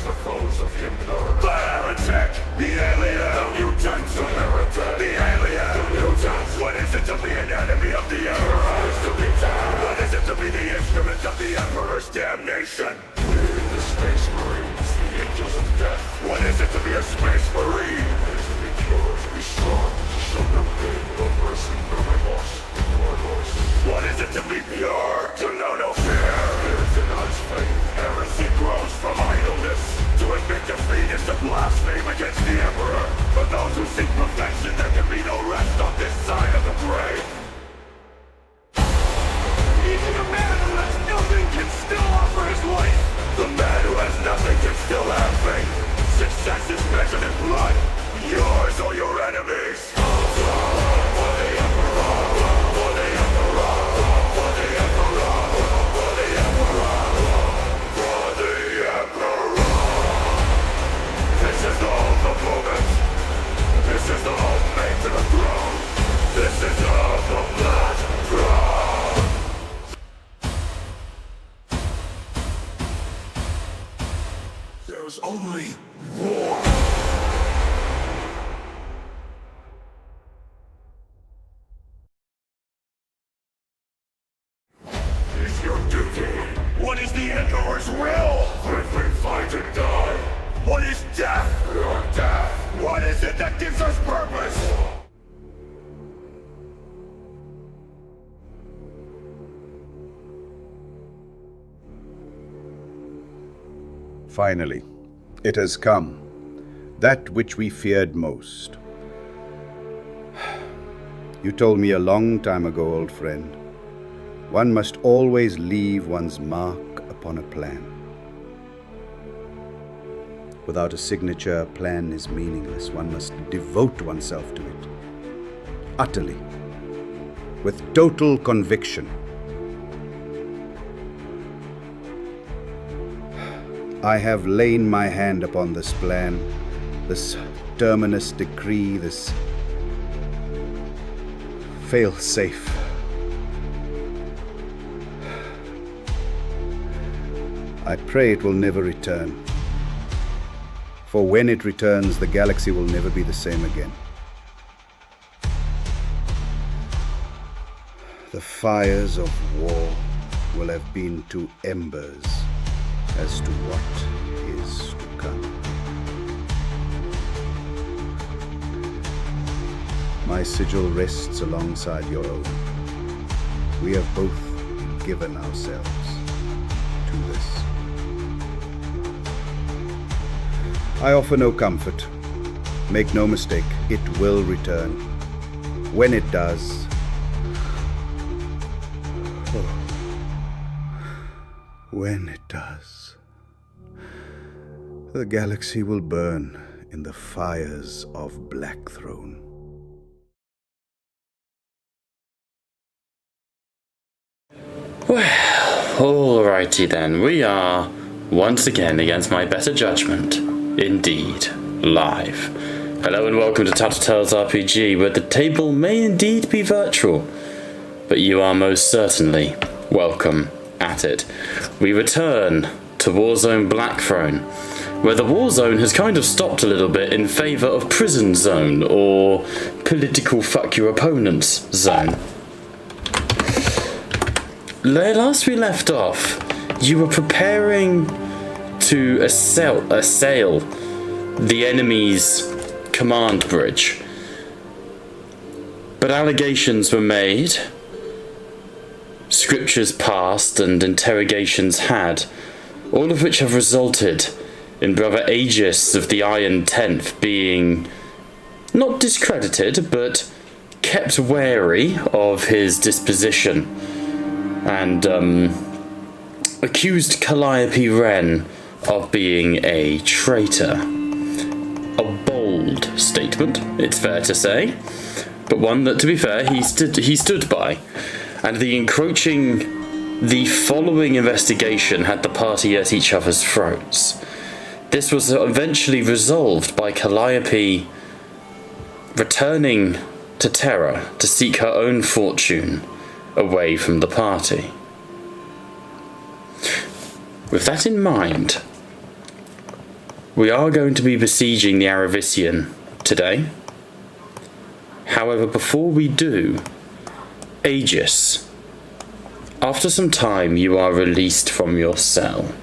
the foes of Himmler. The heretic, the alien, the mutant, the heretic, the alien, the mutant. What is it to be an enemy of the Emperor? What is to be dead? What is it to be the instrument of the Emperor's damnation? We, the Space Marines, the angels of death. What is it to be a Space Marine? It is to be pure, to be strong, to show no pain, no mercy, no remorse, no remorse. What is it to be pure? To know no fear. Live in God's faith. Heresy grows from idleness. To admit defeat is to blaspheme against the Emperor. For those who seek perfection, there can be no rest on this side of the grave. Even a man who has nothing can still offer his life. The man who has nothing can still have faith. Success is measured in blood. Yours or your enemies. For the Emperor. For the Emperor. For the Emperor. For the Emperor. For the Emperor. This is the hope moment. This is the hope made to the throne. This is the hope of Blackthrone. There's only war. Is your duty? What is the Emperor's will? If we fight and die. What is death? Your death. What is it that gives us purpose? Finally, it has come. That which we feared most. You told me a long time ago, old friend, one must always leave one's mark upon a plan. Without a signature, a plan is meaningless. One must devote oneself to it. Utterly. With total conviction. I have lain my hand upon this plan, this terminus decree, this fail-safe. I pray it will never return. For when it returns, the galaxy will never be the same again. The fires of war will have been to embers as to what is to come. My sigil rests alongside your own. We have both given ourselves to this. I offer no comfort. Make no mistake, it will return. When it does, when it does, the galaxy will burn in the fires of Blackthrone. Well, alrighty then. We are, once again, against my better judgment, indeed, live. Hello and welcome to Tattletales RPG, where the table may indeed be virtual, but you are most certainly welcome at it. We return to Warzone Blackthrone, where the war zone has kind of stopped a little bit in favour of prison zone, or political fuck your opponents zone. Last we left off, you were preparing to assail the enemy's command bridge. But allegations were made, scriptures passed, and interrogations had, all of which have resulted in Brother Aegis of the Iron Tenth being not discredited, but kept wary of his disposition, and accused Calliope Wren of being a traitor. A bold statement, it's fair to say, but one that, to be fair, he stood by. And the following investigation had the party at each other's throats. This was eventually resolved by Calliope returning to Terra to seek her own fortune away from the party. With that in mind, we are going to be besieging the Aravisian today. However, before we do, Aegis, after some time you are released from your cell.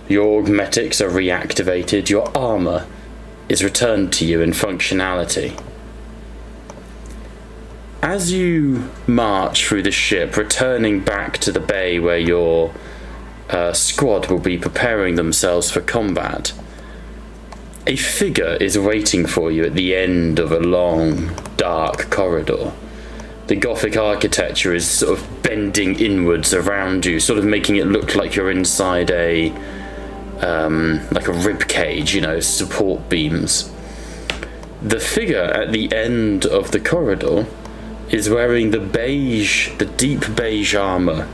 Your augmetics are reactivated, your armor is returned to you in functionality. As you march through the ship, returning back to the bay where your squad will be preparing themselves for combat, a figure is waiting for you at the end of a long, dark corridor. The Gothic architecture is sort of bending inwards around you, sort of making it look like you're inside a rib cage, support beams. The figure at the end of the corridor is wearing the deep beige armor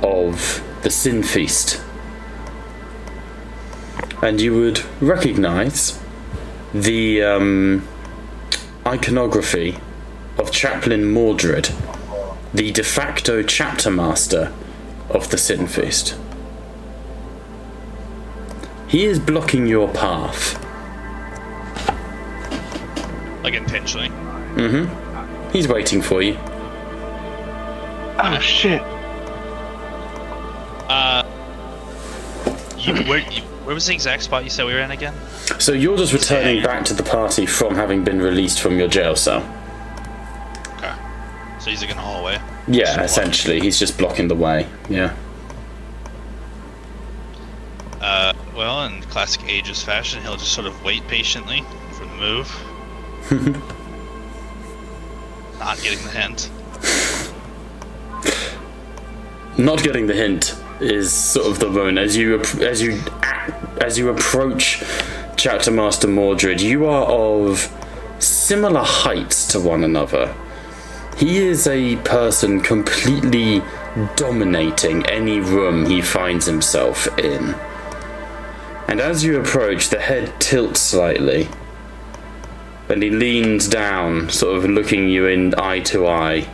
of the Sin Feast. And you would recognize the iconography of Chaplain Mordred, the de facto chapter master of the Sin Feast. He is blocking your path. Like intentionally? Mm-hmm. He's waiting for you. Oh, shit. Where was the exact spot you said we were in again? So you're just returning back to the party from having been released from your jail cell. Okay. So he's like in the hallway? Yeah, essentially. He's just blocking the way. Yeah. Well, in classic Aegis fashion, he'll just sort of wait patiently for the move. Not getting the hint. Not getting the hint is sort of the moment as you approach Chapter Master Mordred. You are of similar heights to one another. He is a person completely dominating any room he finds himself in. And as you approach, the head tilts slightly, and he leans down, sort of looking you in eye to eye.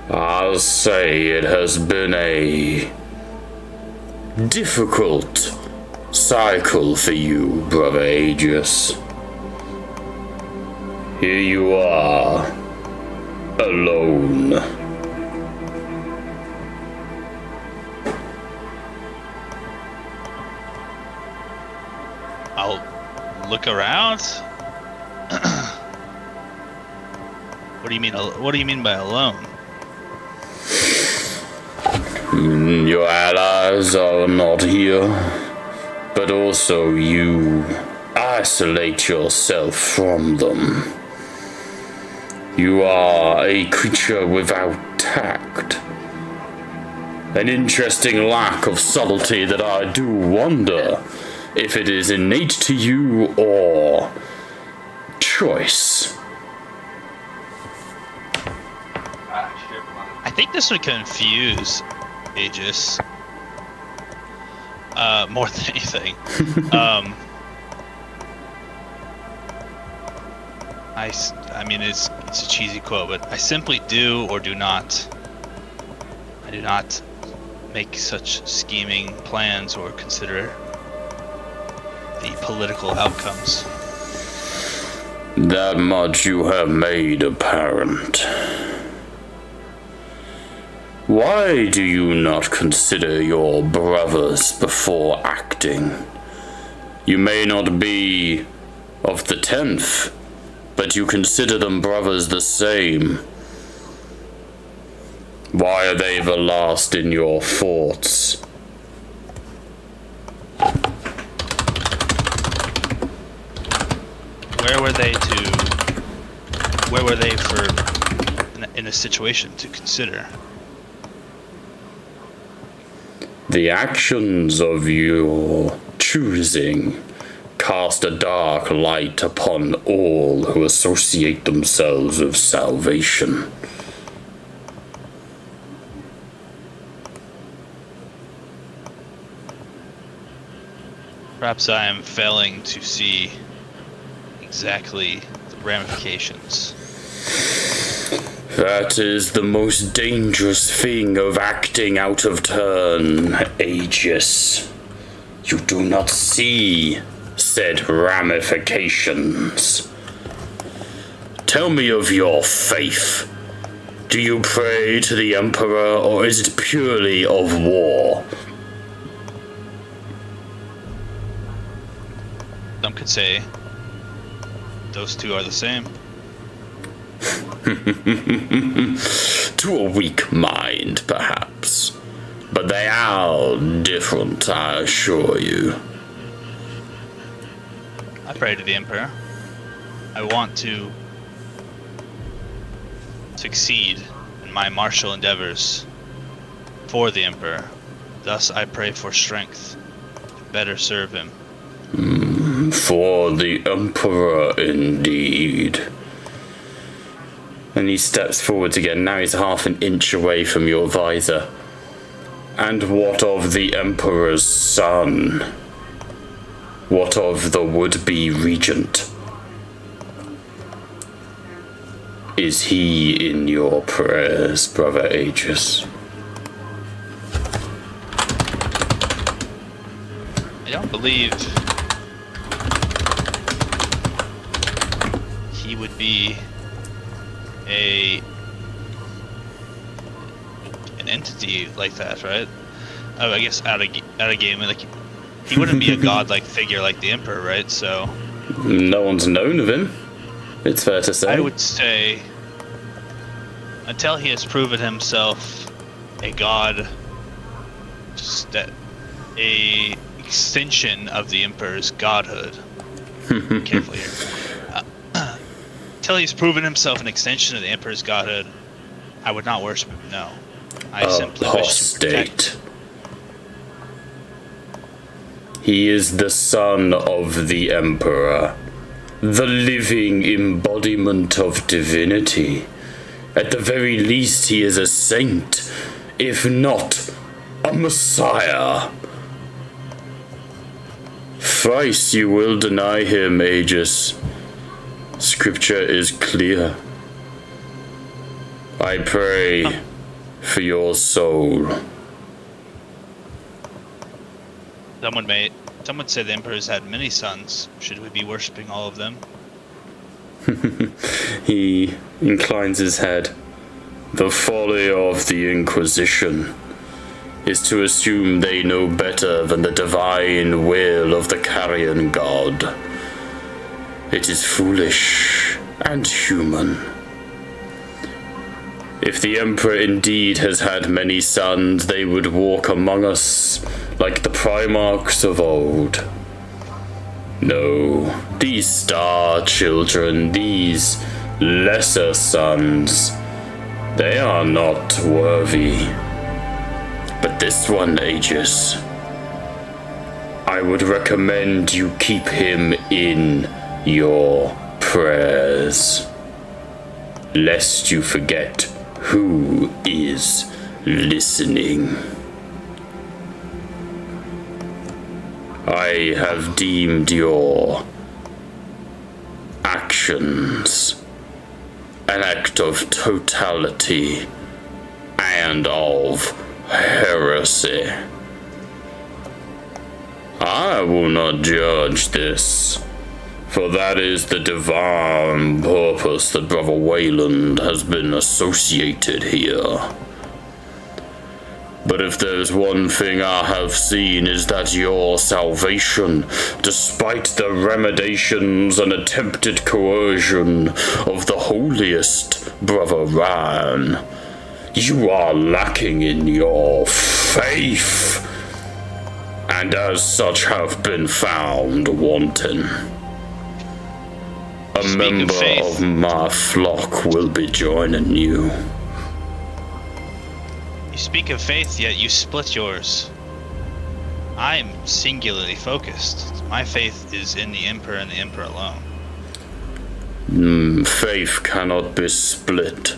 I'll say it has been a difficult cycle for you, Brother Aegis. Here you are, alone. I'll look around. What do you mean? What do you mean by alone? Your allies are not here, but also you isolate yourself from them. You are a creature without tact. An interesting lack of subtlety that I do wonder if it is innate to you or choice. I think this would confuse Aegis more than anything. I mean, it's a cheesy quote, but I simply do or do not. I do not make such scheming plans or consider the political outcomes. That much you have made apparent. Why do you not consider your brothers before acting? You may not be of the 10th, but you consider them brothers the same. Why are they the last in your thoughts? Where were they for in a situation to consider? The actions of your choosing cast a dark light upon all who associate themselves with salvation. Perhaps I am failing to see exactly the ramifications. That is the most dangerous thing of acting out of turn, Aegis. You do not see said ramifications. Tell me of your faith. Do you pray to the Emperor, or is it purely of war? Some could say those two are the same. To a weak mind, perhaps. But they are different, I assure you. I pray to the Emperor. I want to succeed in my martial endeavors for the Emperor. Thus I pray for strength to better serve him. For the Emperor, indeed. And he steps forwards again. Now he's half an inch away from your visor. And what of the Emperor's son? What of the would-be regent? Is he in your prayers, Brother Aegis? I don't believe he would be an entity like that, right? Oh, I guess out of game, like he wouldn't be a godlike figure like the Emperor, right? So no one's known of him. It's fair to say. I would say until he has proven himself a god, just that a extension of the Emperor's godhood. Carefully here. Until he's proven himself an extension of the Emperor's godhood, I would not worship him. No, I simply wish to protect. He is the son of the Emperor, the living embodiment of divinity. At the very least, he is a saint, if not a messiah. Thrice you will deny him, Aegis. Scripture is clear. I pray for your soul. Some would say the Emperor's had many sons. Should we be worshipping all of them? He inclines his head. The folly of the Inquisition is to assume they know better than the divine will of the carrion god. It is foolish and human. If the Emperor indeed has had many sons, they would walk among us like the Primarchs of old. No, these star children, these lesser sons, they are not worthy. But this one, Aegis, I would recommend you keep him in your prayers, lest you forget who is listening. I have deemed your actions an act of totality and of heresy. I will not judge this, for that is the divine purpose that Brother Wayland has been associated here. But if there's one thing I have seen is that your salvation, despite the remedations and attempted coercion of the holiest Brother Ryan, you are lacking in your faith, and as such have been found wanting. A member of my flock will be joining you. You speak of faith, yet you split yours. I am singularly focused. My faith is in the Emperor and the Emperor alone. Faith cannot be split,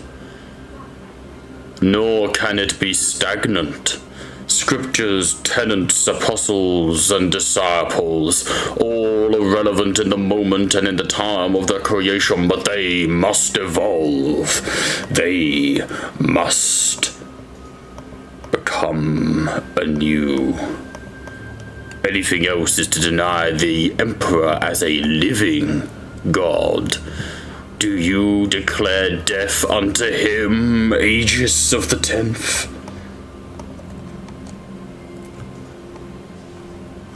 nor can it be stagnant. Scriptures, tenets, apostles, and disciples, all are relevant in the moment and in the time of their creation, but they must evolve. They must become anew. Anything else is to deny the Emperor as a living god. Do you declare death unto him, Aegis of the 10th?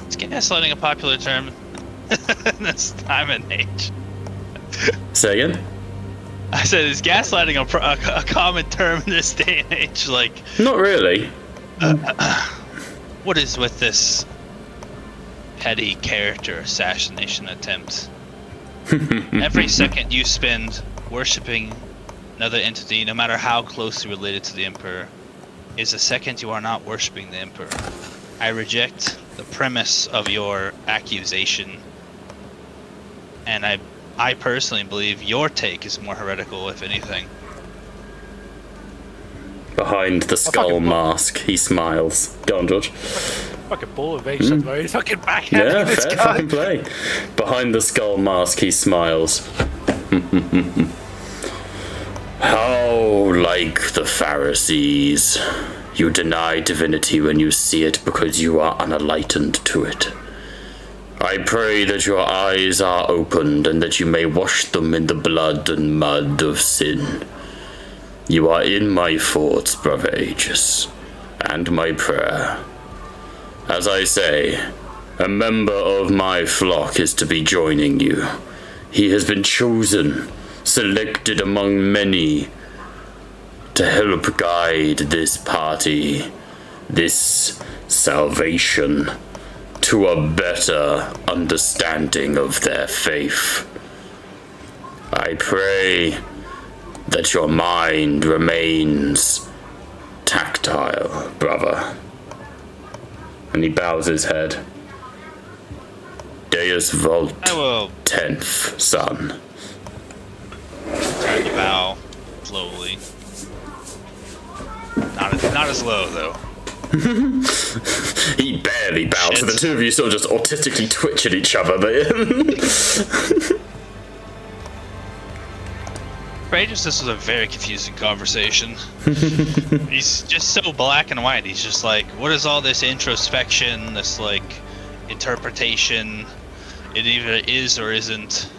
Is gaslighting a popular term in this time and age? Say again? I said, is gaslighting a common term in this day and age? Like, Not really. what is with this petty character assassination attempt? Every second you spend worshipping another entity, no matter how closely related to the Emperor, is a second you are not worshipping the Emperor. I reject the premise of your accusation, and I personally believe your take is more heretical, if anything. Behind the skull mask, he smiles. Go on, George. Fucking ball of Aegis mode. Fucking backhand Yeah, this fair guy. fucking play. Behind the skull mask, he smiles. How like the Pharisees. You deny divinity when you see it because you are unenlightened to it. I pray that your eyes are opened and that you may wash them in the blood and mud of sin. You are in my thoughts, brother Aegis, and my prayer. As I say, a member of my flock is to be joining you. He has been chosen, selected among many, to help guide this party, this salvation, to a better understanding of their faith. I pray that your mind remains tactile, brother. And he bows his head. Deus Vult, I will 10th son. turn to bow slowly. Not as low, though. He barely bowed, so the two of you sort of just autistically twitch at each other. For Aegis, this was a very confusing conversation. He's just so black and white. He's just like, what is all this introspection, this, like, interpretation? It either is or isn't.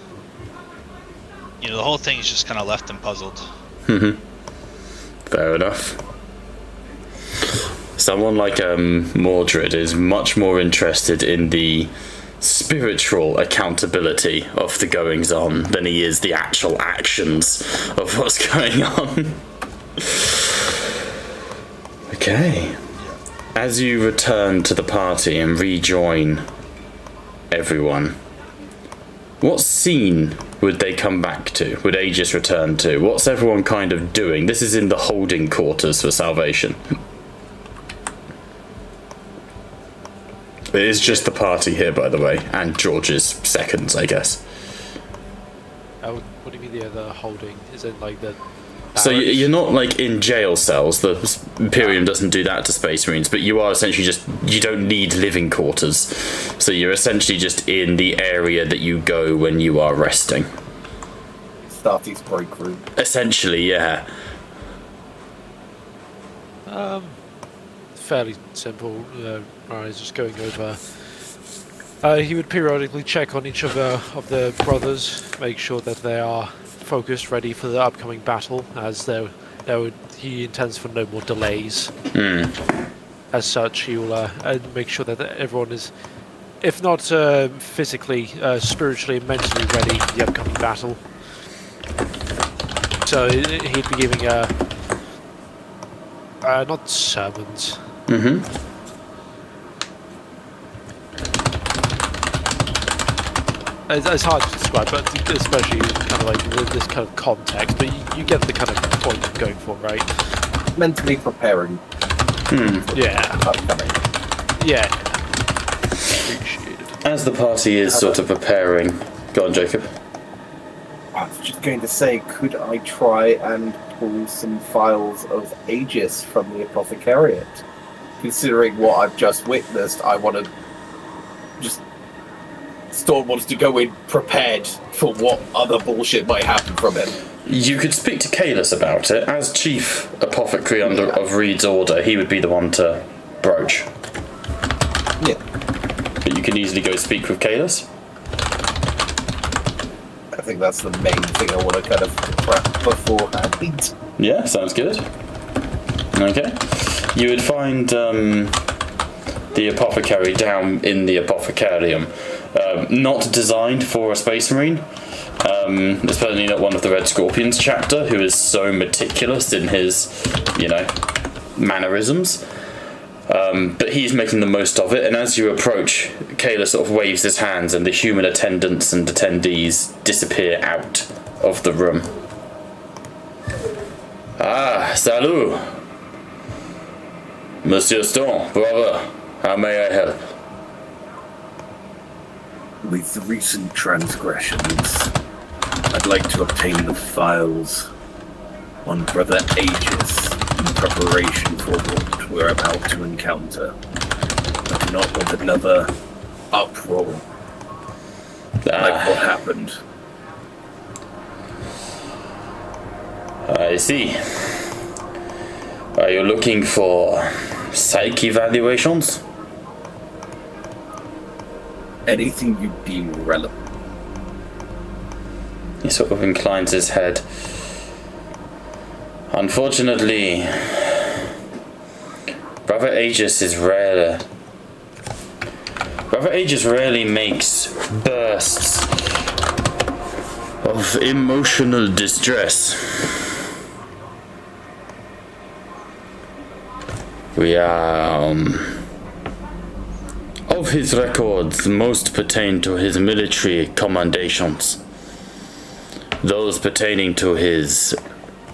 You know, the whole thing is just kind of left him puzzled. Fair enough. Someone like Mordred is much more interested in the spiritual accountability of the goings-on than he is the actual actions of what's going on. Okay. As you return to the party and rejoin everyone, what scene would they come back to? Would Aegis return to? What's everyone kind of doing? This is in the holding quarters for Salvation. It is just the party here, by the way, and George's seconds, I guess. What do you mean the holding? Is it like the... So you're not like in jail cells. The Imperium doesn't do that to Space Marines, but you are essentially just, you don't need living quarters. So you're essentially just in the area that you go when you are resting. Starty's break room. Essentially, yeah. Fairly simple. Ryan's just going over. He would periodically check on each of the brothers, make sure that they are focused, ready for the upcoming battle, as he intends for no more delays. As such, he will make sure that everyone is, if not physically, spiritually and mentally ready for the upcoming battle. So he'd be giving not sermons. It's hard to describe, but especially kind of like this kind of context. But you get the kind of point I'm going for, right? Mentally preparing. Yeah. Upcoming. Yeah. Appreciated. As the party is sort of preparing... Go on, Jacob. I was just going to say, could I try and pull some files of Aegis from the Apothecariat? Considering what I've just witnessed, I want to just... Storm wants to go in prepared for what other bullshit might happen from him. You could speak to Kalis about it. As Chief Apothecary of Reed's order, he would be the one to broach. Yeah. you can easily go speak with Kalis. I think that's the main thing I want to kind of prep beforehand. Yeah, sounds good. Okay. You would find the apothecary down in the apothecarium. Not designed for a space marine. Especially not one of the Red Scorpions chapter, who is so meticulous in his, mannerisms. But he's making the most of it, and as you approach, Kayla sort of waves his hands, and the human attendants and attendees disappear out of the room. Ah, salut! Monsieur Stone, brother, how may I help? With the recent transgressions, I'd like to obtain the files on Brother Aegis in preparation for what we're about to encounter. I do not want another uproar like what happened. I see. Are you looking for psych evaluations? Anything you deem relevant. He sort of inclines his head. Unfortunately, Brother Aegis is rare. Brother Aegis rarely makes bursts of emotional distress. We are, of his records, most pertain to his military commendations. Those pertaining to his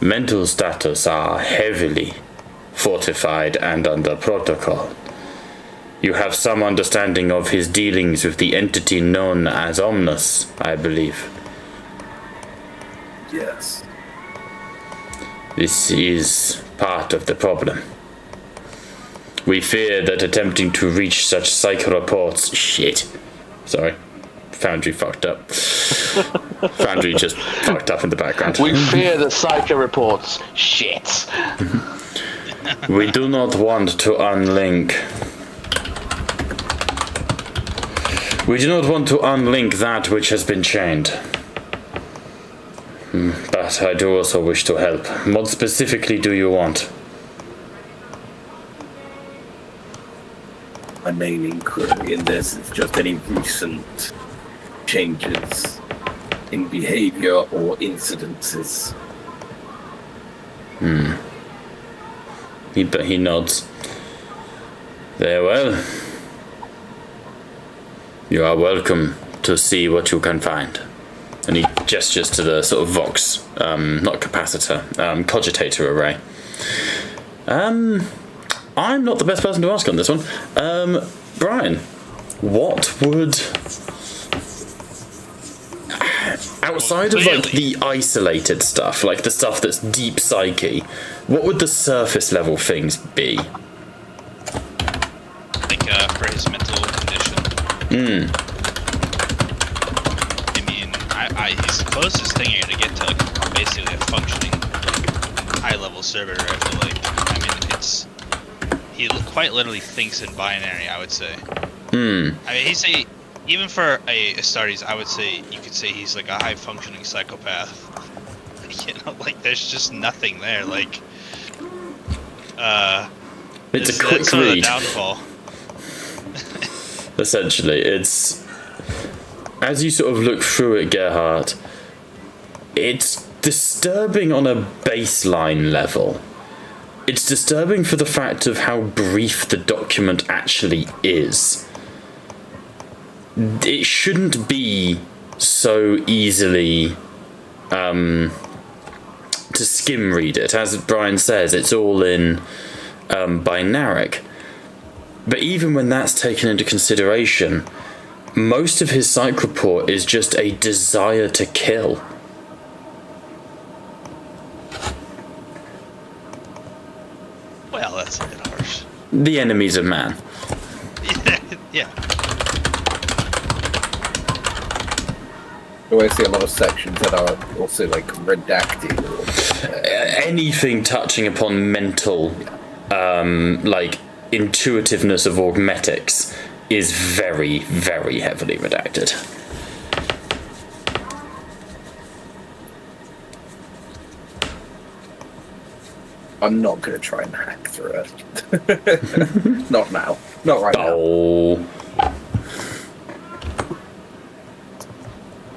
mental status are heavily fortified and under protocol. You have some understanding of his dealings with the entity known as Omnus, I believe. Yes. This is part of the problem. We fear that attempting to reach such psych reports... Sorry. Foundry fucked up. Foundry just fucked up in the background. We fear the psycho reports. Shit. We do not want to unlink. We do not want to unlink that which has been chained. But I do also wish to help. What specifically do you want? My main inquiry in this is just any recent changes in behavior or incidences. He nods. Very well. You are welcome to see what you can find. And he gestures to the sort of Vox, not capacitor, cogitator array. I'm not the best person to ask on this one. Brian, what would... outside of like the isolated stuff, like the stuff that's deep psyche, what would the surface level things be? Like for his mental condition. I mean, he's the closest thing you're gonna get to like, basically a functioning high-level servitor. I feel like. I mean, he quite literally thinks in binary. I would say. I mean, even for a Astartes, I would say you could say he's like a high-functioning psychopath. Like there's just nothing there. Like, it's a quick that's sort of the read. downfall. Essentially, it's as you sort of look through it, Gerhardt. It's disturbing on a baseline level. It's disturbing for the fact of how brief the document actually is. It shouldn't be so easily to skim read it. As Brian says, it's all in binaric. But even when that's taken into consideration, most of his psych report is just a desire to kill. Well, that's a bit harsh. The enemy's a man. Yeah. I see a lot of sections that are also like redacted. Anything touching upon mental, like intuitiveness of augmetics is very, very heavily redacted. I'm not going to try and hack through it. Not now. Not right now. Oh.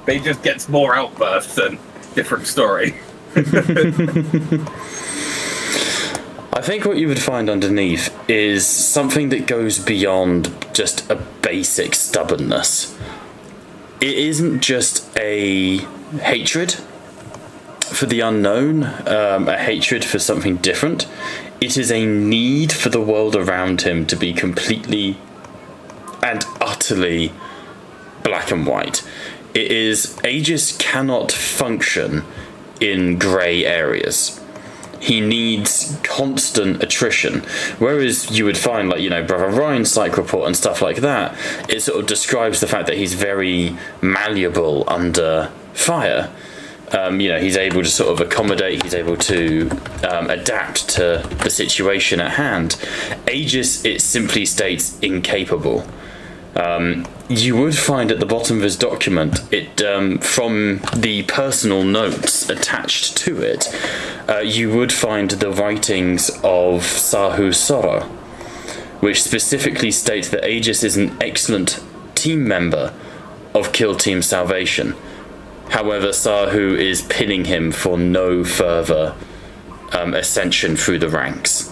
But he just gets more outbursts and different story. I think what you would find underneath is something that goes beyond just a basic stubbornness. It isn't just a hatred for the unknown, a hatred for something different. It is a need for the world around him to be completely and utterly black and white. It is, Aegis cannot function in grey areas. He needs constant attrition. Whereas you would find, like, Brother Ryan's psych report and stuff like that, it sort of describes the fact that he's very malleable under fire. He's able to sort of accommodate, he's able to adapt to the situation at hand. Aegis, it simply states incapable. You would find at the bottom of his document, from the personal notes attached to it, you would find the writings of Sahu Sora, which specifically states that Aegis is an excellent team member of Kill Team Salvation. However, Sahu is pinning him for no further ascension through the ranks.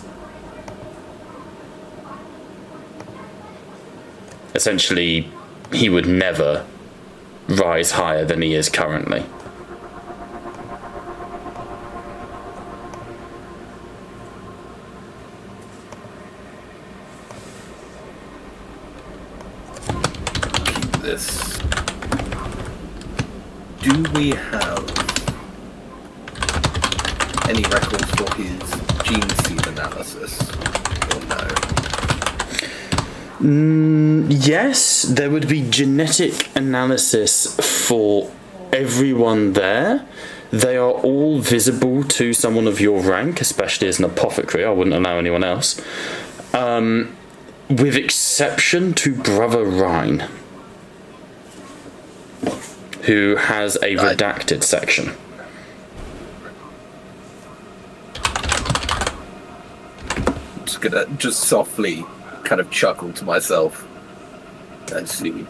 Essentially, he would never rise higher than he is currently. Keep this. Do we have any records for his gene seed analysis? Or no? Yes, there would be genetic analysis for everyone there. They are all visible to someone of your rank, especially as an apothecary. I wouldn't allow anyone else. With exception to Brother Rhine, who has a redacted section. I'm just gonna softly kind of chuckle to myself. I see.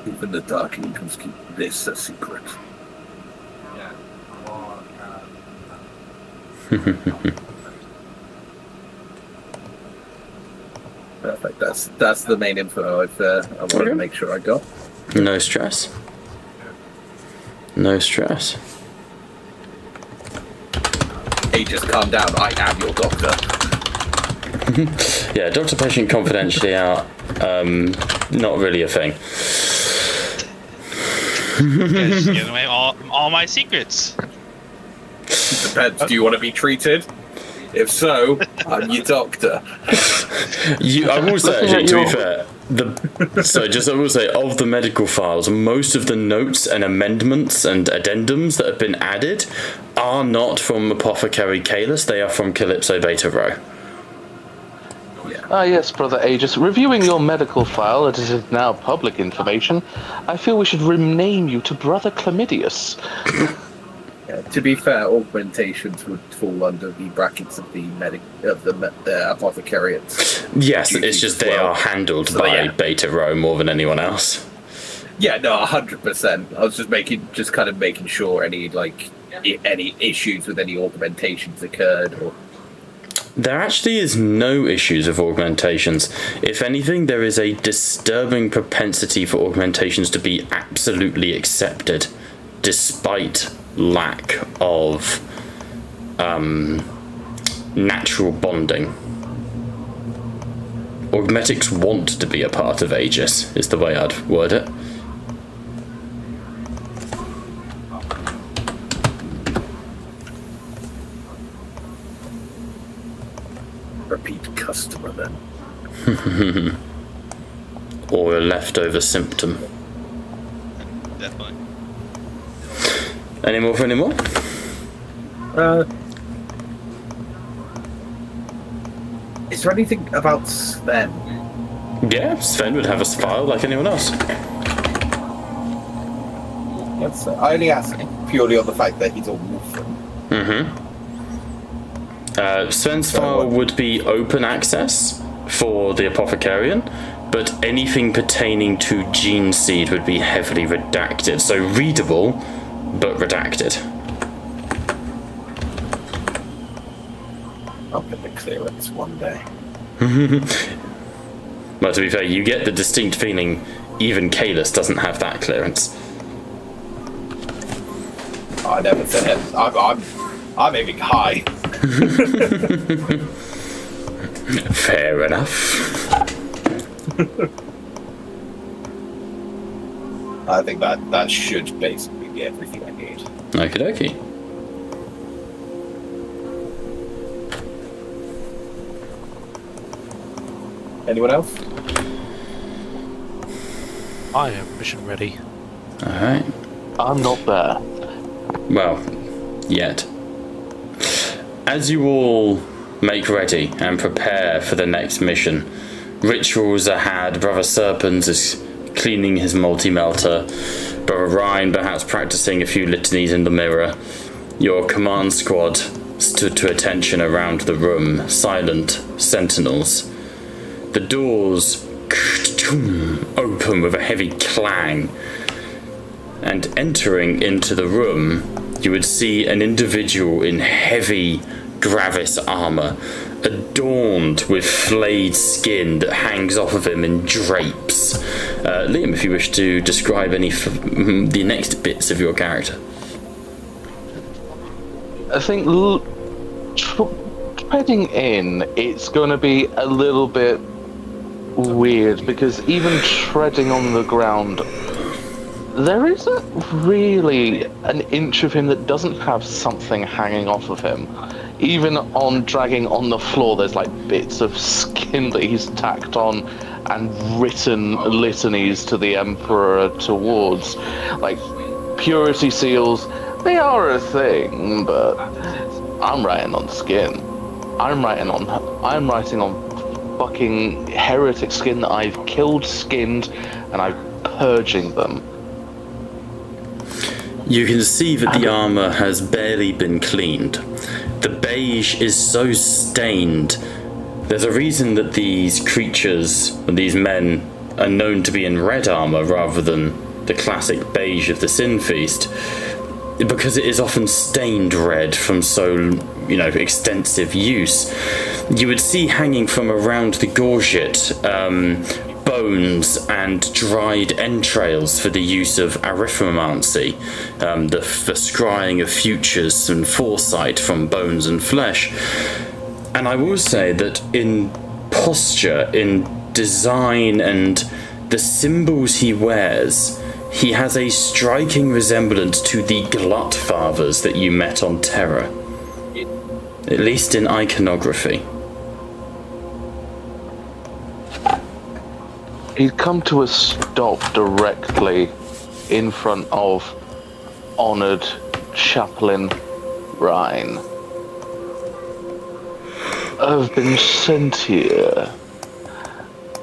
Even the Dark Angels keep this a secret. Perfect. That's the main info I wanted to make sure I got. No stress. No stress. Hey, just calm down. I am your doctor. Yeah, doctor-patient confidentiality, not really a thing. You guys just giving away all my secrets. Depends. Do you want to be treated? If so, I'm your doctor. I will say, actually, to be fair, I will say, of the medical files, most of the notes and amendments and addendums that have been added are not from Apothecary Kalis, they are from Calypso Beta Rho. Yes, Brother Aegis. Reviewing your medical file, as it is now public information, I feel we should rename you to Brother Chlamydius. Yeah, to be fair, augmentations would fall under the brackets of the apothecariats. Yes, it's just they are handled by Beta Rho more than anyone else. Yeah, no, 100%. I was just making sure any issues with any augmentations occurred or. There actually is no issues with augmentations. If anything, there is a disturbing propensity for augmentations to be absolutely accepted, despite lack of natural bonding. Augmetics want to be a part of Aegis, is the way I'd word it. Repeat customer then. Or a leftover symptom. Definitely. Any more for any more? Is there anything about Sven Yeah, Sven would have a file like anyone else. Yes, I only ask purely on the fact that he's a wolfman. Sven's file would be open access for the Apothecarian, but anything pertaining to gene seed would be heavily redacted. So readable, but redacted. I'll get the clearance one day. But to be fair, you get the distinct feeling even Kalis doesn't have that clearance. I never said it. I'm aiming high. Fair enough. I think that should basically be everything I need. Okie dokie. Anyone else? I am mission ready. Alright. I'm not there. Well, yet. As you all make ready and prepare for the next mission, rituals are had. Brother Serpens is cleaning his multi-melter. Brother Ryan perhaps practicing a few litanies in the mirror. Your command squad stood to attention around the room, silent sentinels. The doors open with a heavy clang, and entering into the room, you would see an individual in heavy Gravis armor, adorned with flayed skin that hangs off of him in drapes. Liam, if you wish to describe any the next bits of your character. I think treading in, it's going to be a little bit weird, because even treading on the ground, there isn't really an inch of him that doesn't have something hanging off of him. Even on dragging on the floor, there's like bits of skin that he's tacked on and written litanies to the Emperor towards. Like, purity seals, they are a thing, but I'm writing on skin. I'm writing on fucking heretic skin that I've killed, skinned, and I'm purging them. You can see that the armor has barely been cleaned. The beige is so stained. There's a reason that these creatures, these men, are known to be in red armor rather than the classic beige of the Sin Feast, because it is often stained red from so, extensive use. You would see hanging from around the gorget bones and dried entrails for the use of arithmomancy, the scrying of futures and foresight from bones and flesh. And I will say that in posture, in design, and the symbols he wears, he has a striking resemblance to the Glut Fathers that you met on Terra, at least in iconography. He'd come to a stop directly in front of honoured Chaplain Rhine. I've been sent here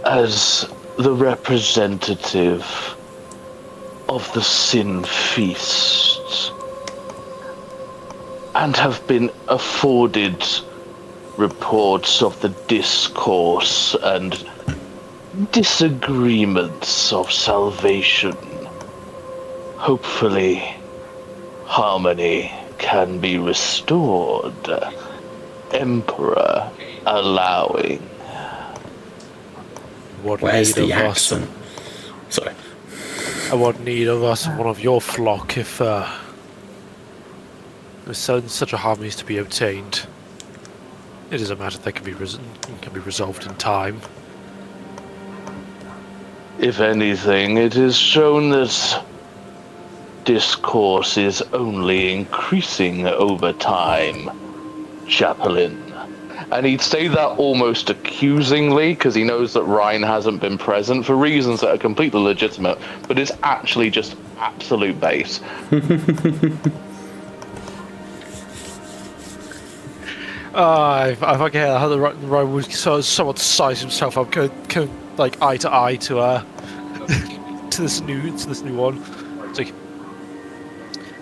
as the representative of the Sin Feast, and have been afforded reports of the discourse and disagreements of salvation. Hopefully, harmony can be restored, Emperor allowing. Where's the accent? Sorry. I want need of us and one of your flock if such a harmony is to be obtained. It is a matter that can be resolved in time. If anything, it is shown that discourse is only increasing over time, Chaplain. And he'd say that almost accusingly, because he knows that Ryan hasn't been present for reasons that are completely legitimate, but it's actually just absolute base. I forget how the Ryan would somewhat size himself up, like eye to eye to to this new one. It's like,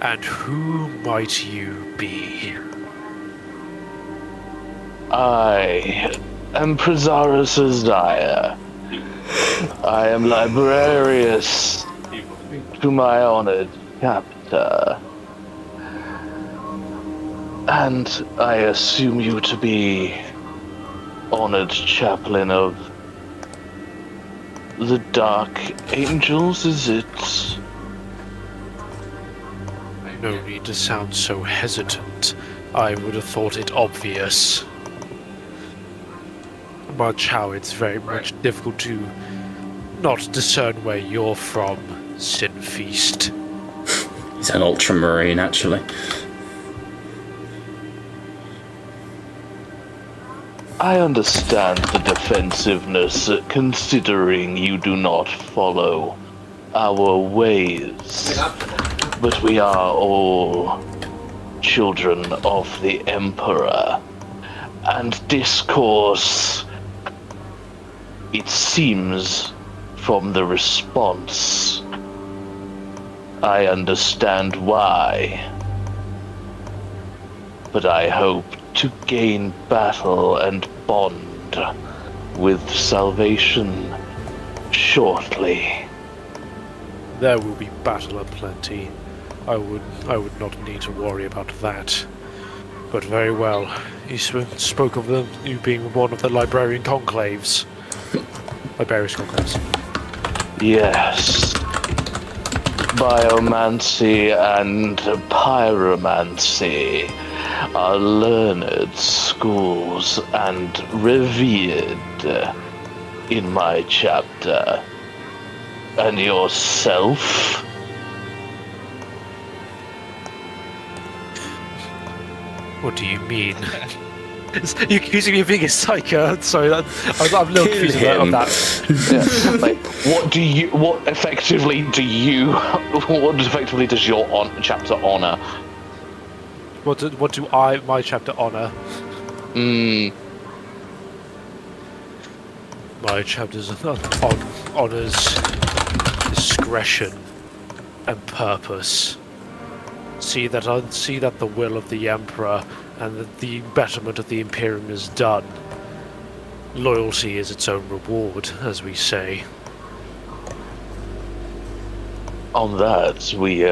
and who might you be? I am Prizarus Azaya. I am librarius to my honored captor. And I assume you to be honored chaplain of the Dark Angels, is it? No need to sound so hesitant. I would have thought it obvious. Much how it's very much difficult to not discern where you're from, Sinfeast. He's an ultramarine, actually. I understand the defensiveness, considering you do not follow our ways. But we are all children of the Emperor. And discourse, it seems, from the response, I understand why. But I hope to gain battle and bond with salvation shortly. There will be battle aplenty. I would not need to worry about that. But very well. You spoke of you being one of the librarian conclaves. Librarius conclaves. Yes. Biomancy and pyromancy are learned schools and revered in my chapter. And yourself? What do you mean? You're accusing me of being a psyker, so I'm a little confused about that. Yeah. Like, what effectively does your chapter honor? What do my chapter honor? My chapters honors discretion and purpose. See that the will of the Emperor and the betterment of the Imperium is done. Loyalty is its own reward, as we say. On that, we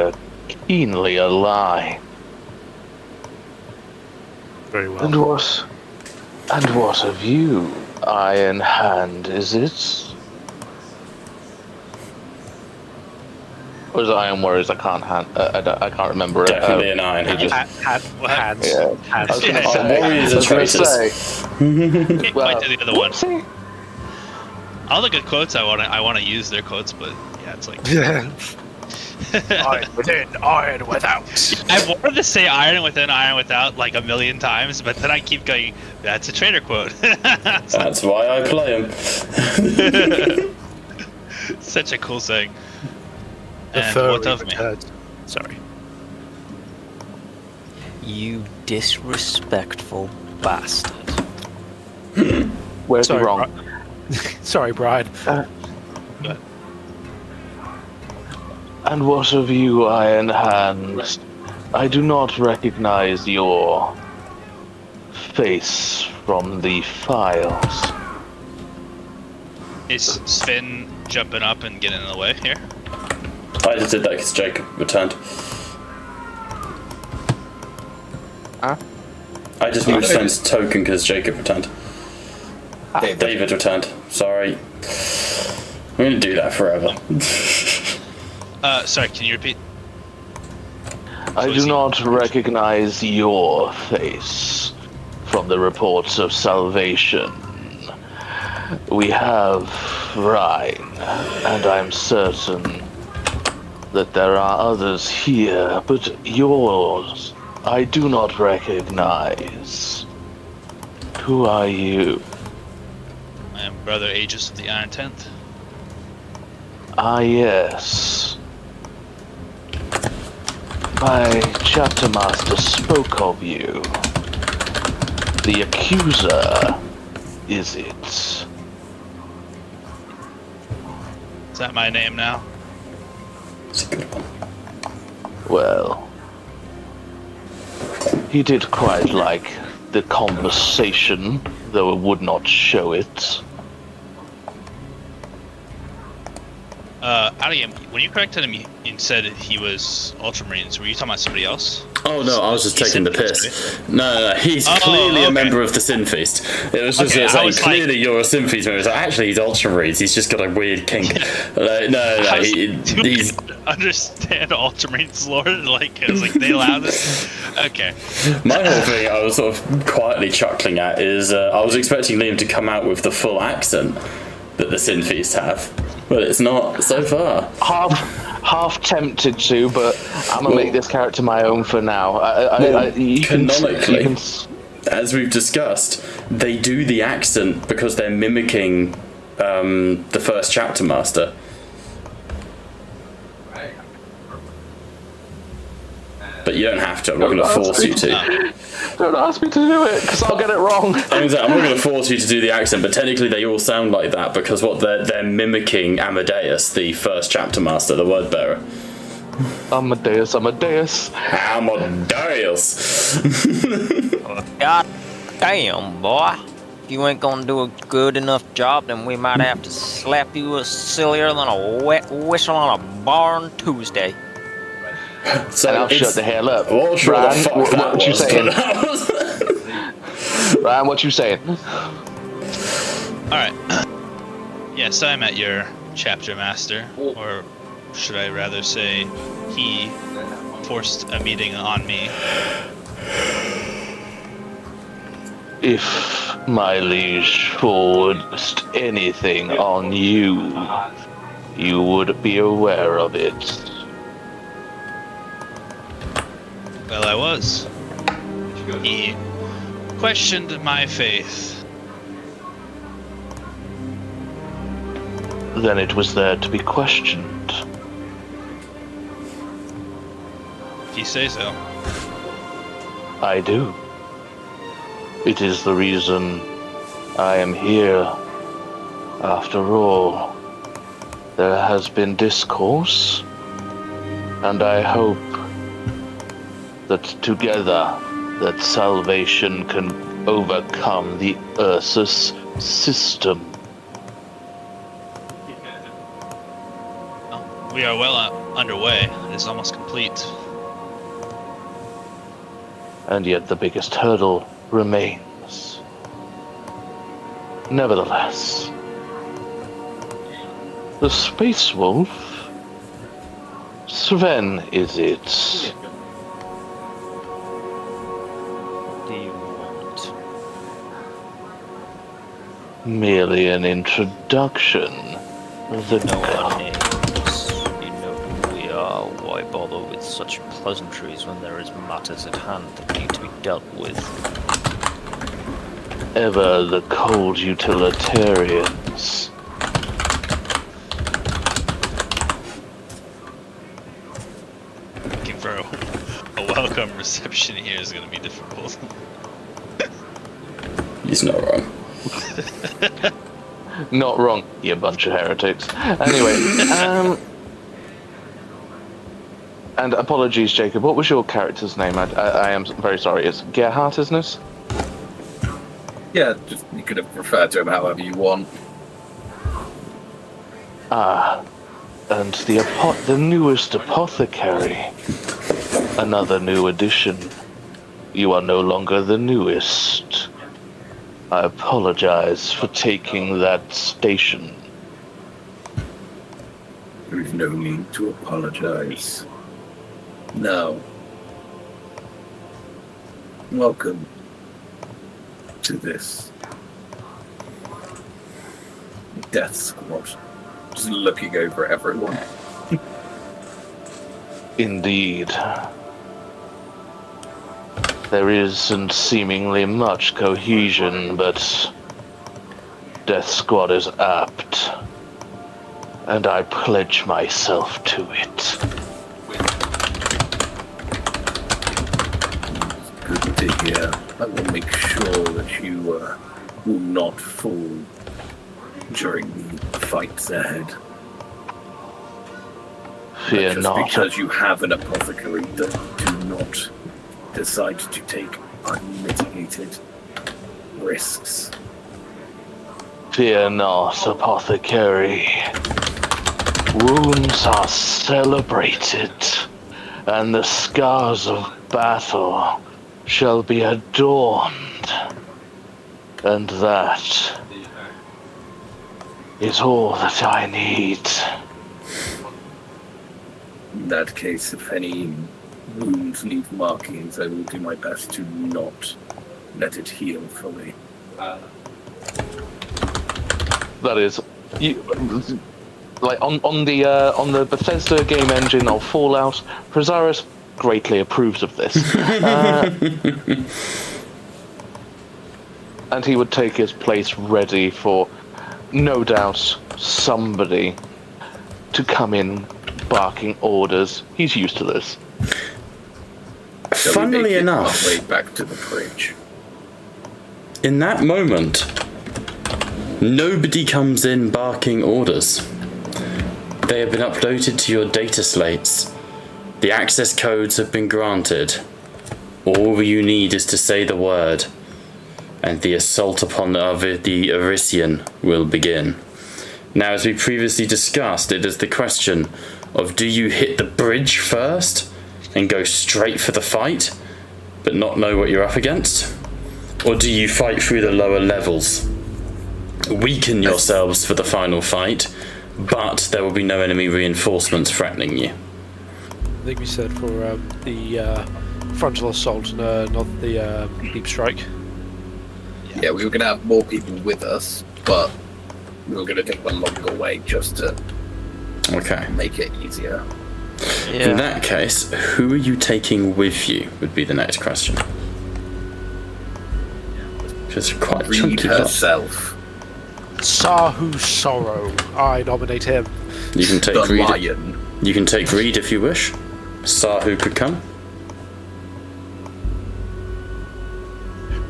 keenly ally. Very well. And what of you, Iron Hand, is it? Or is it Iron Warriors? I can't remember it. Definitely an Iron Hand. Hands. Yeah. Hands. Warriors are traitors. Can't quite do the other one. Whoopsie. All the good quotes, I want to use their quotes, but yeah, it's like Iron within, iron without. I wanted to say iron within, iron without like a million times, but then I keep going. That's a traitor quote. That's why I play him. Such a cool saying. The And furry what of me? returned. Sorry. You disrespectful bastard. Where's he Sorry, wrong? Sorry, Brian. And what of you, Iron Hand? I do not recognize your face from the files. Is Sven jumping up and getting in the way here? I just did that because Jacob returned. Huh? I just moved Sven's token because Jacob returned. David returned. Sorry. I'm gonna do that forever. Sorry, can you repeat? I do not recognize your face from the reports of salvation. We have Rhine, and I'm certain that there are others here, but yours I do not recognize. Who are you? I am Brother Aegis of the Iron Tenth. Ah, yes. My chapter master spoke of you. The accuser, is it? Is that my name now? It's a good one. Well, he did quite like the conversation, though it would not show it. Ali, when you corrected him, you said he was Ultramarines. Were you talking about somebody else? Oh no, I was just taking the piss. No, he's Oh, clearly a okay. member of the Sin Feast. It was just Okay, I saying, was clearly like- you're a Sin Feast member. It's like, actually, he's Ultramarines. He's just got a weird kink. No, he's. Understand Ultramarines lore? Like, I was like, they allow this? Okay. My whole thing I was sort of quietly chuckling at is I was expecting Liam to come out with the full accent that the Sin Feast have, but it's not so far. Half tempted to, but I'm gonna make this character my own for now. Canonically, as we've discussed, they do the accent because they're mimicking the first chapter master. But you don't have to. I'm not going to force you to. Don't ask me to do it, because I'll get it wrong. I'm not going to force you to do the accent, but technically they all sound like that because they're mimicking Amadeus, the first chapter master, the word bearer. Amadeus. Amadeus. God damn, boy. If you ain't gonna do a good enough job, then we might have to slap you sillier than a wet whistle on a bar on Tuesday. So and I'll shut the hell up. Well, sure Ryan, the fuck what you saying? saying? Ryan, what you saying? Alright. Yes, I'm at your chapter master, or should I rather say, he forced a meeting on me. If my liege forced anything on you, you would be aware of it. Well, I was. He questioned my faith. Then it was there to be questioned. If you say so. I do. It is the reason I am here. After all, there has been discourse, and I hope that together that salvation can overcome the Ursus system. Well, we are well underway. It is almost complete. And yet the biggest hurdle remains. Nevertheless, the Space Wolf, Sven is it? What do you want? Merely an introduction. The No one names. You know who we are. Why bother with such pleasantries when there is matters at hand that need to be dealt with? ever the cold utilitarians. Looking for a welcome reception here is going to be difficult. He's not wrong. Not wrong, you bunch of heretics. Anyway, and apologies, Jacob. What was your character's name? I am very sorry. It's Gerhardt, isn't it? Yeah, just you could have referred to him however you want. Ah, and the newest apothecary. Another new addition. You are no longer the newest. I apologize for taking that station. There is no need to apologize. No. Welcome to this death squad. Just looking over everyone. Indeed. There isn't seemingly much cohesion, but Death Squad is apt. And I pledge myself to it. Good to hear. I will make sure that you will not fall during the fights ahead. Fear just not. because you have an apothecary, do not decide to take unmitigated risks. Fear not, apothecary. Wounds are celebrated, and the scars of battle shall be adorned. And that is all that I need. In that case, if any wounds leave markings, I will do my best to not let it heal fully. That is, like on the Bethesda game engine of Fallout, Prazaris greatly approves of this, and he would take his place ready for, no doubt, somebody to come in barking orders. He's used to this. Shall we Funnily make it enough, our way back to the bridge. in that moment, nobody comes in barking orders. They have been uploaded to your data slates. The access codes have been granted. All you need is to say the word, and the assault upon the Arisian will begin. Now, as we previously discussed, it is the question of, do you hit the bridge first and go straight for the fight, but not know what you're up against? Or do you fight through the lower levels, weaken yourselves for the final fight, but there will be no enemy reinforcements threatening you? I think we said for the frontal assault, not the deep strike. Yeah, we were going to have more people with us, but we were going to take the longer way just to make it easier. Yeah. In that case, who are you taking with you would be the next question. Because quite a Read chunky lot. herself. Sahu Sorrow. I nominate him. You can take The Reed. lion. You can take Reed if you wish. Sahu could come.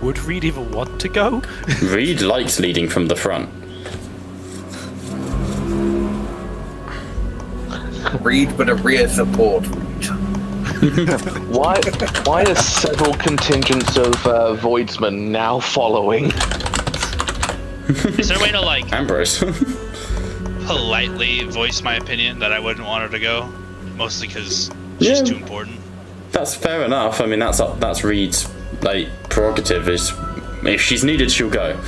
Would Reed even want to go? Reed likes leading from the front. Read, but a rear support. Why are several contingents of Voidsmen now following? Is there a way to like Ambrose. politely voice my opinion that I wouldn't want her to go? Mostly because she's too important. That's fair enough. I mean, that's Reed's prerogative. Is if she's needed, she'll go.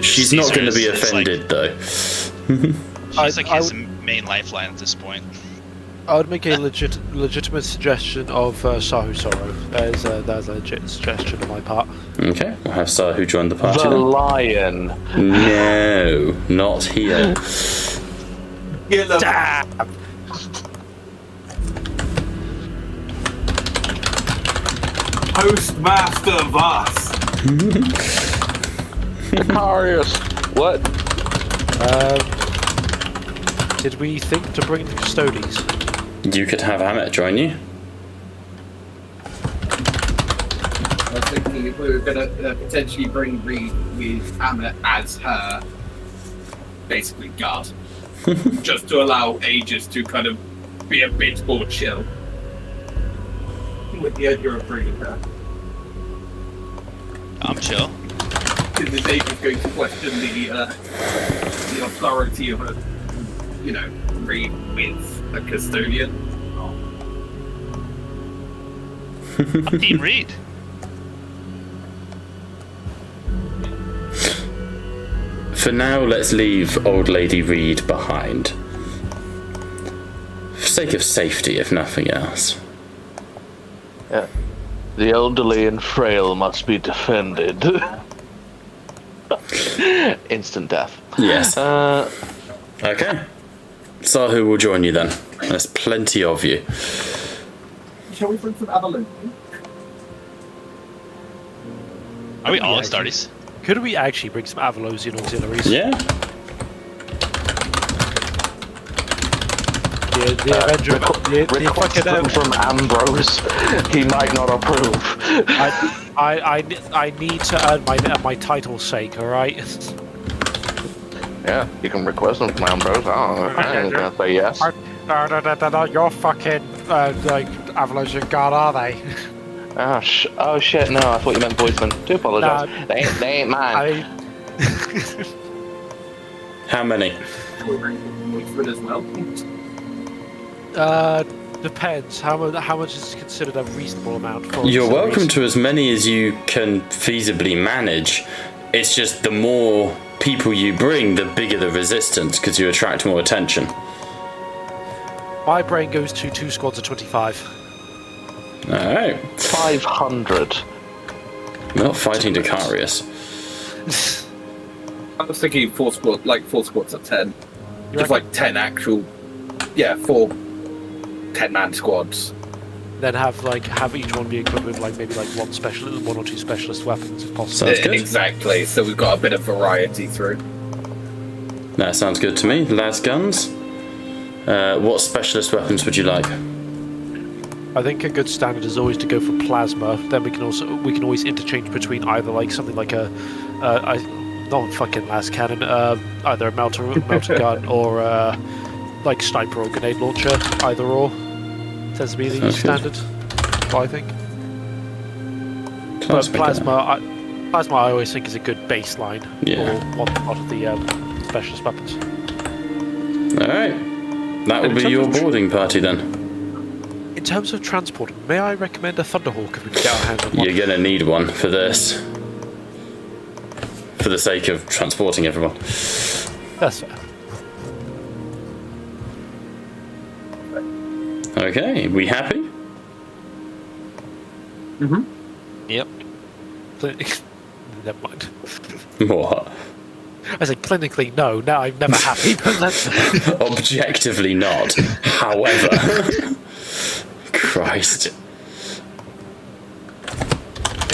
She's not going to be offended, though. She's like his main lifeline at this point. I would make a legitimate suggestion of Sahu Sorrow. There's a legit suggestion on my part. Okay, we'll have Sahu join the party. The then. lion. No, not here. Postmaster Voss. Darius. What? Did we think to bring the custodies? You could have Hamet join you. I was thinking if we were going to potentially bring Reed with Hammer as her, basically guard, just to allow Aegis to kind of be a bit more chill. With the idea of bringing her. I'm chill. Because Aegis going to question the authority of a, Reed with a custodian. I'm Team Reed. For now, let's leave Old Lady Reed behind. For sake of safety, if nothing else. Yeah. The elderly and frail must be defended. Instant death. Yes. Okay. Sahu will join you then. There's plenty of you. Shall we bring some Avalon? Are we all Astartes? Could we actually bring some Avalosian auxiliaries? Yeah. The Avenger. Request them from Ambrose. He might not approve. I need to earn my title's sake, alright? Yeah, you can request them from Ambrose. I ain't gonna say yes. They're not your fucking like Avalanche God, are they? Oh shit! No, I thought you meant Voiceman. Do apologise. No. They ain't mine. How many? Woodford as well. Depends. How much is considered a reasonable amount for? You're auxiliaries? welcome to as many as you can feasibly manage. It's just the more people you bring, the bigger the resistance, because you attract more attention. My brain goes to 2 squads of 25. Alright. 500. We're not fighting Dacarius. I was thinking 4 squads of 10. You Just reckon? like 10 actual, 4 10-man squads. Then have each one be equipped with maybe one or two specialist weapons if possible. Sounds good. Exactly, so we've got a bit of variety through. That sounds good to me. Las guns. What specialist weapons would you like? I think a good standard is always to go for plasma. Then we can always interchange between either something like not fucking las cannon, either a melter gun or like sniper or grenade launcher. Either or tends to be the Sounds standard. I think. But Plasma plasma I always think is a good baseline Yeah. for one part of the specialist weapons. Alright. That will In be terms your of boarding party then. In terms of transport, may I recommend a Thunderhawk if we can get our hands on one? You're gonna need one for this. For the sake of transporting everyone. That's fair. Okay, we happy? Yep. Never mind. What? I said clinically no. Now I'm never happy. But that's Objectively not. However. Christ.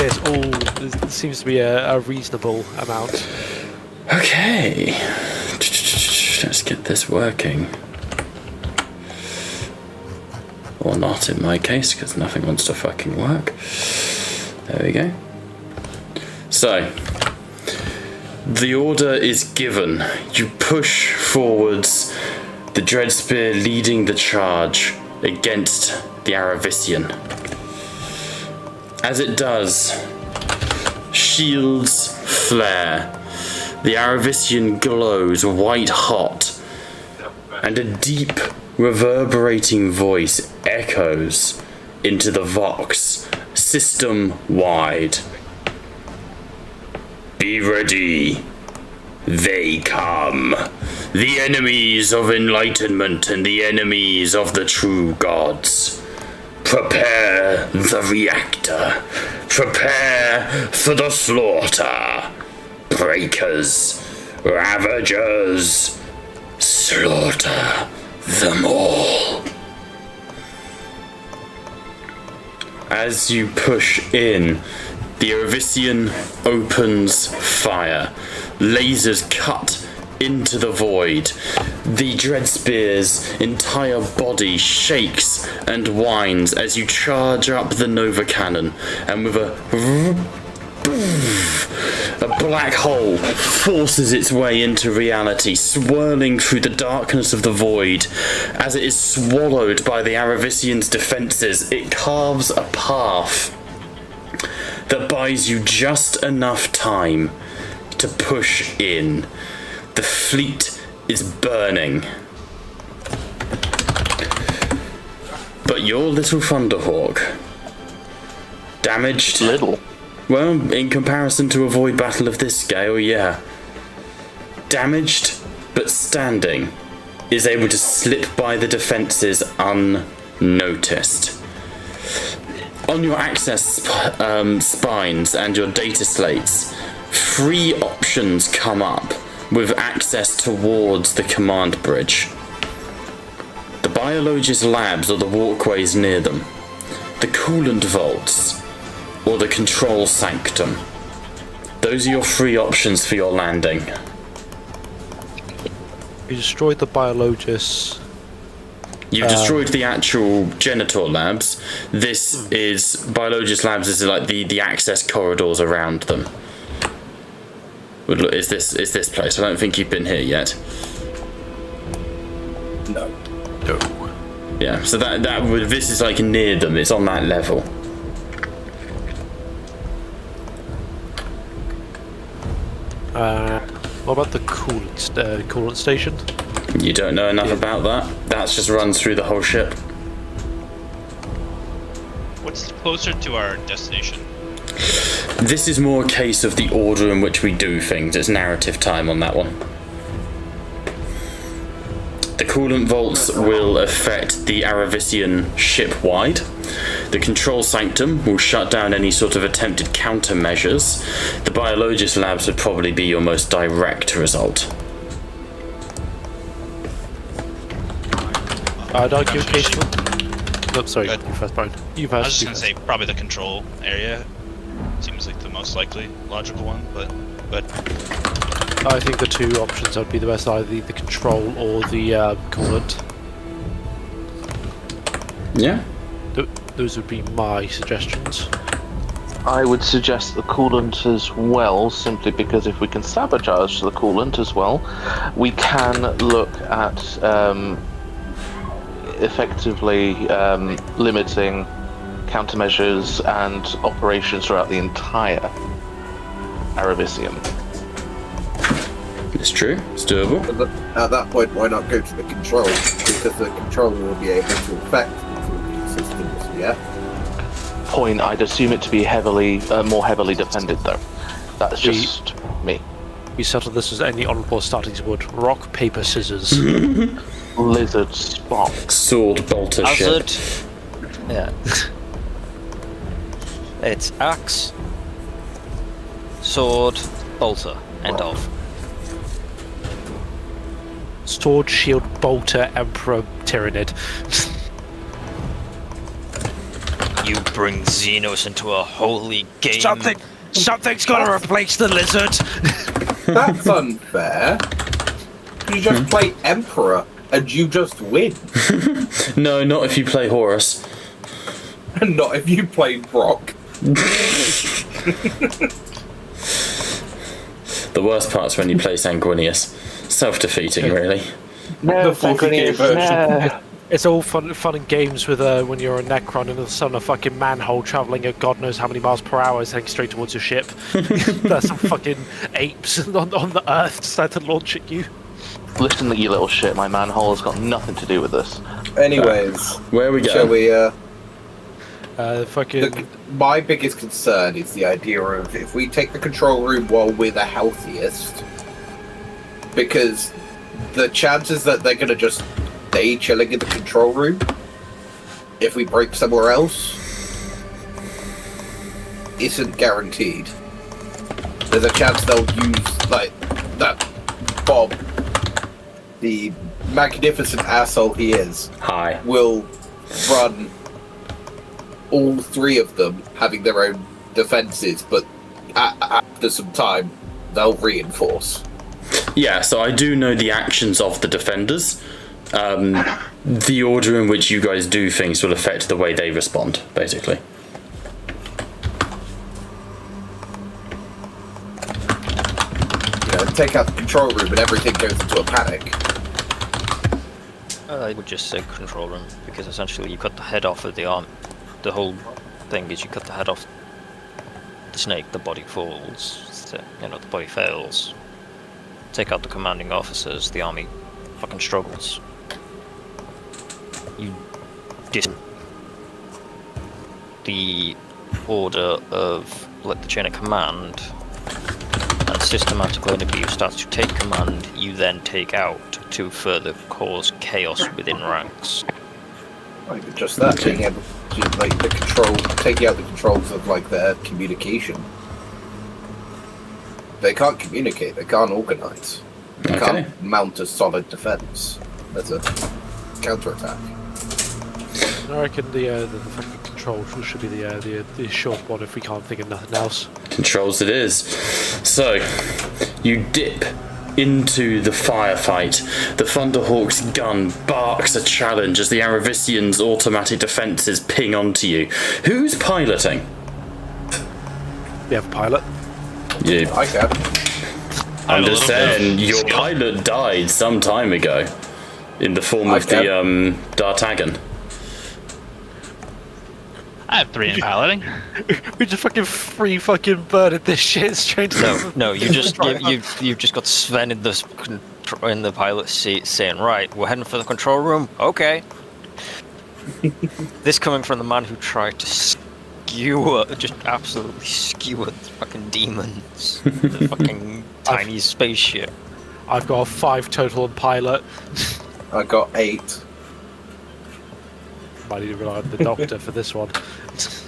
it seems to be a reasonable amount. Okay. Let's get this working. Or not in my case, because nothing wants to fucking work. There we go. So, the order is given. You push forwards, the Dreadspear leading the charge against the Aravisian. As it does, shields flare. The Aravisian glows white hot, and a deep, reverberating voice echoes into the Vox, system-wide. Be ready. They come. The enemies of enlightenment and the enemies of the true gods. Prepare the reactor. Prepare for the slaughter. Breakers, ravagers, slaughter them all. As you push in, the Aravisian opens fire. Lasers cut into the void. The Dreadspear's entire body shakes and whines as you charge up the Nova Cannon, and with a black hole forces its way into reality, swirling through the darkness of the void. As it is swallowed by the Aravisian's defenses, it carves a path that buys you just enough time to push in. The fleet is burning. But your little Thunderhawk, damaged? Little. Well, in comparison to a void battle of this scale, yeah. Damaged, but standing, is able to slip by the defences unnoticed. On your access spines and your data slates, 3 options come up with access towards the command bridge. The Biologist labs or the walkways near them, the coolant vaults, or the control sanctum. Those are your 3 options for your landing. You destroyed the biologists. You've destroyed the actual Genitor labs. This is Biologist labs is like the access corridors around them. would look is this place. I don't think you've been here yet. No. Yeah, so this is like near them. It's on that level. What about the coolant station? You don't know enough about that. That just runs through the whole ship. What's closer to our destination? This is more a case of the order in which we do things. It's narrative time on that one. The coolant vaults will affect the Aravisian ship-wide. The control sanctum will shut down any sort of attempted countermeasures. The biologist labs would probably be your most direct result. I'd argue occasional. Oh, sorry, Good. you first, Brian. You I was first. just gonna say probably the control area. Seems like the most likely, logical one, but I think the two options would be the best, either the control or the coolant. Yeah? Those would be my suggestions. I would suggest the coolant as well, simply because if we can sabotage the coolant as well, we can look at effectively limiting countermeasures and operations throughout the entire Aravisium. It's true. It's doable. But at that point, why not go to the control? Because the control will be able to affect the cooling systems, yeah? Point, I'd assume it to be more heavily defended though. That's just me. We settle this as any honourable starting would. Rock, paper, scissors. Lizard spot. Sword bolter ship. Hazard. Yeah. It's axe, sword, bolter. End of. Sword, shield, bolter, emperor, tyrannid. You bring Xenos into a holy game. Something's gotta replace the lizard! That's unfair. You just play Emperor and you just win. No, not if you play Horus. And not if you play Brock. The worst part's when you play Sanguinius. Self-defeating, really. No, The 40K version. It's all fun and games with when you're a Necron and there's some fucking manhole travelling at God knows how many miles per hour is heading straight towards your ship. There's some fucking apes on the Earth decide to launch at you. Listen, you little shit, my manhole has got nothing to do with this. Anyways, Where we go? shall we, my biggest concern is the idea of if we take the control room while we're the healthiest, because the chances that they're going to just stay chilling in the control room if we break somewhere else isn't guaranteed. There's a chance they'll use, like, that Bob, the magnificent asshole he is, Hi. will run all three of them having their own defenses, but after some time they'll reinforce. Yeah, so I do know the actions of the defenders. The order in which you guys do things will affect the way they respond, basically. You know, take out the control room and everything goes into a panic. I would just say control room, because essentially you cut the head off of the arm. The whole thing is you cut the head off the snake, the body falls, the body fails. Take out the commanding officers, the army fucking struggles. You the order of let the chain of command, and systematically an abuse starts to take command, you then take out to further cause chaos within ranks. Like just that, being able to like the control, taking out the controls of like their communication. They can't communicate. They can't organize. They Okay. can't mount a solid defense. That's a counterattack. I reckon the fucking control should be the short one if we can't think of nothing else. Controls it is. So, you dip into the firefight. The Thunderhawk's gun barks a challenge as the Aravisian's automatic defences ping onto you. Who's piloting? We have a pilot. You. I can. I'm have a just little bit of saying, your skill. pilot died some time ago in the form of the Dartagan. I have 3 in piloting. We just fucking free fucking birded this shit straight to No, you just you've just got Sven in the pilot seat saying, "Right, we're heading for the control room." Okay. This coming from the man who tried to just absolutely skewer the fucking demons, the fucking tiny spaceship. I've got a 5 total on pilot. I got 8. Might need to rely on the doctor for this one.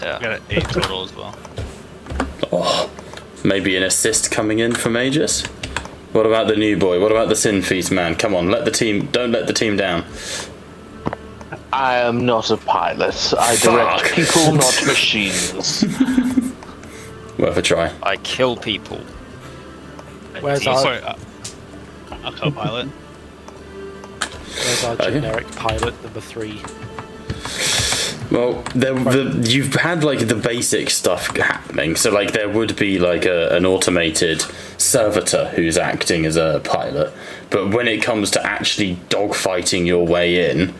I Yeah. got an 8 total as well. Oh, maybe an assist coming in from Aegis? What about the new boy? What about the Sin Feast man? Come on, don't let the team down. I am not a pilot. I direct Fuck. people, not machines. Worth a try. I kill people. Where's Oh, our- sorry, a co-pilot. There's our Okay. generic pilot number 3. Well, you've had like the basic stuff happening, so like there would be like an automated servitor who's acting as a pilot, but when it comes to actually dogfighting your way in,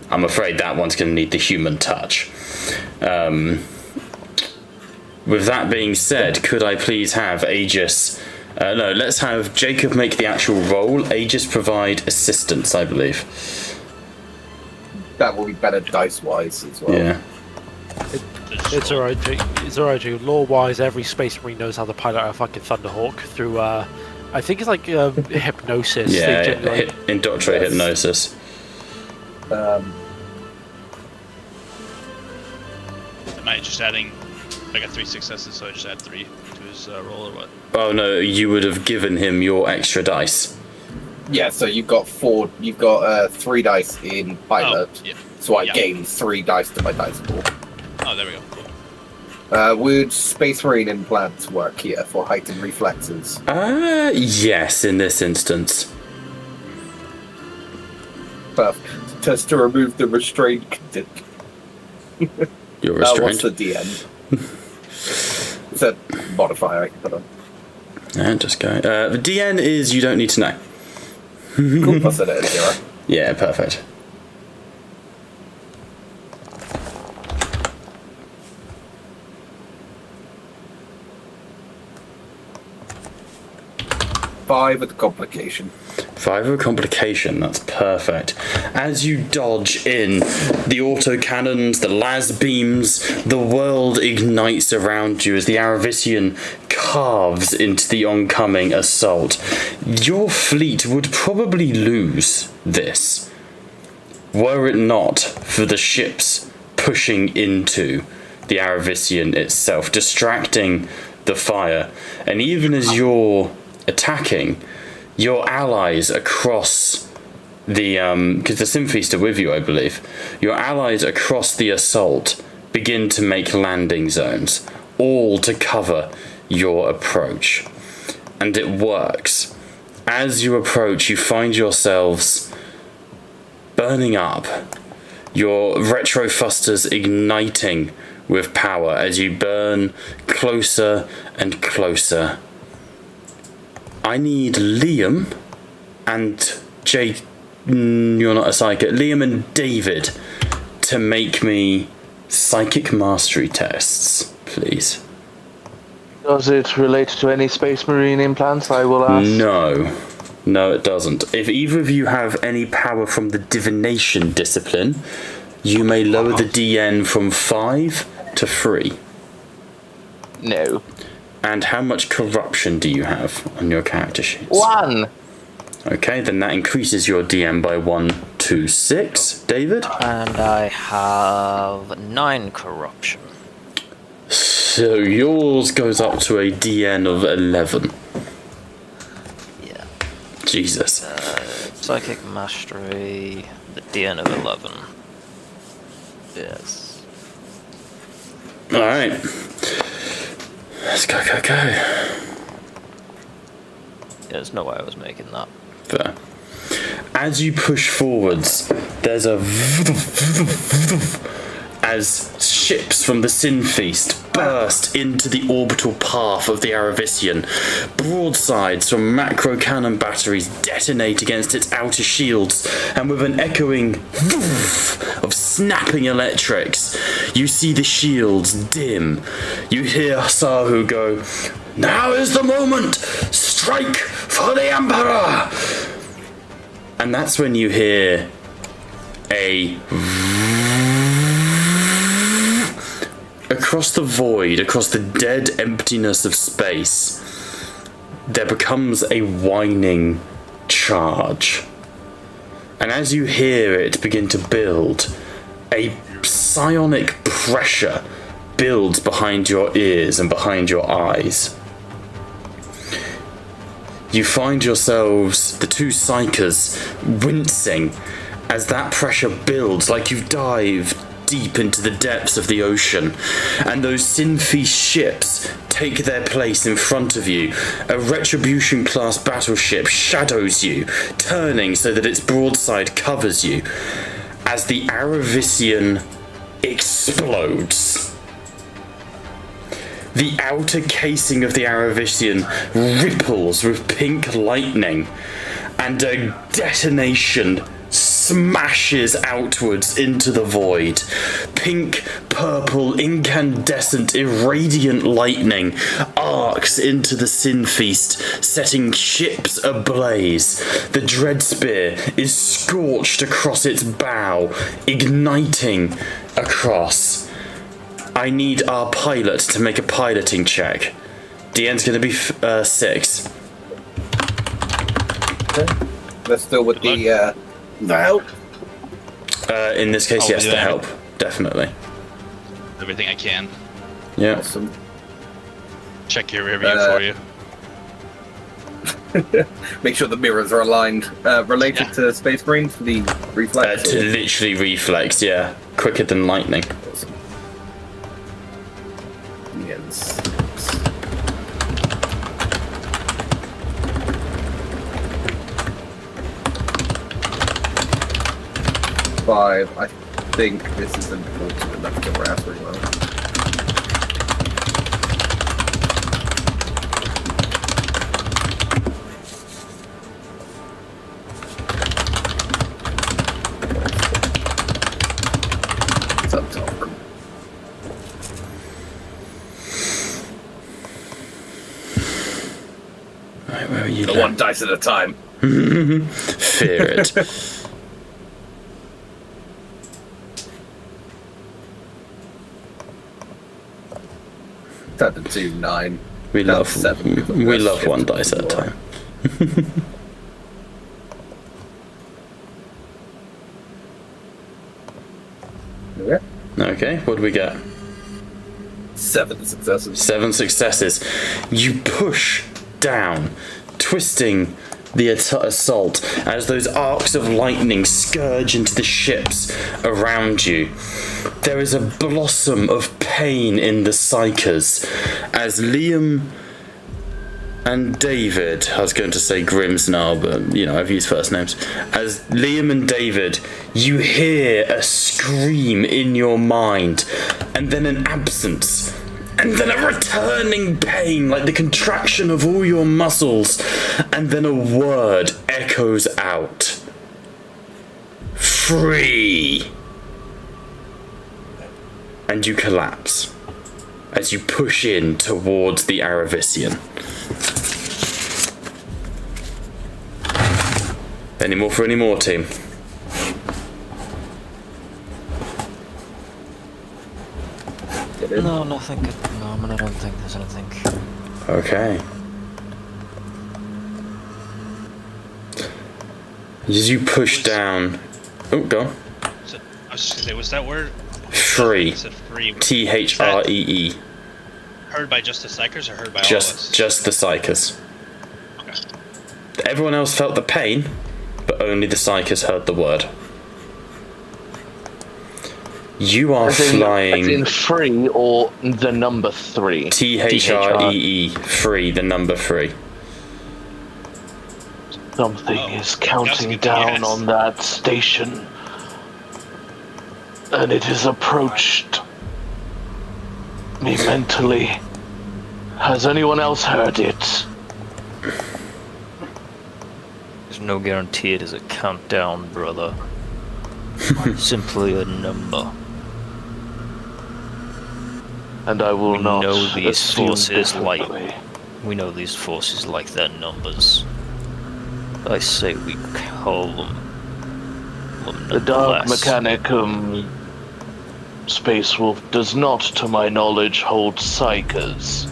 I'm afraid that one's going to need the human touch. With that being said, could I please have Aegis? No, let's have Jacob make the actual roll. Aegis provide assistance, I believe. That will be better dice-wise as well. Yeah. It's alright, it's alright, Jake. Lore-wise, every Space Marine knows how to pilot a fucking Thunderhawk through, I think it's like hypnosis. Yeah, They generally- indoctrinate hypnosis. Am I just adding? I got 3 successes, so I just add 3 to his roll, or what? Oh no, you would have given him your extra dice. Yeah, so you've got 4. You've got 3 dice in pilot. Oh, yeah. So I Yeah. gained 3 dice to my dice pool. Oh, there we go. Cool. Would Space Marine implants work here for heightened reflexes? Yes, in this instance. Perfect. Just to remove the restraint condition. You're What's restrained. the DM? It's a modifier I can put on. And just go. The DN is you don't need to know. Cool, I'll set it at 0. Yeah, perfect. Five with the complication. 5 of a complication, that's perfect. As you dodge in, the autocannons, the las beams, the world ignites around you as the Aravisian carves into the oncoming assault. Your fleet would probably lose this, were it not for the ships pushing into the Aravisian itself, distracting the fire. And even as you're attacking, your allies across the because the Synfeast are with you, I believe. Your allies across the assault begin to make landing zones, all to cover your approach. And it works. As you approach, you find yourselves burning up. Your retrofusters igniting with power as you burn closer and closer. I need Liam and Jake. You're not a psychic. Liam and David to make me psychic mastery tests, please. Does it relate to any Space Marine implants, I will ask? No, it doesn't. If either of you have any power from the divination discipline, you may lower the DN from 5 to 3. No. And how much corruption do you have on your character sheets? 1! Okay, then that increases your DM by 1 to 6. David? And I have 9 corruption. So yours goes up to a DN of 11. Yeah. Jesus. Psychic mastery, the DN of 11. Yes. Alright. Let's go. Yeah, there's no way I was making that. There. As you push forwards, there's a as ships from the Sin Feast burst into the orbital path of the Aravisian. Broadsides from macro cannon batteries detonate against its outer shields, and with an echoing of snapping electrics, you see the shields dim. You hear Sahu go, "Now is the moment! Strike for the Emperor!" And that's when you hear a across the void, across the dead emptiness of space, there becomes a whining charge. And as you hear it begin to build, a psionic pressure builds behind your ears and behind your eyes. You find yourselves, the two psychers, wincing as that pressure builds, like you've dived deep into the depths of the ocean, and those Sin Feast ships take their place in front of you. A Retribution class battleship shadows you, turning so that its broadside covers you, as the Aravisian explodes. The outer casing of the Aravisian ripples with pink lightning, and a detonation smashes outwards into the void. Pink, purple, incandescent, irradiant lightning arcs into the Sin Feast, setting ships ablaze. The Dread Spear is scorched across its bow, igniting across. I need our pilot to make a piloting check. DN's going to be 6. Okay. Let's deal with the help. In this case, yes, we'll do the that. help. Definitely. Everything I can. Yeah. Awesome. Check your rear view for you. Make sure the mirrors are aligned. Related Yeah. to Space Marines for the reflex. To literally reflex, yeah. Quicker than lightning. Awesome. Yes. 5. I think this is important enough to wrap very well. It's up top. Right, where are you? The one dice at a time. Fear it. 7 2 9. We That's love 7 because we that's love shift one dice at a more. time. Okay. Okay, what do we get? 7 successes. 7 successes. You push down, twisting the assault as those arcs of lightning scourge into the ships around you. There is a blossom of pain in the psychers as Liam and David, I was going to say Grimm's now, but you know, I've used first names. As Liam and David, you hear a scream in your mind, and then an absence, and then a returning pain, like the contraction of all your muscles, and then a word echoes out. Free! And you collapse as you push in towards the Aravisian. Any more for any more, team? No, nothing at the moment. I don't think there's anything. Okay. As you push down... Oh, go on. So, I was just gonna say, was that word? Free. You said free. T-H-R-E-E. Heard by just the psychers or heard by all of us? Just the psychers. Okay. Everyone else felt the pain, but only the psychers heard the word. You are As in flying... free or the number 3? T-H-R-E-E. Free, the number 3. Something Oh, is that's counting good, down yes. on that station. and it has approached me mentally. Has anyone else heard it? There's no guarantee it is a countdown, brother. Simply a number. And I will not know these assume forces differently. We know these forces like their numbers. I say we call them The Dark nonetheless. Mechanicum Space Wolf does not, to my knowledge, hold psychers.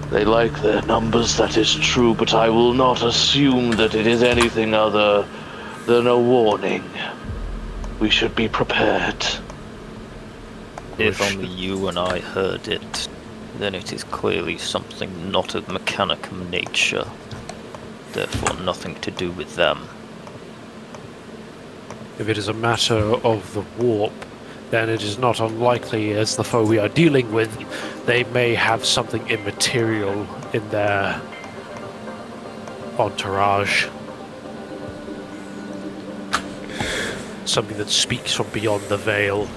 They like their numbers, that is true, but I will not assume that it is anything other than a warning. We should be prepared. If only you and I heard it, then it is clearly something not of Mechanicum nature. Therefore nothing to do with them. If it is a matter of the warp, then it is not unlikely, as the foe we are dealing with, they may have something immaterial in their entourage. Something that speaks from beyond the veil.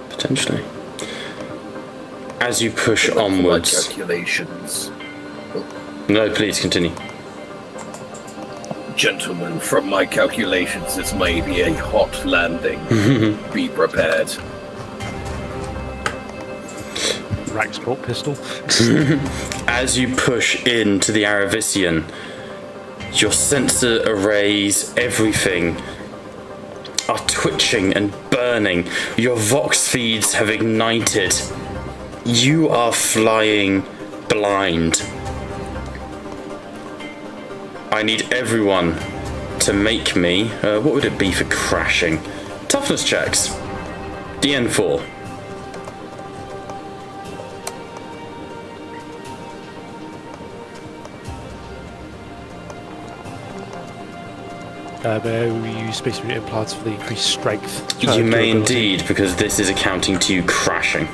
Potentially. As you push My onwards... calculations. No, please continue. Gentlemen, from my calculations, this may be a hot landing. Be prepared. Rax port pistol. As you push into the Aravisian, your sensor arrays, everything, are twitching and burning. Your Vox feeds have ignited. You are flying blind. I need everyone to make me, what would it be for crashing? Toughness checks. DN4. May we use space marine implants for the increased strength? You may durability? indeed, because this is accounting to you crashing.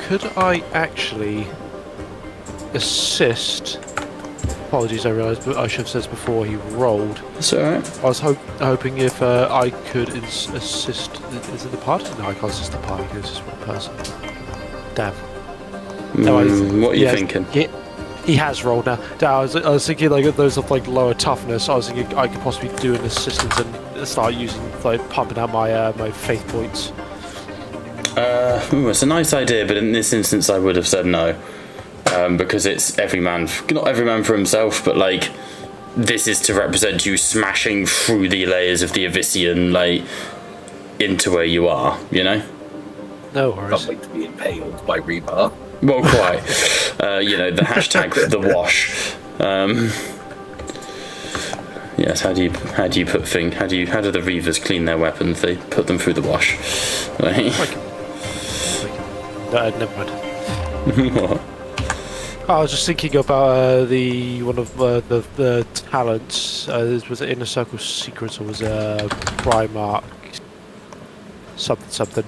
Could I actually assist? Apologies, I realised, but I should have said this before he rolled. That's alright. I was hoping if I could assist. Is it the party? No, I can't assist the party. It's just one person. Damn. What are you thinking? He has rolled now. I was thinking like those of like lower toughness. I was thinking I could possibly do an assistance and start using like pumping out my my faith points. It's a nice idea, but in this instance I would have said no. Because it's not every man for himself, but like, this is to represent you smashing through the layers of the Avician, like, into where you are, you know? No Can't worries. wait to be impaled by Reaper. Well, quite. The hashtag the wash. Yes, how do you put things? How do the Reavers clean their weapons? They put them through the wash. Never mind. What? I was just thinking about one of the talents. Was it Inner Circle Secrets or was it Primarch? Something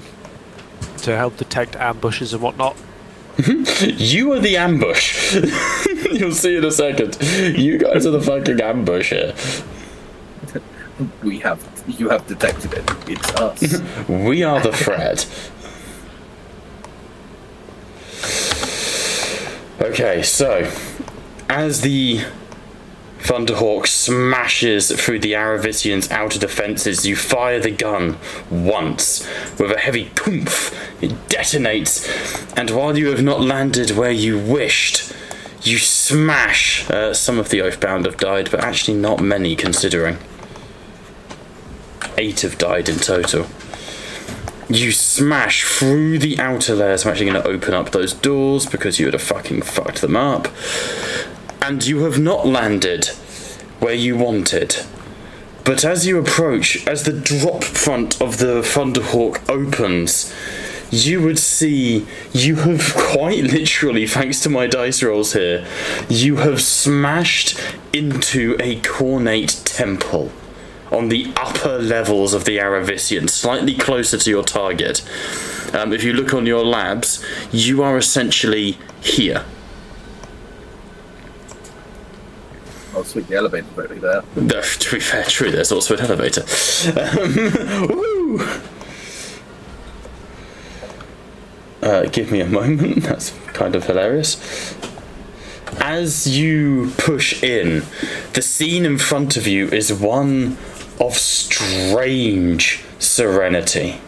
to help detect ambushes and whatnot. You are the ambush. You'll see in a second. You guys are the fucking ambush here. You have detected it. It's us. We are the threat. Okay, so as the Thunderhawk smashes through the Aravisian's outer defenses, you fire the gun once with a heavy poof. It detonates, and while you have not landed where you wished, you smash. Some of the Oathbound have died, but actually not many considering. 8 have died in total. You smash through the outer layers. I'm actually going to open up those doors because you would have fucking fucked them up. And you have not landed where you wanted. But as you approach, as the drop front of the Thunderhawk opens, you would see you have quite literally, thanks to my dice rolls here, you have smashed into a cornate temple on the upper levels of the Aravisian, slightly closer to your target. If you look on your labs, you are essentially here. I'll swing the elevator quickly there. To be fair, true, there's also an elevator. Woo! Give me a moment, that's kind of hilarious. As you push in, the scene in front of you is one of strange serenity.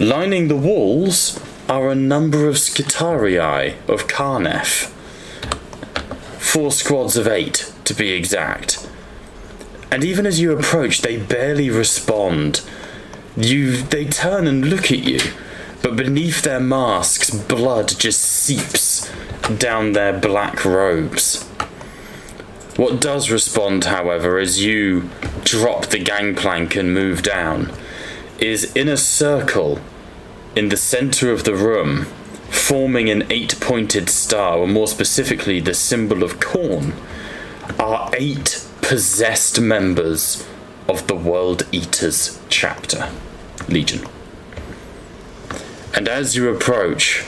Lining the walls are a number of Skitarii of Karnef. 4 squads of 8, to be exact. And even as you approach, they barely respond. They turn and look at you, but beneath their masks, blood just seeps down their black robes. What does respond, however, as you drop the gangplank and move down, is in a circle in the center of the room, forming an 8-pointed star, or more specifically the symbol of corn, are 8 possessed members of the World Eaters chapter, Legion. And as you approach,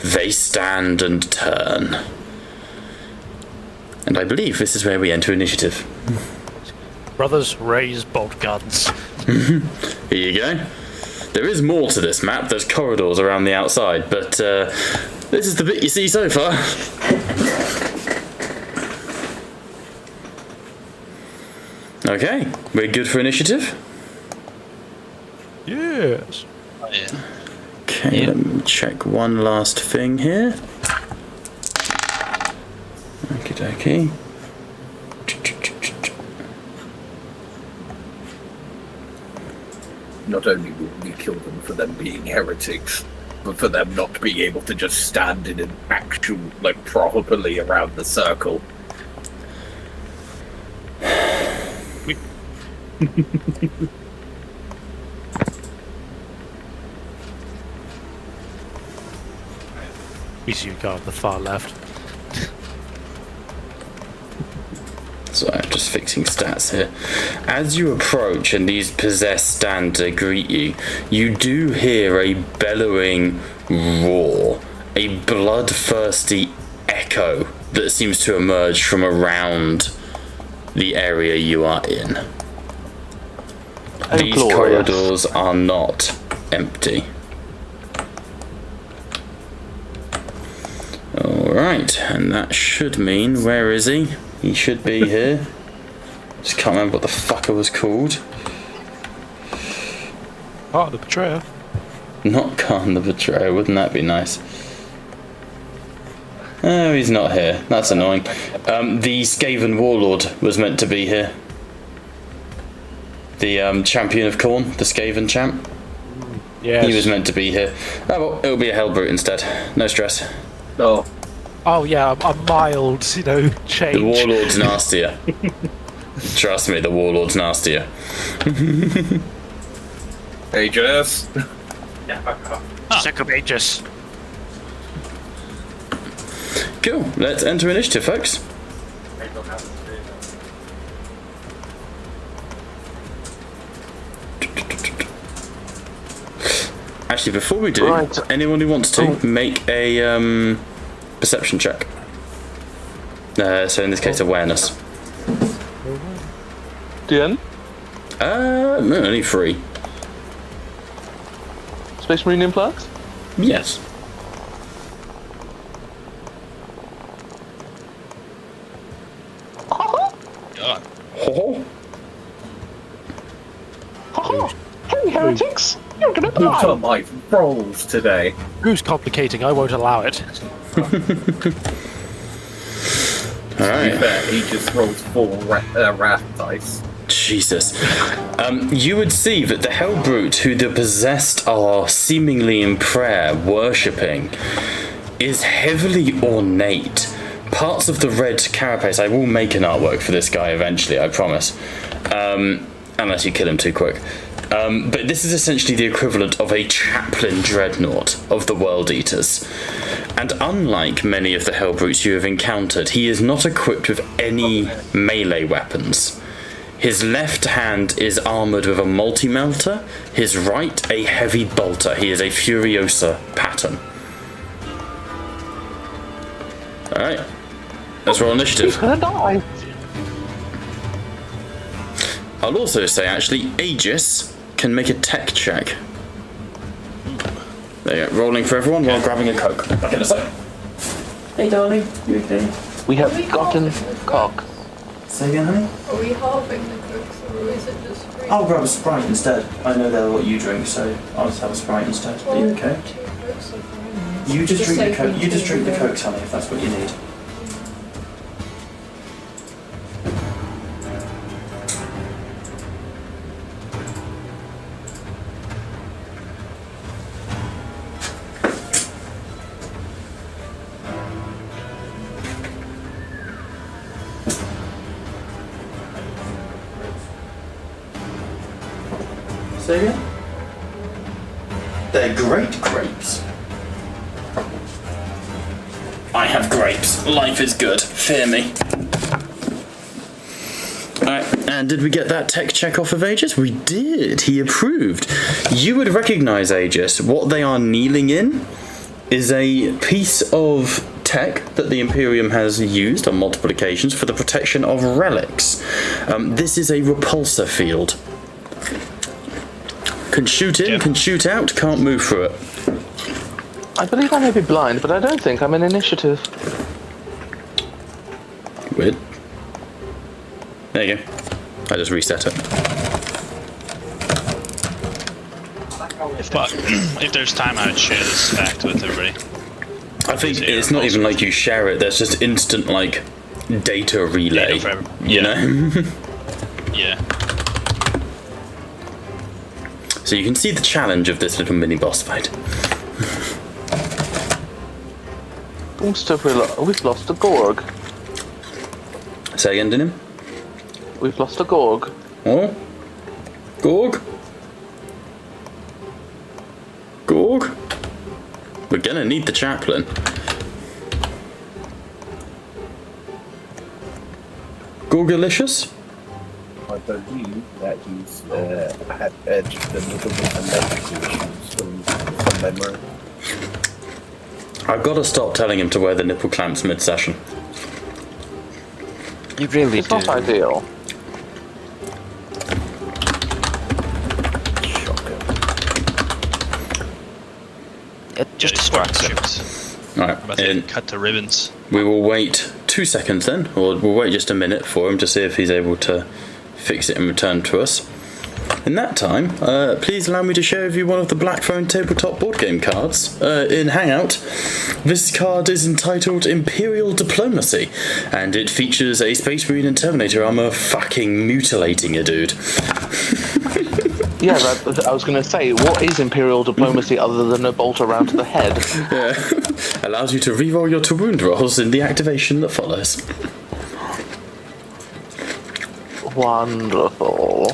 they stand and turn. And I believe this is where we enter initiative. Brothers, raise bolt guns. Here you go. There is more to this map. There's corridors around the outside, but this is the bit you see so far. Okay, we're good for initiative? Yes. Oh, yeah. Okay, let me check one last thing here. Okie dokie. Not only will we kill them for them being heretics, but for them not being able to just stand in an actual, properly around the circle. We see you go on the far left. So I'm just fixing stats here. As you approach and these possessed stand to greet you, you do hear a bellowing roar, a bloodthirsty echo that seems to emerge from around the area you are in. These corridors are not empty. Alright, and that should mean, where is he? He should be here. Just can't remember what the fucker was called. Part of the betrayer. Not Khan the Betrayer, wouldn't that be nice? Oh, he's not here. That's annoying. The Skaven Warlord was meant to be here. The champion of Khorne, the Skaven champ. Yes. He was meant to be here. Oh well, it'll be a Hellbrute instead. No stress. Oh, Oh yeah, a mild, change. The Warlord's nastier. Trust me, the Warlord's nastier. Aegis. Sick of Aegis. Cool, let's enter initiative, folks. Actually, before we do, anyone who wants to make a perception check. So in this case, awareness. DN? No, only 3. Space Marine implants? Yes. God. Ho Hey, heretics! You're gonna Who's die! on my rolls today? Who's complicating? I won't allow it. Alright. Fair, he just rolls 4 wrath dice. Jesus. You would see that the Hellbrute, who the possessed are seemingly in prayer, worshipping, is heavily ornate. Parts of the red carapace, I will make an artwork for this guy eventually, I promise. Unless you kill him too quick. But this is essentially the equivalent of a chaplain dreadnought of the World Eaters. And unlike many of the Hellbrutes you have encountered, he is not equipped with any melee weapons. His left hand is armoured with a multi-melter, his right a heavy bolter. He is a Furiosa pattern. Alright, let's roll initiative. I'll also say, actually, Aegis can make a tech check. There you go, rolling for everyone while grabbing a Coke. Okay, let's go. Hey darling, you okay? We have gotten cock. Say again, honey? Are we halving the cooks or is it just free? I'll grab a Sprite instead. I know they're what you drink, so I'll just have a Sprite instead. Are you okay? 2 cooks are fine. You just drink the save Coke. me You just drink the from Coke, honey, if that's what you need. Say again? They're great grapes. I have grapes. Life is good. Fear me. Alright, and did we get that tech check off of Aegis? We did. He approved. You would recognise Aegis. What they are kneeling in is a piece of tech that the Imperium has used on multiple occasions for the protection of relics. This is a repulsor field. Can shoot in, can shoot out, can't move through it. I believe I may be blind, but I don't think I'm in initiative. Weird. There you go. I just reset it. If there's time, I would share this fact with everybody. I think it's not even like you share it, there's just instant, like, data relay. You know? Yeah. So you can see the challenge of this little mini boss fight. We've lost a Gorg. Say again, Dinim? We've lost a Gorg. Oh? Gorg? Gorg? We're gonna need the chaplain. Gorgalicious? I believe that he's had just a little bit of medical issues from memory. I've got to stop telling him to wear the nipple clamps mid-session. You really It's do. not ideal. It just distracts him. Alright, About to cut to ribbons. we will wait 2 seconds then, or we'll wait just a minute for him to see if he's able to fix it and return to us. In that time, please allow me to share with you one of the Blackthrone tabletop board game cards in Hangout. This card is entitled Imperial Diplomacy, and it features a Space Marine and Terminator armor fucking mutilating a dude. Yeah, I was going to say, what is Imperial diplomacy other than a bolt around the head? Yeah. Allows you to reroll your to wound rolls in the activation that follows. Wonderful.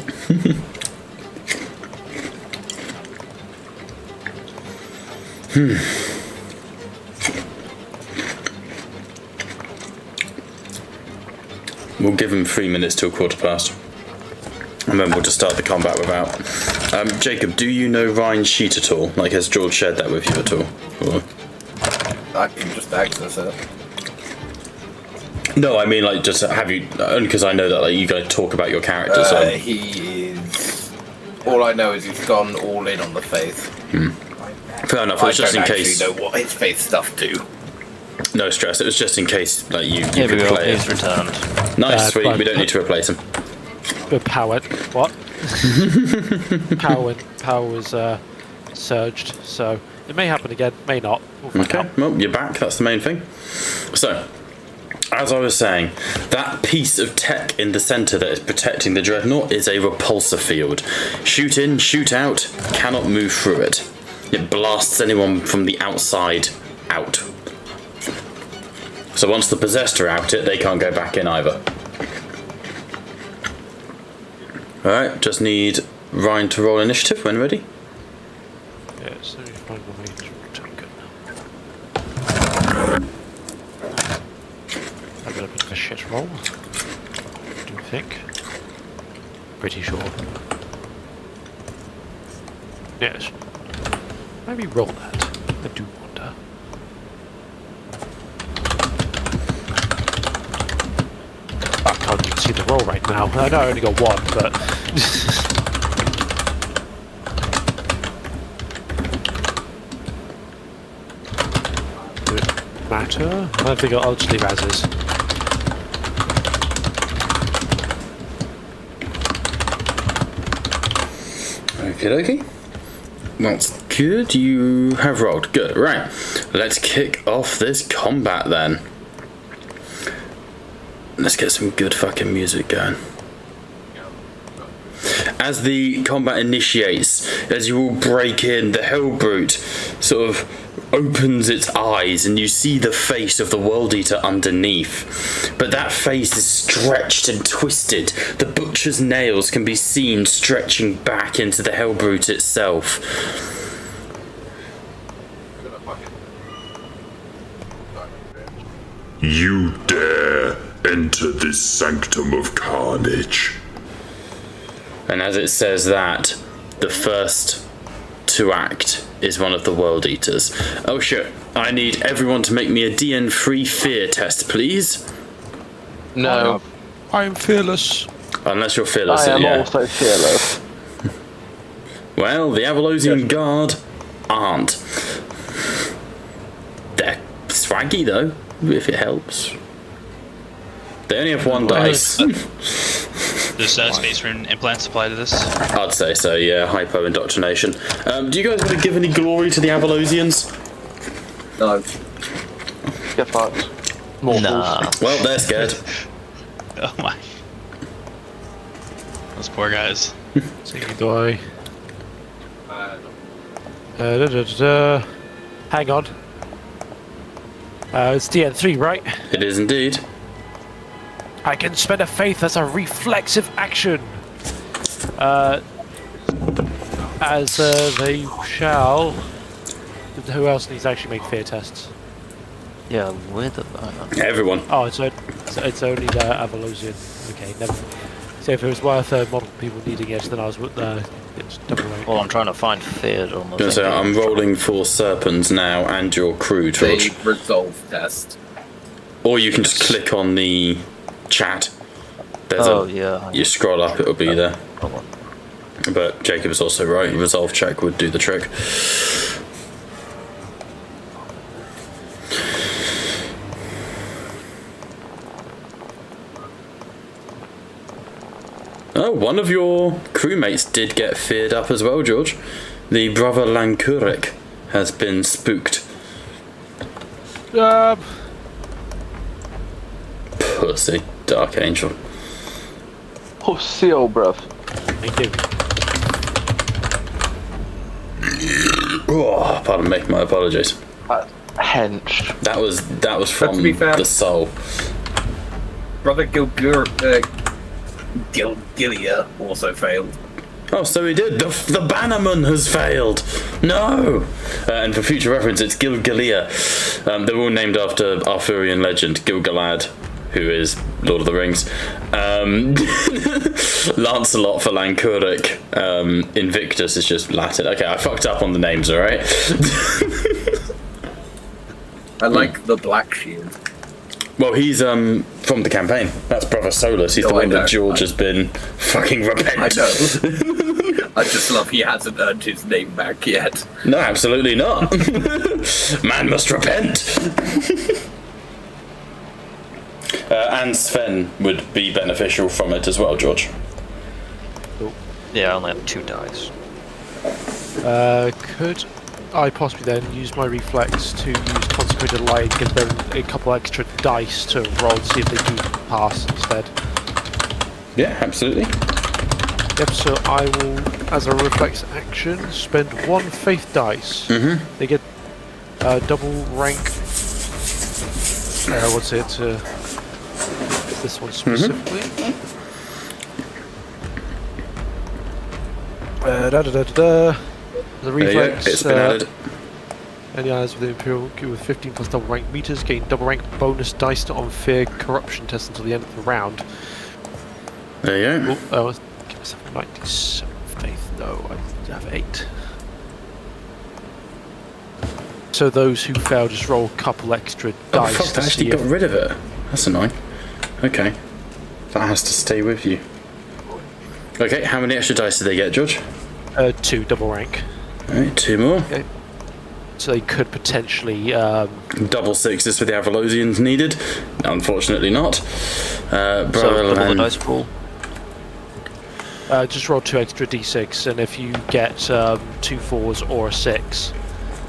We'll give him 3 minutes till 1:15. And then we'll just start the combat without. Jacob, do you know Ryan's sheet at all? Like, has George shared that with you at all? Or... I can just access it. No, I mean, like, just have you... Only because I know that, like, you guys talk about your character, so... He is... All I know is he's gone all in on the faith. Fair enough, it was just in I case... don't actually know what his faith stuff do. No stress, it was just in case, like, you Here we could go, play he's it. returned. Nice, sweet, we don't need to replace him. But power, what? power was surged, so it may happen again, may not. We'll find Okay, out. well, you're back, that's the main thing. So, as I was saying, that piece of tech in the centre that is protecting the dreadnought is a repulsor field. Shoot in, shoot out, cannot move through it. It blasts anyone from the outside out. So once the possessed are out it, they can't go back in either. Alright, just need Ryan to roll initiative when ready. Yeah, so you find my token. I'm gonna pick a shit roll. Do you think? Pretty sure. Yes. Maybe roll that. I do wonder. I can't even see the roll right now. I know I only got one, but... Does it matter? I don't think I'll just leave as is. Okie dokie. That's good. You have rolled. Good. Right. Let's kick off this combat then. Let's get some good fucking music going. As the combat initiates, as you all break in, the Hellbrute sort of opens its eyes and you see the face of the World Eater underneath. But that face is stretched and twisted. The butcher's nails can be seen stretching back into the Hellbrute itself. You dare enter this sanctum of carnage. And as it says that, the first to act is one of the World Eaters. Oh shit, I need everyone to make me a DN3 fear test, please. No, I am fearless. Unless you're fearless, I am yeah. also fearless. Well, the Avalosian Guard aren't. They're swaggy though, if it helps. They only have one dice. Does space rune implants apply to this? I'd say so, yeah. Hypo indoctrination. Do you guys want to give any glory to the Avalosians? No. Get fucked. Mortals. Nah. Well, they're scared. Oh my. Those poor guys. Single die. Hang on. It's DN3, right? It is indeed. I can spend a faith as a reflexive action. As they shall. Who else needs to actually make fear tests? Yeah, with the Everyone. Oh, it's only the Avalosian. Okay, never. So if it was worth multiple people needing it, then I was with it's double rank. Well, I'm trying to find fear on the Gonna say, thing. I'm rolling for Serpents now and your crew, George. The resolve test. Or you can just click on the chat. There's yeah. You scroll up, it'll be there. Hold on. But Jacob is also right. Resolve check would do the trick. Oh, one of your crewmates did get feared up as well, George. The brother Lankurik has been spooked. Pussy. Dark Angel. Pussy old bruv. Thank you. Oh, pardon me, my apologies. Hench. That was from to be fair- the soul. Brother Gilgilia also failed. Oh, so he did. The Bannerman has failed. No. And for future reference, it's Gilgalia. They're all named after Arthurian legend Gilgalad, who is Lord of the Rings. Lancelot for Lankurik. Invictus is just Latin. Okay, I fucked up on the names, alright? I like the Black Shield. Well, he's from the campaign. That's Brother Solus. He's the Oh, I one that know. George has been fucking repent. I know. I just love he hasn't earned his name back yet. No, absolutely not. Man must repent. And Sven would be beneficial from it as well, George. Yeah, I only have 2 dice. Could I possibly then use my reflex to use Consecrated Light and give them a couple extra dice to roll to see if they do pass instead? Yeah, absolutely. Yep, so I will, as a reflex action, spend 1 faith dice. Mm-hmm. They get double rank. What's it? This one specifically. The There you go. reflex. It's been added. Any allies with the Imperial with 15 plus double rank meters gain double rank bonus dice on fear corruption test until the end of the round. There you go. Oh, give myself 97 faith. No, I have 8. So those who fail just roll a couple extra Oh, dice fuck, to they actually see got if rid of it. That's annoying. Okay. That has to stay with you. Okay, how many extra dice did they get, George? 2 double rank. Alright, 2 more. Okay. So they could potentially Double sixes for the Avalosians needed. Unfortunately not. So double the dice pool. just roll 2 extra d6, and if you get 2 4s or a 6,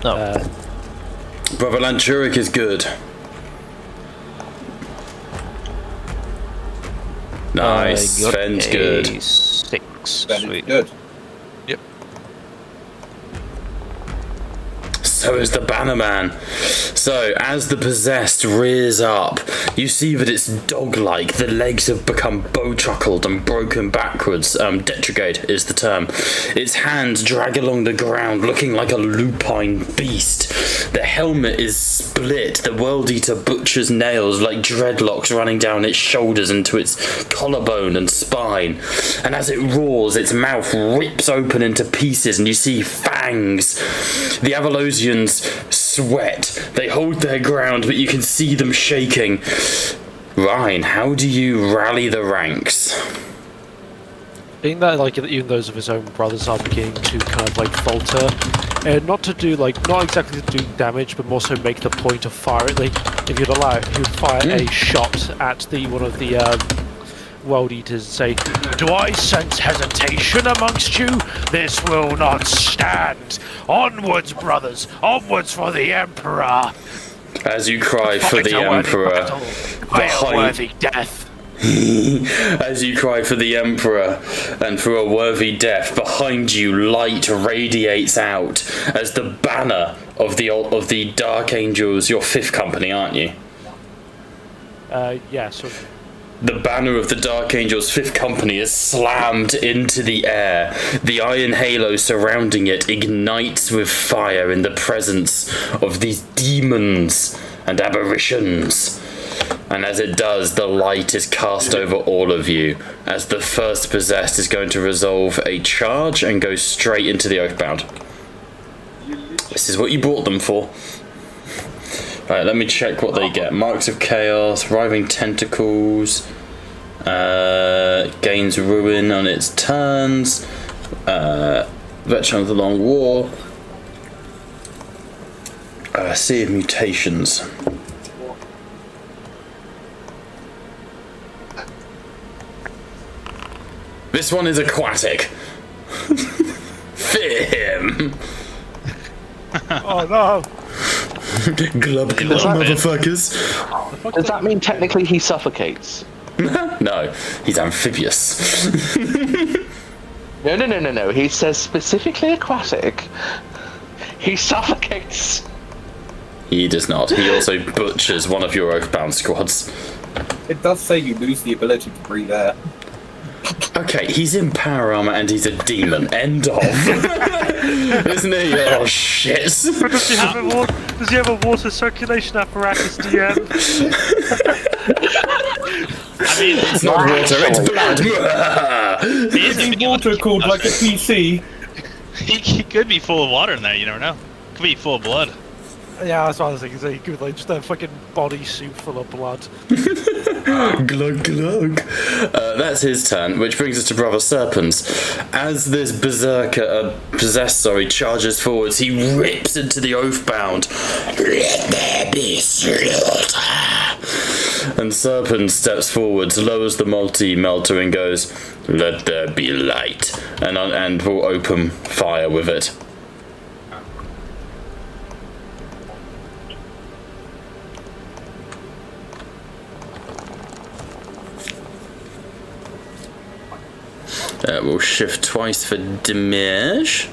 No. Brother Lanchurik is good. Nice. I got Sven's a good. 6. That is Sweet. good. So is the Bannerman. So, as the possessed rears up, you see that it's dog-like. The legs have become bow-truckled and broken backwards. Detrigate is the term. Its hands drag along the ground, looking like a lupine beast. The helmet is split. The World-Eater butchers nails like dreadlocks running down its shoulders into its collarbone and spine. And as it roars, its mouth rips open into pieces, and you see fangs. The Avalosians sweat. They hold their ground, but you can see them shaking. Ryan, how do you rally the ranks? being that like even those of his own brothers are beginning to kind of like falter, and not to do like not exactly to do damage, but more so make the point of firing. Like, if you'd allow it, he would fire a shot at the one of the World Eaters and say, "Do I sense hesitation amongst you? This will not stand. Onwards, brothers, onwards for the Emperor." As you cry for the Emperor, By a worthy death. as you cry for the Emperor and for a worthy death, behind you light radiates out as the banner of the Dark Angels, your 5th company, aren't you? Yeah, so The banner of the Dark Angels' 5th Company is slammed into the air. The iron halo surrounding it ignites with fire in the presence of these demons and aberrations. And as it does, the light is cast over all of you, as the first possessed is going to resolve a charge and go straight into the Oathbound. This is what you brought them for. Right, let me check what they get. Marks of Chaos, Writhing Tentacles, gains Ruin on its turns, Veteran of the Long War, Sea of Mutations. This one is aquatic. Fear him. oh no. Glub glub, motherfuckers. Does that mean technically he suffocates? No, he's amphibious. No. He says specifically aquatic. He suffocates. He does not. He also butchers one of your Oathbound squads. It does say you lose the ability to breathe air. Okay, he's in power armor and he's a demon. End of. Isn't he? Oh shit. Does he have a water circulation apparatus, DM? I mean, It's not water, it's blood. Isn't water called like a PC? he could be full of water in there. You never know. Could be full of blood. Yeah, that's what I was thinking. So he could like just a fucking bodysuit full of blood. Glug glug. That's his turn, which brings us to Brother Serpens. As this berserker, possessed, charges forwards, he rips into the Oathbound. Let there be slaughter. And Serpens steps forwards, lowers the multi-melter and goes, "Let there be light," and will open fire with it. We'll shift twice for damage.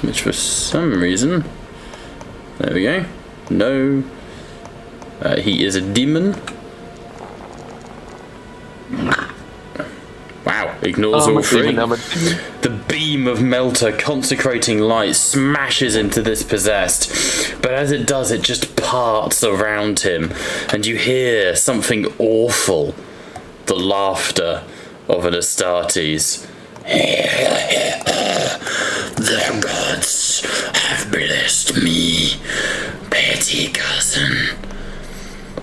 Which for some reason... There we go. No. He is a demon. Ignores all three. I'm a The beam of Melter consecrating light smashes into this possessed, but as it does, it just parts around him, and you hear something awful. The laughter of an Astartes. The gods have blessed me, petty cousin.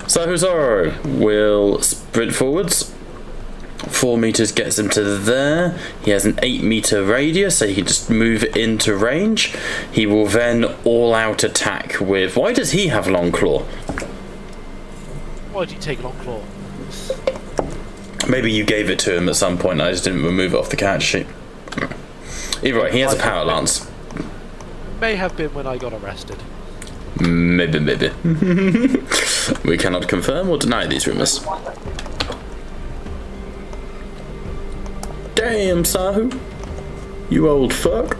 Sahuzaro will sprint forwards. 4 meters gets him to there. He has an 8-meter radius, so he can just move into range. He will then all-out attack with... Why does he have Long Claw? Why do you take Long Claw? Maybe you gave it to him at some point, I just didn't remove it off the character sheet. Either way, he has a power lance. May have been when I got arrested. Maybe. We cannot confirm or deny these rumours. Damn, Sahu. You old fuck.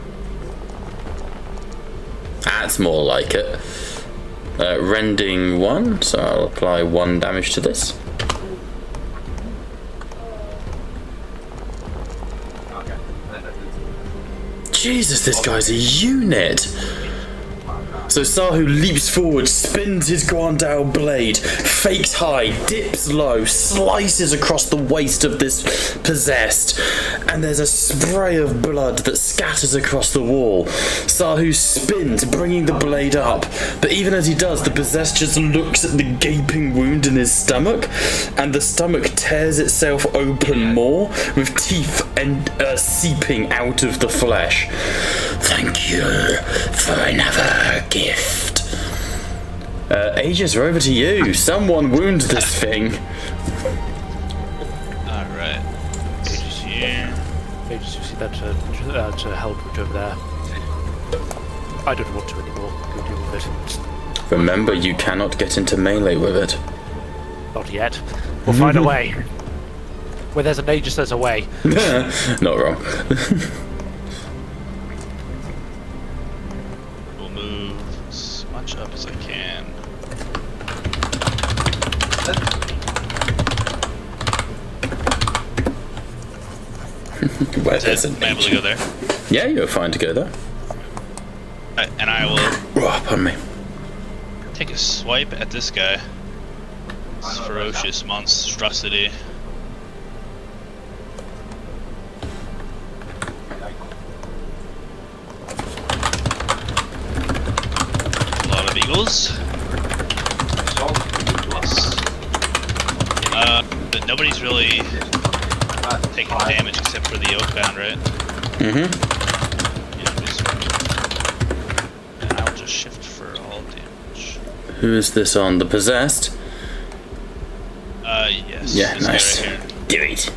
That's more like it. Rending 1, so I'll apply 1 damage to this. Jesus, this guy's a unit. So Sahu leaps forward, spins his Guandao blade, fakes high, dips low, slices across the waist of this possessed, and there's a spray of blood that scatters across the wall. Sahu spins, bringing the blade up, but even as he does, the possessed just looks at the gaping wound in his stomach, and the stomach tears itself open more, with teeth and seeping out of the flesh. Thank you for another gift. Aegis, we're over to you. Someone wound this thing. Alright. Aegis here. Aegis, you see that to Helbridge over there. I don't want to anymore. Go deal with it. Remember, you cannot get into melee with it. Not yet. We'll find a way. Where there's an Aegis, there's a way. Not wrong. We'll move as much up as I can. Where there's Am I able to go there? Yeah, you're fine to go there. And I will Oh, pardon me. take a swipe at this guy. This ferocious monstrosity. A lot of eagles. But nobody's really taking damage except for the Oakbound, right? Mm-hmm. Yeah, and I'll just shift for all damage. Who is this on? The possessed? Yes. Yeah, this nice. guy right here. Do it.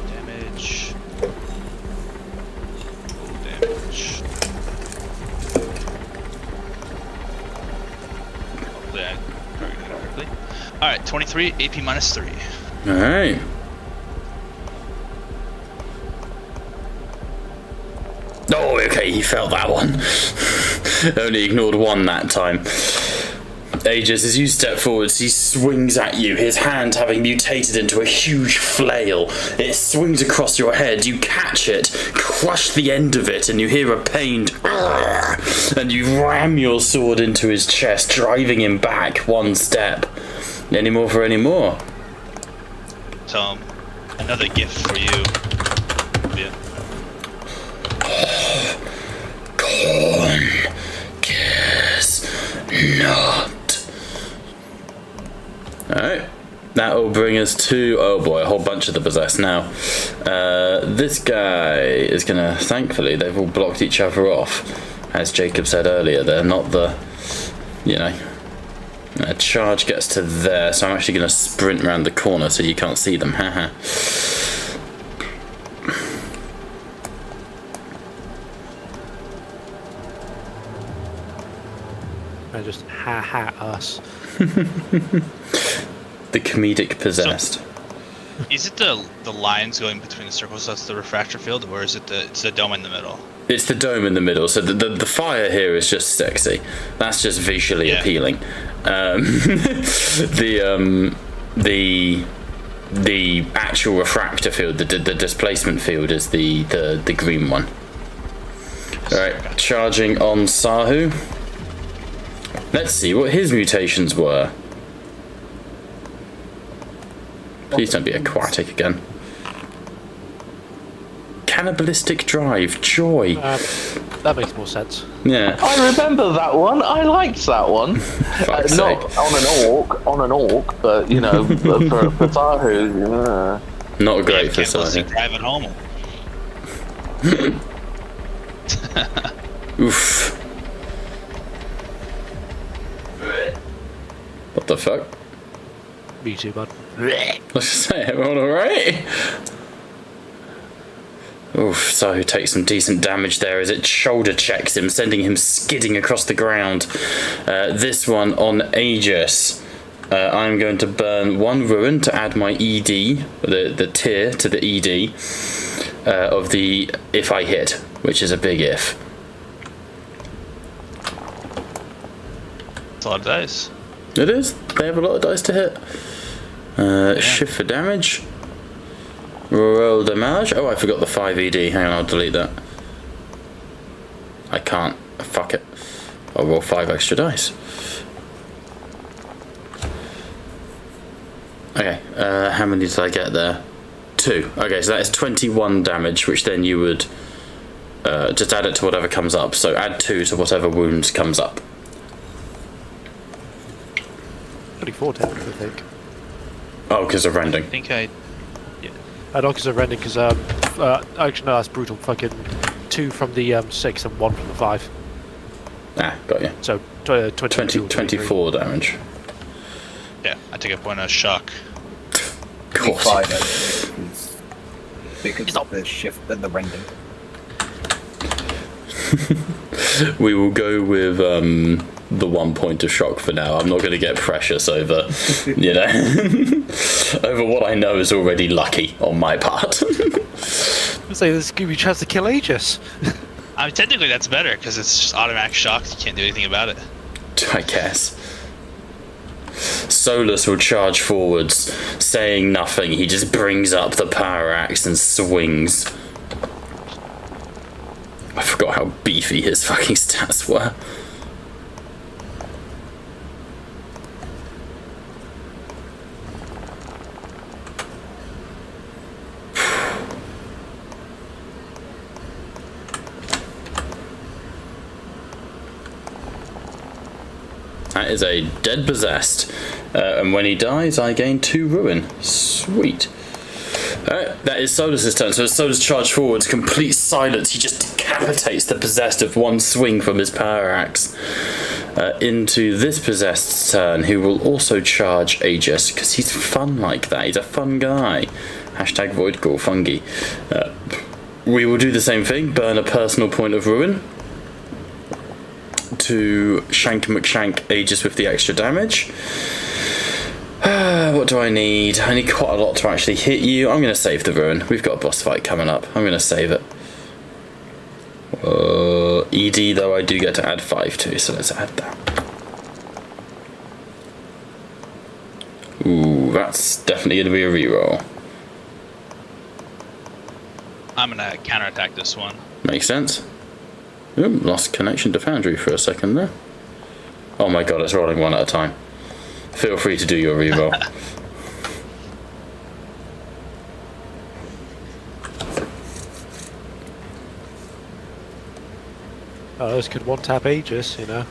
Damage. Full damage. Hopefully I targeted it correctly. Alright, 23, AP minus 3. Alright. Oh, okay, he felt that one. Only ignored 1 that time. Aegis, as you step forwards, he swings at you, his hand having mutated into a huge flail. It swings across your head, you catch it, crush the end of it, and you hear a pained "Arrgh," and you ram your sword into his chest, driving him back 1 step. Any more for any more? So, another gift for you. Yeah. Corn cares not. Alright, that will bring us to, oh boy, a whole bunch of the possessed now. This guy is gonna, thankfully, they've all blocked each other off. As Jacob said earlier, they're not the, you know, a charge gets to there, so I'm actually gonna sprint around the corner so you can't see them, haha. I just ha us. The comedic possessed. Is it the lines going between the circles that's the refractor field, or is it it's the dome in the middle? It's the dome in the middle, so the fire here is just sexy. That's just visually appealing. The the actual refractor field, the displacement field, is the green one. Alright, charging on Sahu. Let's see what his mutations were. Please don't be aquatic again. Cannibalistic drive, joy. That makes more sense. Yeah. I remember that one. I liked that one. Fuck's Not sake. on an orc, but you know, for Tahu, Not great for Cannibalistic Sahu. drive at home. Oof. What the fuck? Me too, bud. Let's say everyone alright? Oof, so takes some decent damage there as it shoulder checks him, sending him skidding across the ground. This one on Aegis. I'm going to burn 1 ruin to add my ED, the tier to the ED of the if I hit, which is a big if. It's a lot of dice. It is. They have a lot of dice to hit. Shift for damage. Roll damage. Oh, I forgot the 5 ED. Hang on, I'll delete that. I can't. Fuck it. I'll roll 5 extra dice. Okay, how many did I get there? 2. Okay, so that is 21 damage, which then you would just add it to whatever comes up. So add 2 to whatever wound comes up. 24 damage, I think. Oh, because of rending. I think I. Not because of rending, because actually no, that's brutal. Fucking 2 from the 6 and 1 from the 5. Ah, got you. So 24 damage. Yeah, I take a point of shock. Of course. 5 actually, because of the shift and the rending. We will go with the 1 point of shock for now. I'm not going to get precious over, you know, over what I know is already lucky on my part. Let's say this give you a chance to kill Aegis. I mean, technically that's better because it's just automatic shock. You can't do anything about it. I guess. Solus will charge forwards, saying nothing. He just brings up the power axe and swings. I forgot how beefy his fucking stats were. That is a dead possessed. And when he dies, I gain 2 ruin. Sweet. That is Solus's turn. So as Solus charges forwards, complete silence. He just decapitates the possessed with 1 swing from his power axe. Into this possessed's turn, who will also charge Aegis, because he's fun like that. He's a fun guy. Hashtag Voidgore Fungi. We will do the same thing. Burn a personal point of ruin to Shank McShank Aegis with the extra damage. What do I need? I need quite a lot to actually hit you. I'm going to save the ruin. We've got a boss fight coming up. I'm going to save it. ED though I do get to add 5 to, so let's add that. Ooh, that's definitely going to be a reroll. I'm gonna counterattack this one. Makes sense. Ooh, lost connection to Foundry for a second there. Oh my god, it's rolling 1 at a time. Feel free to do your reroll. Oh, this could one-tap Aegis, you know.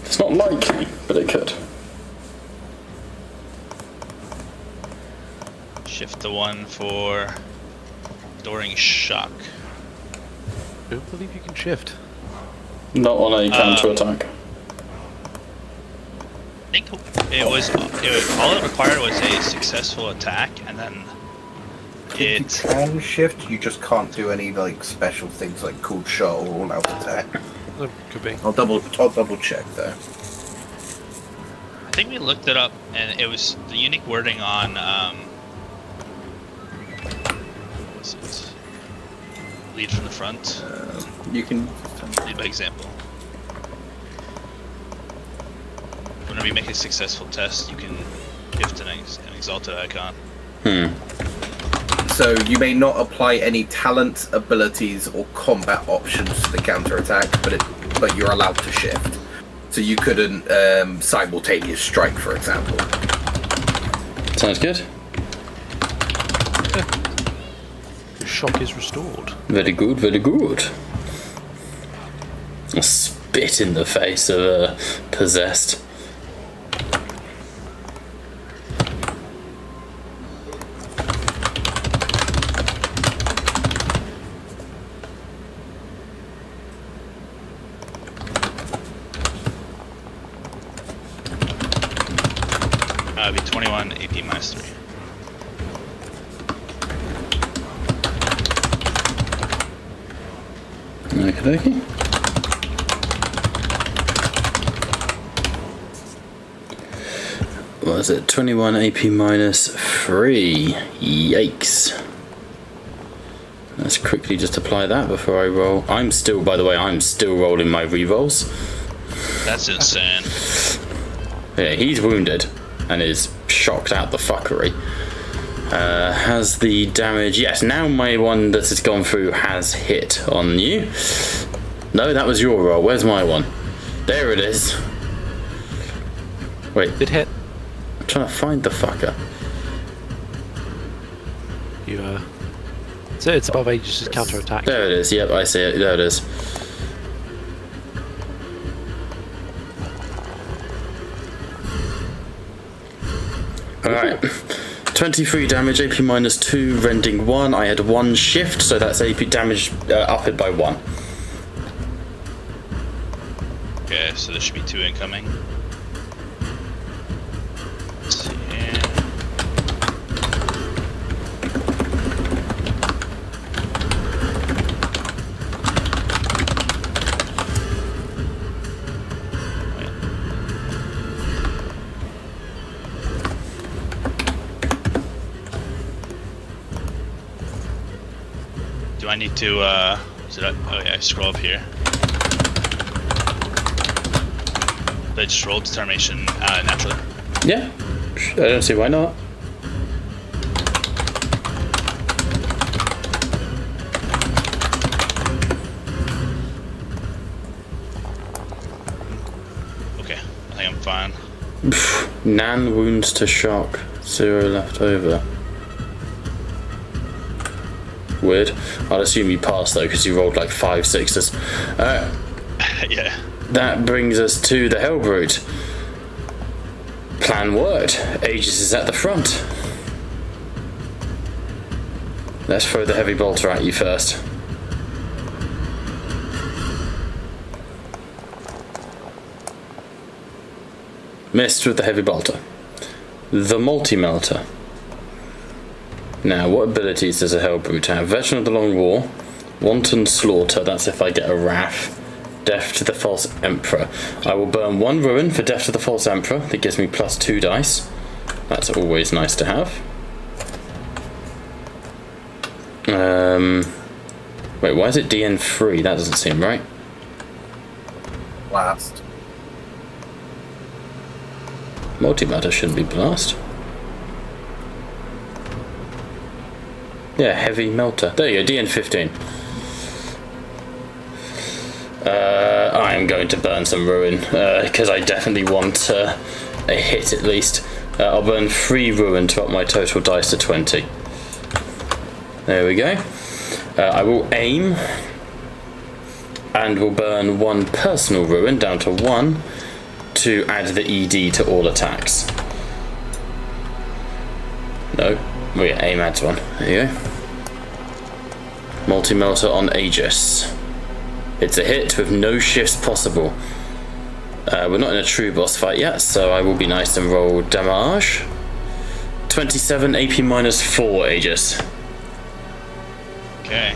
It's not likely, but it could. Shift the 1 for Storing Shock. I don't believe you can shift. Not on a counter attack. I think all it required was a successful attack, and then You can shift, you just can't do any like special things like cool shot or all out attack. Could be. I'll double check there. I think we looked it up, and it was the unique wording on what was it? Lead from the front. You can. Lead by example. whenever you make a successful test, you can gift an exalted icon. So you may not apply any talents, abilities, or combat options to the counterattack, but you're allowed to shift. So you couldn't simultaneous strike, for example. Sounds good. Shock is restored. Very good, very good. A spit in the face of a possessed. It'd be 21 AP minus 3. Okie dokie. What is it? 21 AP minus 3. Yikes. Let's quickly just apply that before I roll. I'm still rolling my rerolls. That's insane. Yeah, he's wounded and is shocked out the fuckery. Has the damage? Yes, now my one that has gone through has hit on you. No, that was your roll. Where's my one? There it is. Wait. It hit. I'm trying to find the fucker. You, so it's above Aegis' counterattack. There it is. Yep, I see it. There it is. Alright. 23 damage, AP minus 2, rending 1. I had 1 shift, so that's AP damage up it by 1. Okay, so there should be 2 incoming. Let's see here. Do I need to, oh yeah, I scroll up here. They just roll determination naturally. Yeah, I don't see why not. Okay, I think I'm fine. Nan wounds to shock, 0 left over. Weird. I'd assume you passed though, because you rolled like 5 6s. Yeah. That brings us to the Hellbrute. Plan worked. Aegis is at the front. Let's throw the heavy bolter at you first. Missed with the heavy bolter. The multi-melter. Now, what abilities does a Hellbrute have? Veteran of the Long War, Wanton Slaughter, that's if I get a Wrath, Death to the False Emperor. I will burn 1 ruin for Death to the False Emperor, that gives me plus 2 dice. That's always nice to have. Wait, why is it DN3? That doesn't seem right. Blast. Multi-melter shouldn't be blast. Yeah, heavy melter. There you go, DN15. I am going to burn some ruin, because I definitely want a hit at least. I'll burn 3 ruin to up my total dice to 20. There we go. I will aim, and will burn 1 personal ruin down to 1 to add the ED to all attacks. No. Oh yeah, aim adds 1. There you go. Multi-melter on Aegis. It's a hit with no shifts possible. We're not in a true boss fight yet, so I will be nice and roll damage. 27 AP minus 4 Aegis. Okay.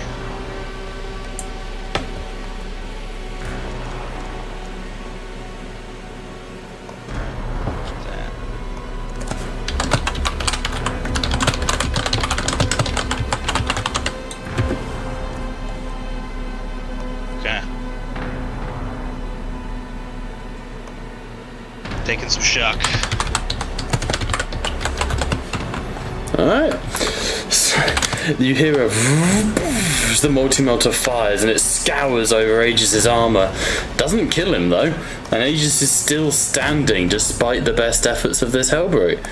taking some shock. Alright. So, you hear the multi-melter fires and it scours over Aegis' armor. Doesn't kill him though, and Aegis is still standing despite the best efforts of this Hellbrute.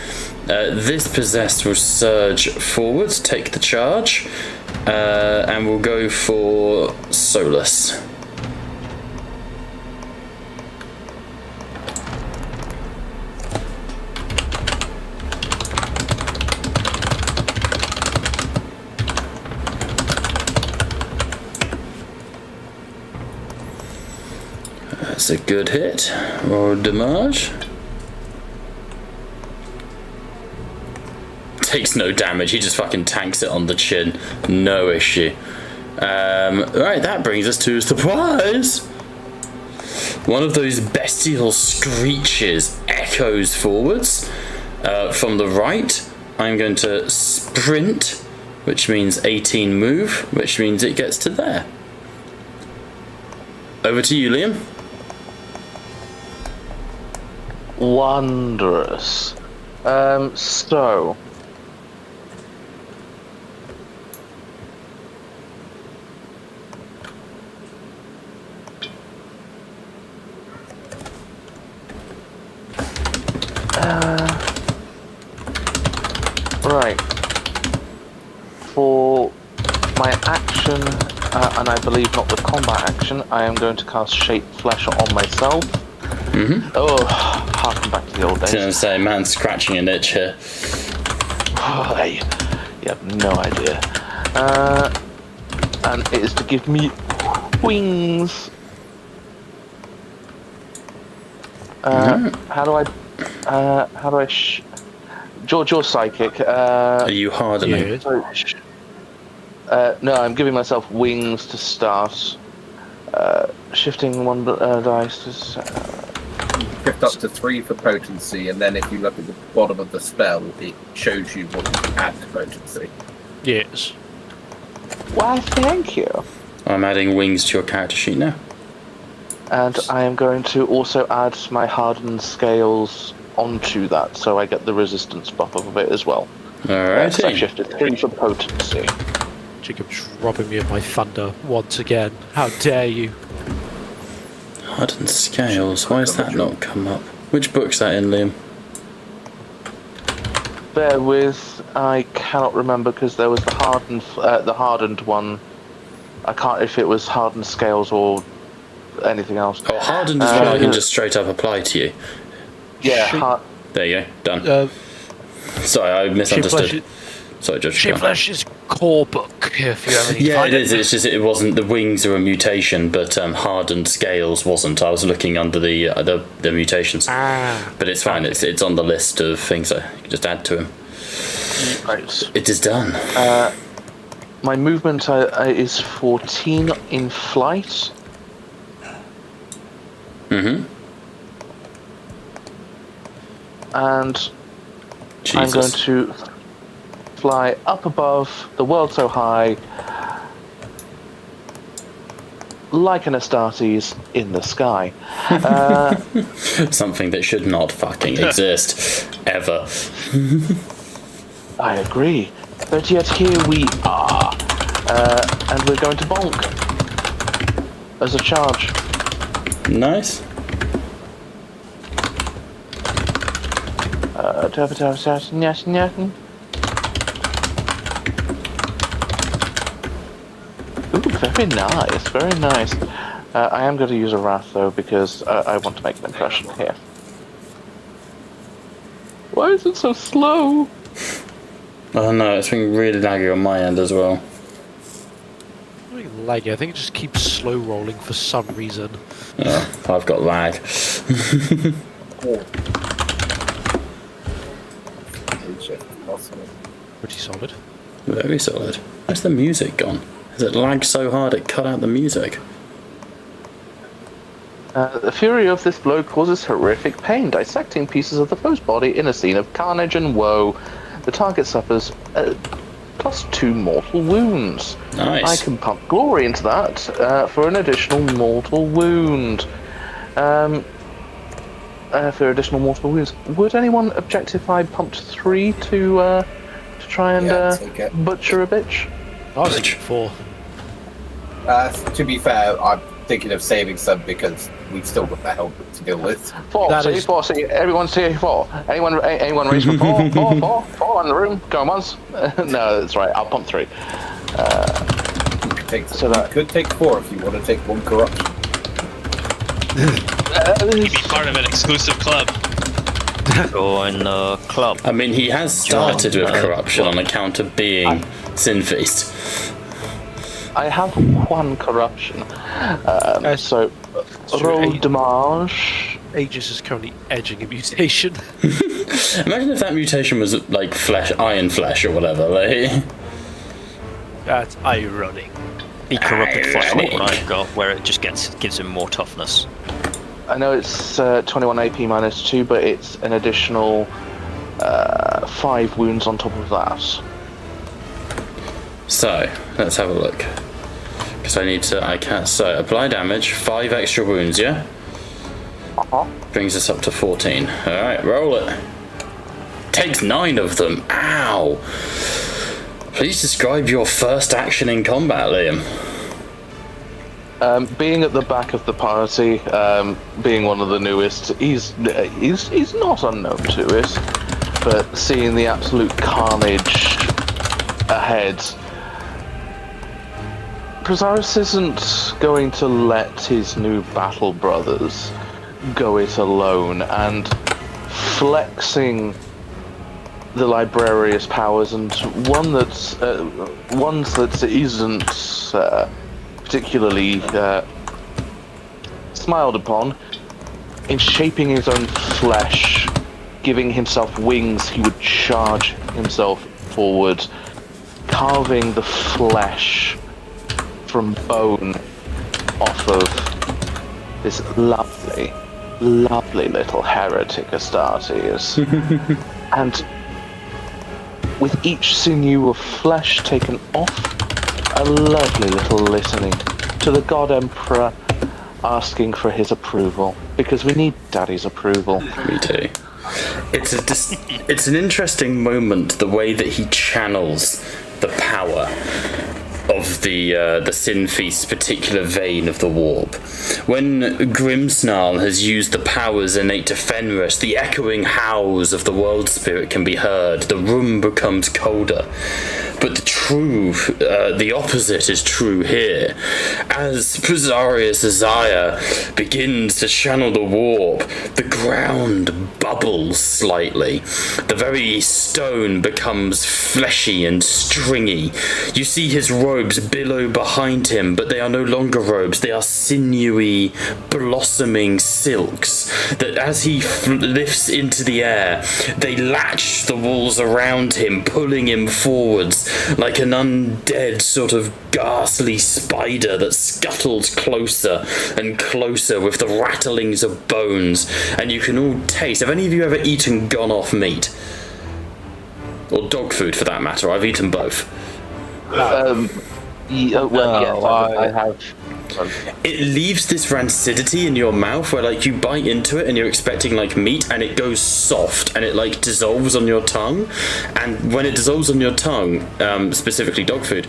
This possessed will surge forward, take the charge, and will go for Solus. That's a good hit. Roll damage. Takes no damage, he just fucking tanks it on the chin. No issue. Right, that brings us to the prize. One of those bestial screeches echoes forwards from the right. I'm going to sprint, which means 18 move, which means it gets to there. Over to you, Liam. Wondrous. So right. For my action, and I believe not the combat action, I am going to cast Shape Flesh on myself. Mm-hmm. Oh, harken back to the old days. I was going to say, man's scratching an itch here. Oh, you have no idea. And it is to give me wings. How do I George, you're psychic. Are you hardening? No, I'm giving myself wings to start. Shifting one dice to... Shift up to 3 for potency, and then if you look at the bottom of the spell, it shows you what you can add to potency. Yes. Why, thank you. I'm adding wings to your character sheet now. And I am going to also add my hardened scales onto that, so I get the resistance buff of it as well. Alright. So I shifted 3 for potency. Jacob's robbing me of my thunder once again. How dare you? Hardened scales. Why has that not come up? Which book's that in, Liam? Bear with, I cannot remember because there was the hardened one. I can't if it was hardened scales or anything else. Oh, hardened is one I can just straight up apply to you. Yeah. There you go. Done. Sorry, I misunderstood. Sorry, Judge. Shape Flesh's core book, if you have any. Yeah, it is. It's just it wasn't. The wings are a mutation, but hardened scales wasn't. I was looking under the mutations. But it's fine. Okay. It's on the list of things I can just add to him. Right. It is done. My movement is 14 in flight. Mm-hmm. And Jesus. I'm going to fly up above the world so high, like an Astartes in the sky. Something that should not fucking exist ever. I agree, but yet here we are, and we're going to bonk as a charge. Nice. Ooh, very nice, very nice. I am going to use a wrath though because I want to make an impression here. Why is it so slow? Oh no, it's been really laggy on my end as well. Not even laggy, I think it just keeps slow rolling for some reason. Yeah, I've got lag. Pretty solid. Very solid. Where's the music gone? Has it lagged so hard it cut out the music? The fury of this blow causes horrific pain, dissecting pieces of the foe's body in a scene of carnage and woe. The target suffers +2 mortal wounds. Nice. I can pump glory into that for an additional mortal wound. for additional mortal wounds. Would anyone object if I pumped 3 to try and take it. butcher a bitch? I was thinking 4. To be fair, I'm thinking of saving some because we've still got the help to deal with. 4. That See, is- 4. See, everyone's here. 4. Anyone raise for 4? 4 in the room. Going once. No, that's right. I'll pump 3. So that could take 4 if you want to take 1 corruption. You'd be part of an exclusive club. Join the club. I mean, he has started with corruption on account of being Sin Feast. I have 1 corruption. So roll Eight. damage. Aegis is currently edging a mutation. Imagine if that mutation was like flesh, iron flesh or whatever. Like, That's ironic. He corrupted flesh Ironic. what I've got, where it just gives him more toughness. I know it's 21 AP minus 2, but it's an additional 5 wounds on top of that. so let's have a look. Because I need to. I can't. So apply damage, 5 extra wounds. Yeah. Brings us up to 14. All right, roll it. Takes 9 of them. Ow. Please describe your first action in combat, Liam. Being at the back of the party, being one of the newest, he's not unknown to it, but seeing the absolute carnage ahead, Prazaris isn't going to let his new battle brothers go it alone, and flexing the librarious powers, and ones that isn't particularly smiled upon, in shaping his own flesh, giving himself wings, he would charge himself forward, carving the flesh from bone off of this lovely little heretic Astartes. And with each sinew of flesh taken off, a lovely little litany to the God Emperor, asking for his approval, because we need Daddy's approval. Me too. It's an interesting moment, the way that he channels the power of the Sin Feast's particular vein of the warp. When Grimsnarl has used the powers innate to Fenris, the echoing howls of the world spirit can be heard. The room becomes colder. But the opposite is true here. As Prazaris Isaiah begins to channel the warp, the ground bubbles slightly. The very stone becomes fleshy and stringy. You see his robes billow behind him, but they are no longer robes. They are sinewy, blossoming silks that as he lifts into the air, they latch the walls around him, pulling him forwards like an undead sort of ghastly spider that scuttles closer and closer with the rattlings of bones. And you can all taste. Have any of you ever eaten gone-off meat? Or dog food, for that matter? I've eaten both. Yes, I have. It leaves this rancidity in your mouth where like you bite into it and you're expecting like meat, and it goes soft and it like dissolves on your tongue. And when it dissolves on your tongue, specifically dog food,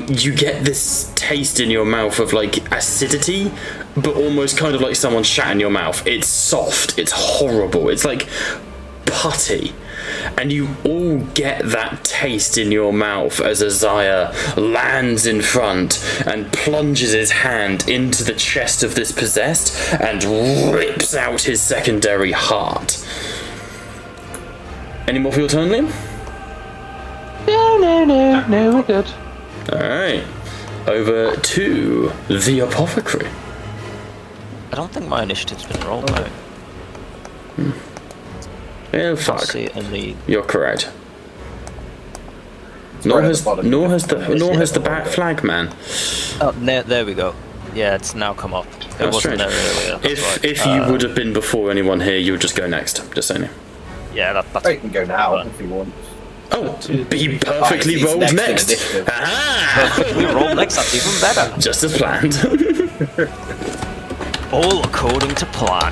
you get this taste in your mouth of like acidity, but almost kind of like someone shat in your mouth. It's soft, it's horrible, it's like putty. And you all get that taste in your mouth as Isaiah lands in front and plunges his hand into the chest of this possessed and rips out his secondary heart. Any more for your turn, Liam? No, we're good. Alright. Over to the Apothecary. I don't think my initiative's been rolled though. Yeah, Can't fuck. see it in the. You're correct. right Nor at has the bottom. the bat flag man. Oh, there we go. Yeah, it's now come up. It That's wasn't strange. there earlier. That's right. If you would have been before anyone here, you would just go next. Just saying. Yeah, that's. I can go now if you want. Oh, he perfectly It's rolled next in next. initiative. Aha! We rolled next. That's even better. Just as planned. All according to plan.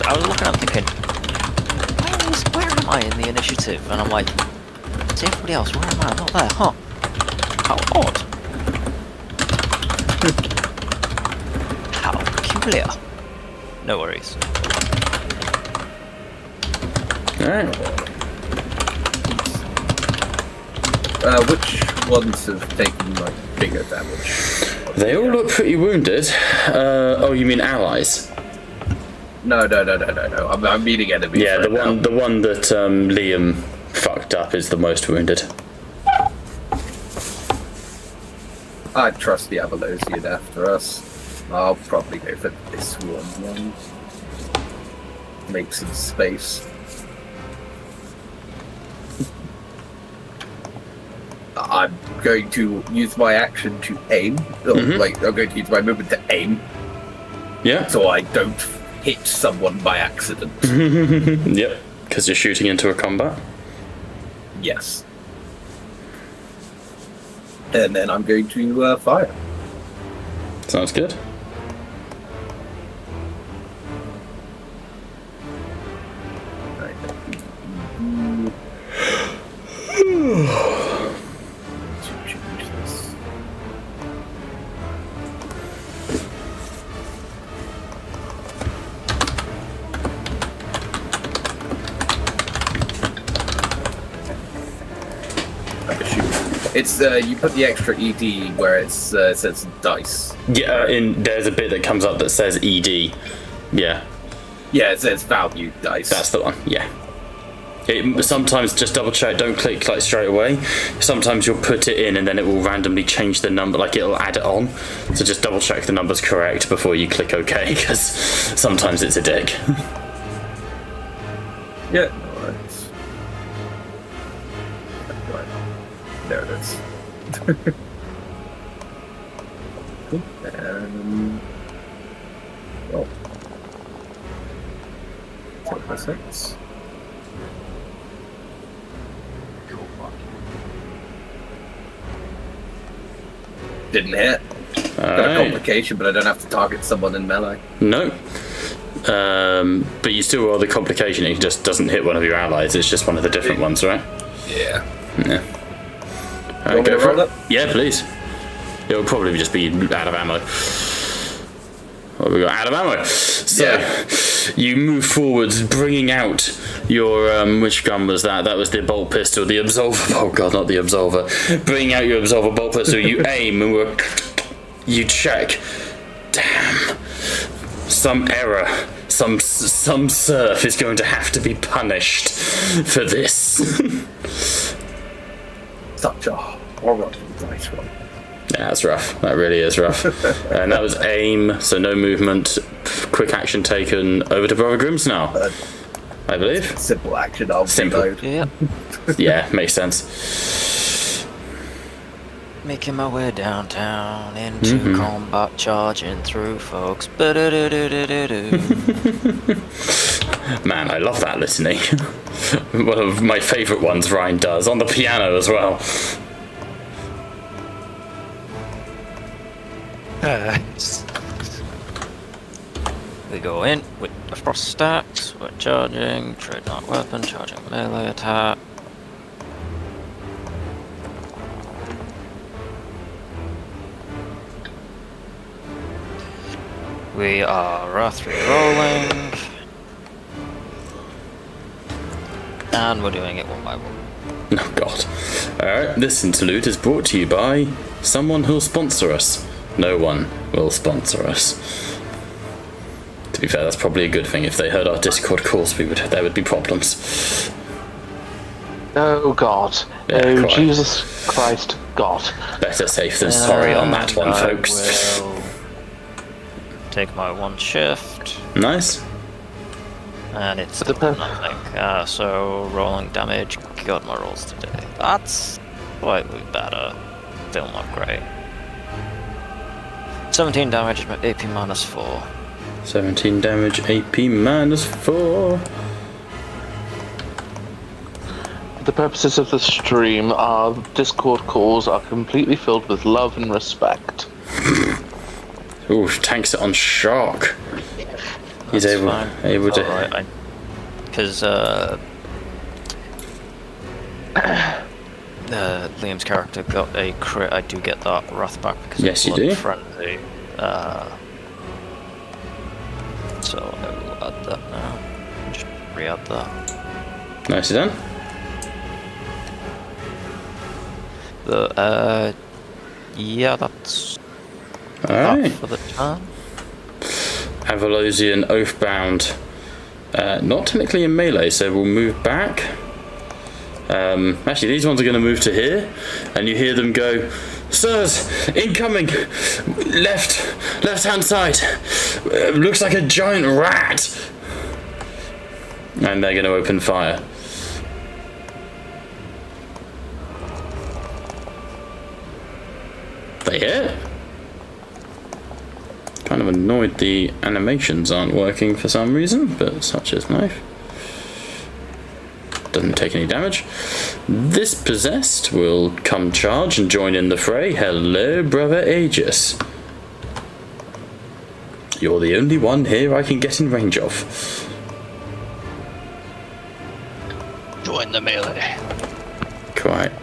because I was looking up thinking, where am I in the initiative? And I'm like, is everybody else? Where am I? I'm not there, huh? How odd. How peculiar. No worries. Alright. Which ones have taken like bigger damage? They all look pretty wounded. Oh, you mean allies? No. I'm meaning enemies. Yeah, right now. the one that Liam fucked up is the most wounded. I trust the Avalosian after us. I'll probably go for this one. Make some space. I'm going to use my action to aim. I'm going to use my movement to aim, Yeah. so I don't hit someone by accident. Yep. Because you're shooting into a combat. Yes. And then I'm going to fire. Sounds good. It's you put the extra ED where it says dice. Yeah, there's a bit that comes up that says ED. Yeah, Yeah, it says value dice. that's the one. Yeah. Sometimes just double check. Don't click like straight away. Sometimes you'll put it in and then it will randomly change the number. Like it'll add it on. So just double check the number's correct before you click OK, because sometimes it's a dick. Yeah. Alright. There it is. Cool. Well. 10%. Didn't hit. Got a complication, but I don't have to target someone in melee. No. But you still roll the complication. It just doesn't hit one of your allies. It's just one of the different ones, right? Yeah. Yeah. Want me to roll it? Yeah, please. It'll probably just be out of ammo. What have we got? Out of ammo. So you move forwards, bringing out your which gun was that? That was the bolt pistol, the absolver. Oh god, not the absolver. Bringing out your absolver bolt pistol. You aim and you check. Damn. Some error. Some serf is going to have to be punished for this. Such a horrible dice roll. Yeah, that's rough. That really is rough. And that was aim, so no movement. Quick action taken. Over to Brother Grimm's now, I believe. Simple action. I'll Simple. reload. Yeah. Yeah, makes sense. Making my way downtown into combat, charging through folks. Ba-da-da-da-da-da-do. Man, I love that litany. One of my favourite ones Ryan does, on the piano as well. We go in with the frost stacks, we're charging, trademark weapon, charging melee attack. We are Wrath rolling. And we're doing it one by one. Oh god. Alright, this interlude is brought to you by someone who'll sponsor us. No one will sponsor us. To be fair, that's probably a good thing. If they heard our Discord calls, there would be problems. Oh God. Yeah, Oh quite. Jesus Christ God. Better safe than sorry on that one, folks. I will take my one shift, Nice. and it's The per- nothing. So rolling damage, got my rolls today. That's slightly better. Still not great. 17 damage, AP minus 4. 17 damage, AP minus 4. For the purposes of the stream, our Discord calls are completely filled with love and respect. Ooh, tanks it on shark. He's That's able fine. to. Alright, because Liam's character got a crit. I do get that wrath back because Yes, you of Blood do. Frenzy. So I will add that now. Just re-add that. Nicely done. Yeah, that's Alright. for the turn. Avalosian Oathbound. Not technically in melee, so we'll move back. Actually, these ones are going to move to here, and you hear them go, "Sirs, incoming! Left-hand side! Looks like a giant rat!" And they're going to open fire. They hit. Kind of annoyed the animations aren't working for some reason, but such is life. Doesn't take any damage. This possessed will come charge and join in the fray. Hello, brother Aegis. You're the only one here I can get in range of. Join the melee. Quite.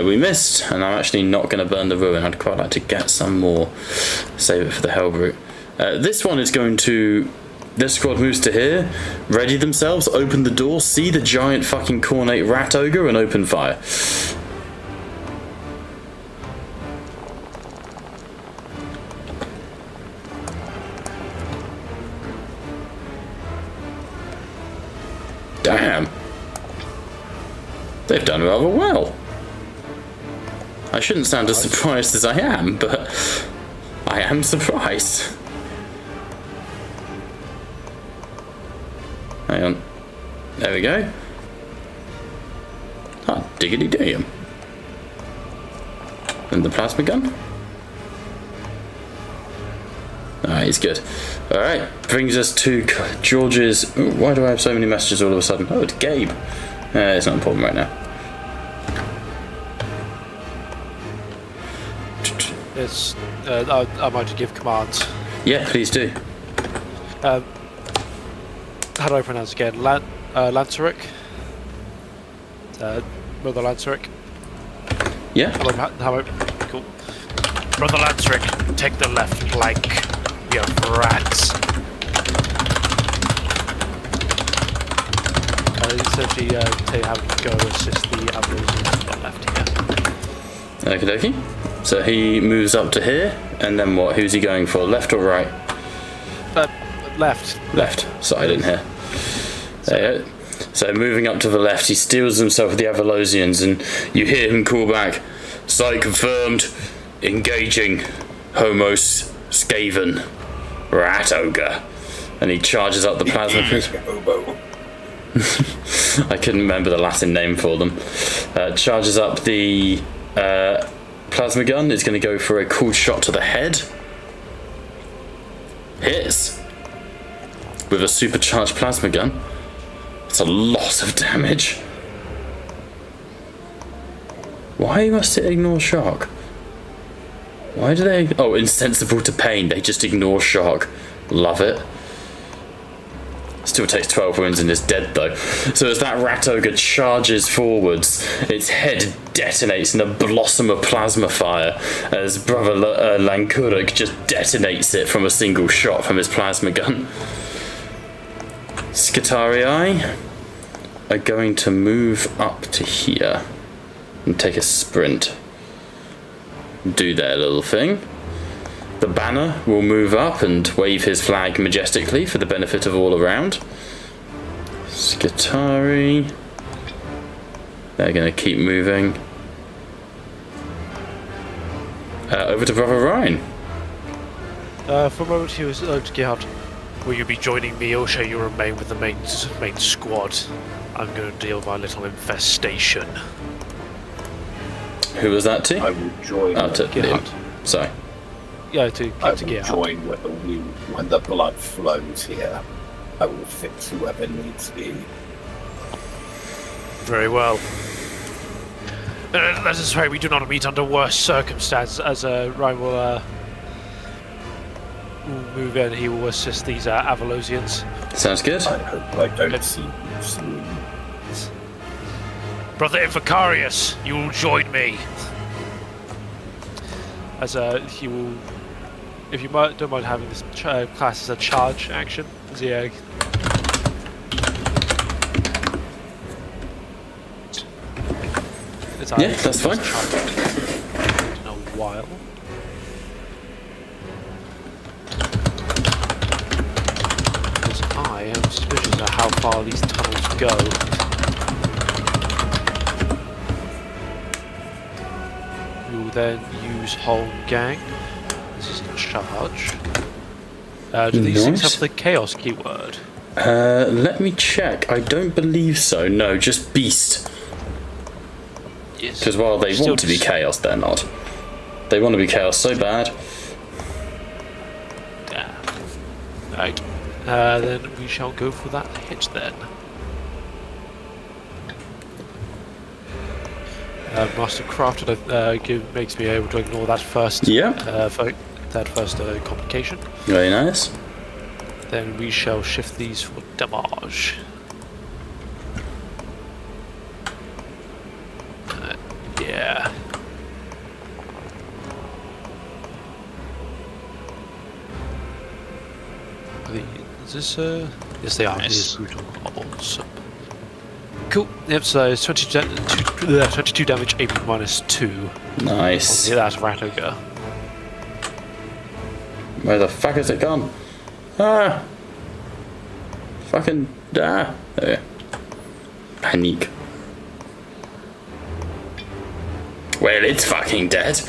We missed, and I'm actually not going to burn the ruin. I'd quite like to get some more. Save it for the Hellbrute. This one is going to... This squad moves to here, ready themselves, open the door, see the giant fucking cornate rat ogre, and open fire. Damn. They've done rather well. I shouldn't sound as surprised as I am, but I am surprised. Hang on. There we go. Ah, diggity damn. And the plasma gun? Ah, he's good. Alright, brings us to George's... Ooh, why do I have so many messages all of a sudden? Oh, it's Gabe. It's not important right now. It's, I'm going to give commands. Yeah, please do. How do I pronounce it again? Lanceric? Brother Lanceric? Yeah? Cool. Brother Lanceric, take the left flank, you rats. Essentially, they have to go assist the others on the left here. Okie dokie. So he moves up to here, and then what? Who's he going for? Left or right? Left. Left. So I didn't hear. There you go. So moving up to the left, he steals himself with the Avalosians, and you hear him call back, "Site confirmed. Engaging. Homos Skaven. Rat ogre." And he charges up the plasma. I couldn't remember the Latin name for them. Charges up the plasma gun. Is going to go for a cool shot to the head. Hits with a supercharged plasma gun. It's a lot of damage. Why must it ignore shock? Why do they... Oh, insensible to pain. They just ignore shock. Love it. Still takes 12 wounds and is dead though. So as that rat ogre charges forwards, its head detonates in a blossom of plasma fire as brother Lankurik just detonates it from a single shot from his plasma gun. Skitarii are going to move up to here and take a sprint. Do their little thing. The banner will move up and wave his flag majestically for the benefit of all around. Skitarii. They're going to keep moving. Over to Brother Ryan. For a moment he was to get out. Will you be joining me, or shall you remain with the main squad? I'm going to deal with my little infestation. Who was that to? I will join. To Liam. Sorry. Yeah, I to will get out. join when the blood flows here. I will fix whoever needs be. Very well. Let us pray we do not meet under worse circumstances, as Ryan will move in. He will assist these Avalosians. Sounds good. I hope I don't see you soon. Brother Infocarius, you will join me. As he will, if you don't mind having this class as a charge action, as he Yeah, that's fine. In a while. Because I am suspicious of how far these tunnels go. We will then use Holmgang. This is a charge. Do these things have the chaos keyword? Let me check. I don't believe so. No, just beast. Yes. Because while they want to be chaos, they're not. They want to be chaos so bad. Yeah. Right. Then we shall go for that hit then. Master Crafted makes me able to ignore that first. Yeah. That first complication. Very nice. Then we shall shift these for damage. Yeah. Is this yes they are. Nice. It is brutal. Awesome. Cool. Yep. So it's 22 damage, AP -2. Nice. On that rat ogre. Where the fuck is it gone? Ah! Fucking ah! There. Panique. Well, it's fucking dead.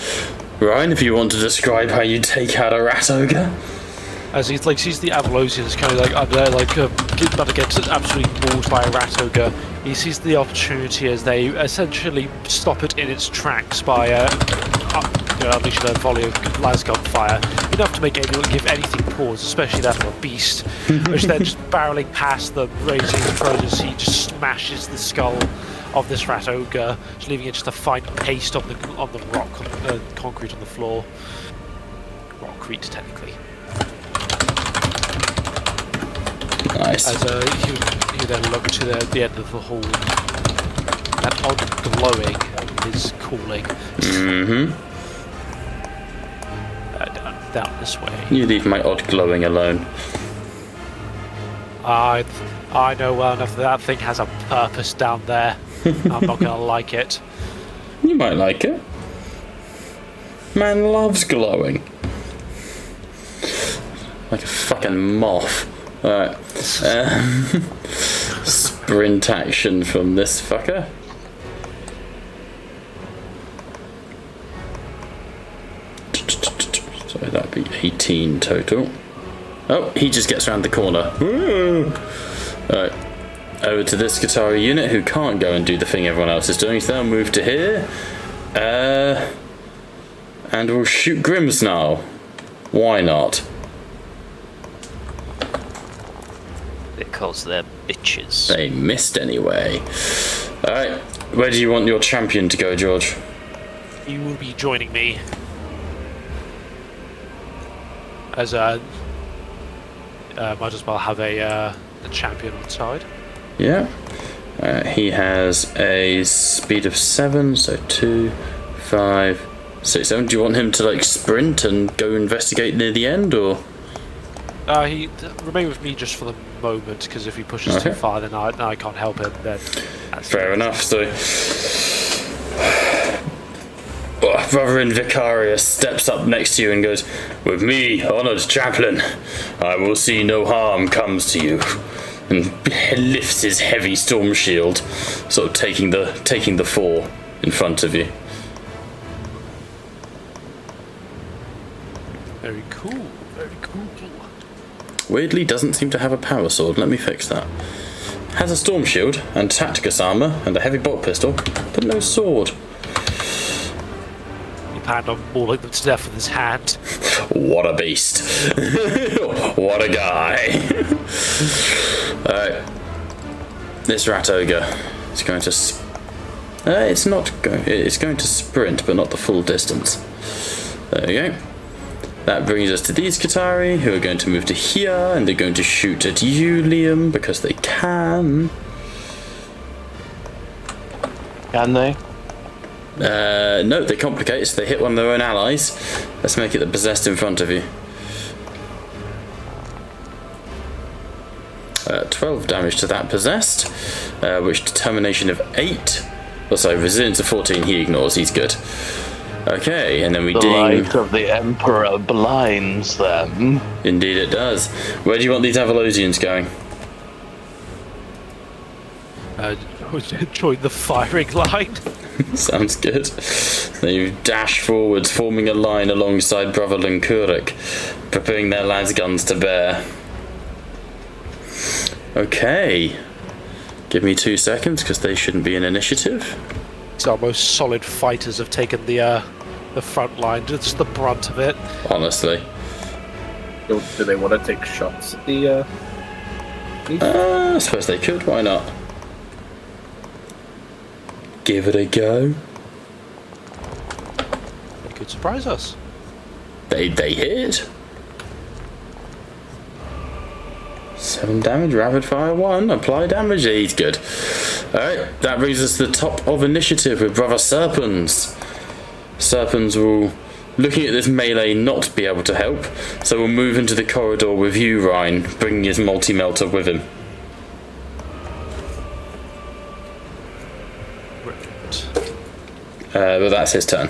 Ryan, if you want to describe how you take out a rat ogre. As he sees the Avalosians kind of like up there, about to get absolutely mauled by a rat ogre. He sees the opportunity as they essentially stop it in its tracks by unleashing a volley of lasgun fire, enough to make anyone give anything pause, especially that of a beast, which then just barreling past them, raising his throat as he just smashes the skull of this rat ogre, just leaving it just a fine paste on the rock, concrete on the floor. Rockcrete, technically. Nice. As you then look to the end of the hall. That odd glowing is calling. Mm-hmm. Down this way. You leave my odd glowing alone. I know well enough that thing has a purpose down there. I'm not gonna like it. You might like it. Man loves glowing. Like a fucking moth. Alright. Sprint action from this fucker. So that'd be 18 total. Oh, he just gets around the corner. Alright. Over to this Qatari unit who can't go and do the thing everyone else is doing, so they'll move to here. And we'll shoot Grimsnarl. Why not? Because they're bitches. They missed anyway. Alright, where do you want your champion to go, George? You will be joining me. As might as well have a champion on side. Yeah. He has a speed of 7, so 2, 5, 6, 7. Do you want him to like sprint and go investigate near the end, or? He remain with me just for the moment, because if he pushes too far, then I can't help him. Then that's fair enough. So, Brother Vicarius steps up next to you and goes, "With me, honoured chaplain, I will see no harm comes to you." And lifts his heavy storm shield, sort of taking the fall in front of you. very cool. Very cool. Weirdly, doesn't seem to have a power sword. Let me fix that. Has a storm shield and tacticus armor and a heavy bolt pistol, but no sword. He planned on mauling them to death with his hand. What a beast! What a guy! Alright, this rat ogre is going to. It's going to sprint, but not the full distance. There you go. That brings us to these Qatari, who are going to move to here, and they're going to shoot at you, Liam, because they can. Can they? No, they complicate, so they hit one of their own allies. Let's make it the possessed in front of you. 12 damage to that possessed, which determination of 8. Also, resilience of 14 he ignores, he's good. Okay, and then we The ding. light of the Emperor blinds them. Indeed it does. Where do you want these Avalosians going? Join the firing line. Sounds good. They dash forwards, forming a line alongside Brother Lankurik, preparing their lasguns to bear. Okay. Give me 2 seconds, because they shouldn't be in initiative. It's our most solid fighters have taken the front line. It's the brunt of it. Honestly. Do they want to take shots at the? I suppose they could, why not? Give it a go. They could surprise us. They hit. 7 damage, rapid fire 1, apply damage, he's good. Alright, that brings us to the top of initiative with Brother Serpens. Serpens will, looking at this melee, not be able to help, so we'll move into the corridor with you, Ryan, bringing his multi-melter with him. But that's his turn.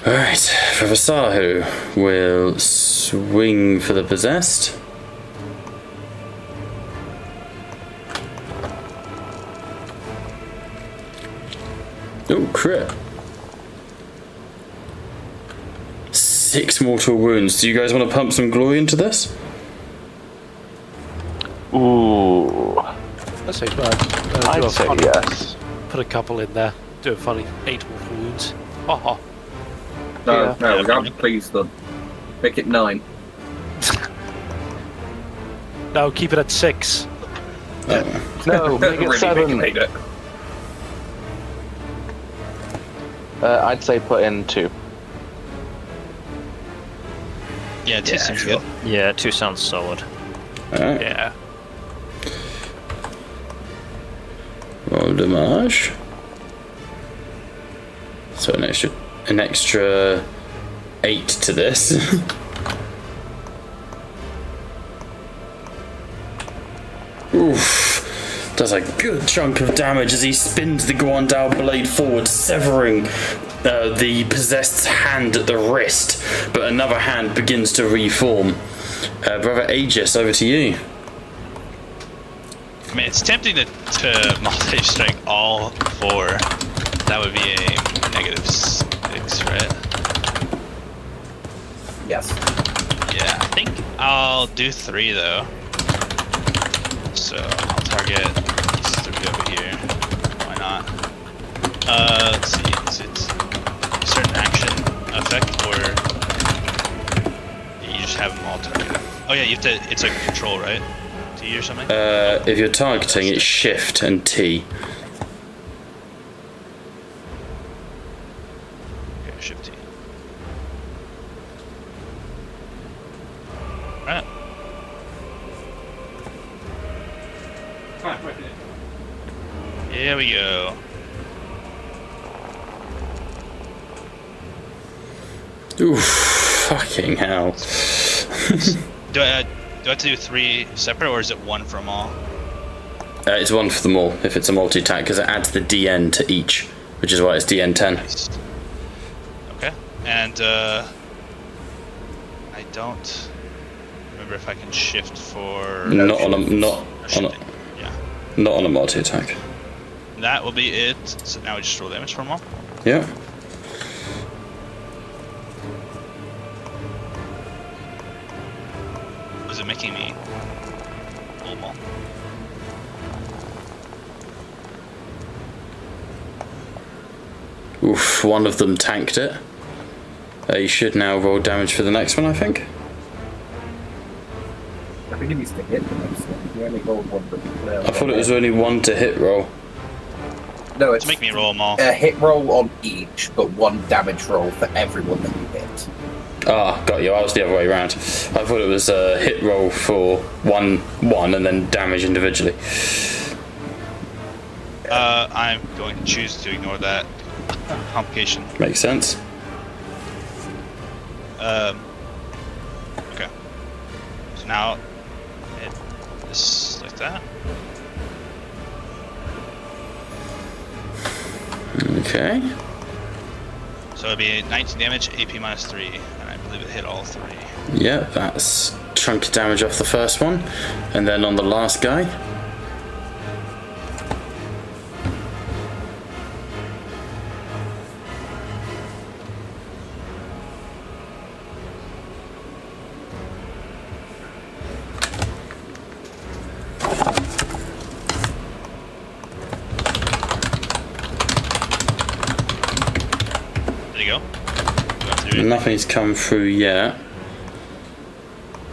Alright, Professor Sahu will swing for the possessed. Oh, crit. 6 mortal wounds. Do you guys want to pump some glory into this? Ooh. Let's say, I'd say yes. Put a couple in there. Do a funny 8 mortal wounds. Haha. No, Yeah. we can't please them. Make it 9. No, keep it at 6. No, make it Really 7. make it. I'd say put in 2. Yeah, 2 seems sure. good. Yeah, 2 sounds solid. Alright, Yeah. roll damage. So an extra 8 to this. Oof. Does a good chunk of damage as he spins the Guandao blade forward, severing the possessed's hand at the wrist, but another hand begins to reform. Brother Aegis, over to you. I mean, it's tempting to multi-strike all 4. That would be a negative 6, right? Yes. Yeah, I think I'll do 3 though. So I'll target these 3 over here. Why not? Let's see. Is it a certain action effect, or you just have them all targeted? Oh yeah, you have to. It's like control, right? T or something. If you're targeting, it's Shift and T. Okay, Shift T. Right. Here we go. Oof, fucking hell. Do I have to do 3 separate, or is it 1 from all? It's 1 for them all, if it's a multi-attack, because it adds the DN to each, which is why it's DN 10. Nice. Okay. And I don't remember if I can shift for. Not on a Yeah. not on a multi-attack. That will be it. So now we just roll damage from all. Yeah. Was it making me roll them all? Oof, one of them tanked it. You should now roll damage for the next one, I think. I think it needs to hit the next one. You only rolled one for I thought it was only one to hit roll. No, it's To make me roll them all. a hit roll on each, but one damage roll for everyone that you hit. Ah, got you. I was the other way around. I thought it was a hit roll for one, and then damage individually. I'm going to choose to ignore that complication. Makes sense. Okay. So now hit this like that. Okay. So it'd be 19 damage, AP minus 3, and I believe it hit all 3. Yeah, that's chunky damage off the first one. And then on the last guy. There you go. Go through it. Nothing's come through yet.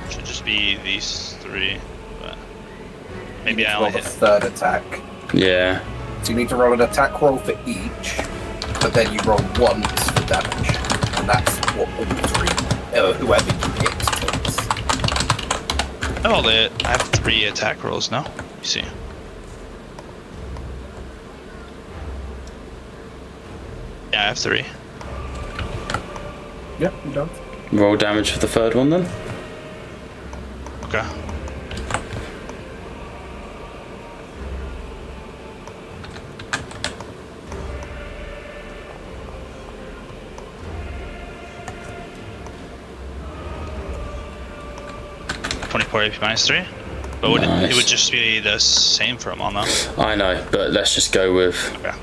Should just be these 3, but maybe You need I to only roll hit. the third attack. Yeah. So you need to roll an attack roll for each, but then you roll once for damage. And that's what all 3, whoever you hit takes. Oh, I have 3 attack rolls now. You see. Yeah, I have 3. Yeah, you done. Roll damage for the third one then. Okay. AP minus 3, but would Nice. it would just be the same for them all now. I know, but let's just go with Okay.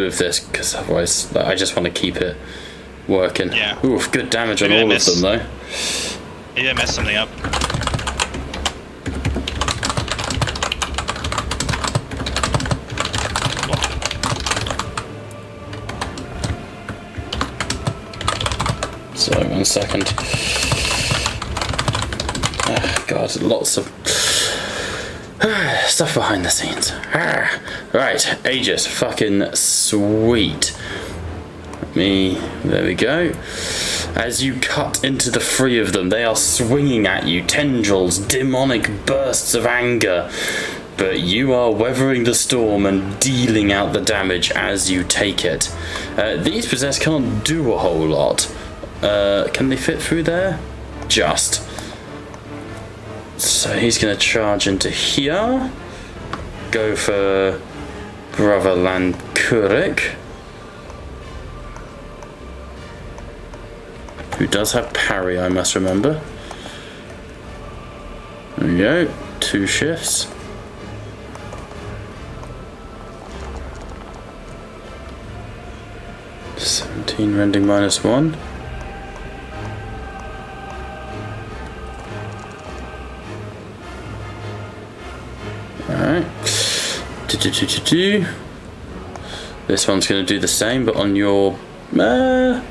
this because otherwise I just want to keep it working. Yeah. Oof, good damage Maybe on I all of missed. them though. Maybe I messed something up. So 1 second. Ah, God, lots of stuff behind the scenes. Right, Aegis, fucking sweet. There we go. As you cut into the 3 of them, they are swinging at you, tendrils, demonic bursts of anger. But you are weathering the storm and dealing out the damage as you take it. These possessed can't do a whole lot. Can they fit through there? Just. So he's going to charge into here. Go for Brother Lankurik, who does have parry, I must remember. There we go. 2 shifts. $17 rending -1. Alright. This one's going to do the same, but on your... no,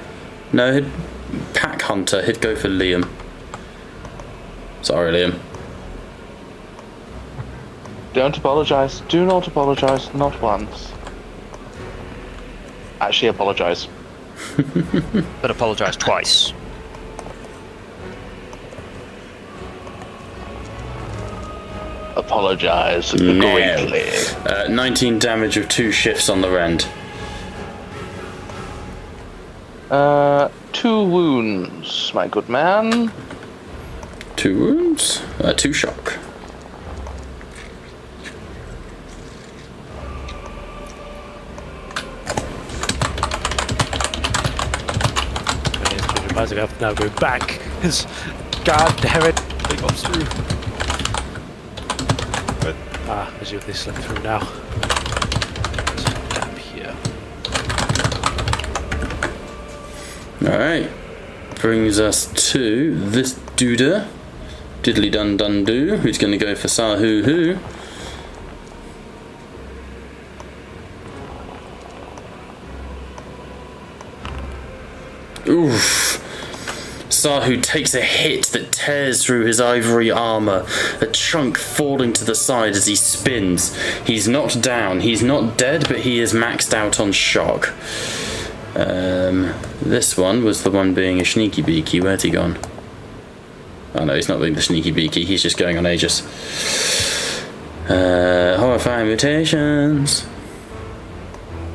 Pack Hunter, he'd go for Liam. Sorry, Liam. Don't apologize. Do not apologize. Not once. Actually, apologize. But apologize twice. Apologize No. greatly. 19 damage with 2 shifts on the rend. 2 wounds, my good man. 2 wounds, 2 shock. I have to now go back because, god damn it, they got through. But, as if they slipped through now. There's a gap here. Alright. Brings us to this duda. Diddly dun dun do, who's going to go for Sahu Hoo. Oof. Sahu takes a hit that tears through his ivory armor, a chunk falling to the side as he spins. He's not down, he's not dead, but he is maxed out on shock. This one was the one being a sneaky beaky. Where's he gone? Oh no, he's not being the sneaky beaky, he's just going on Aegis. Horrifying mutations.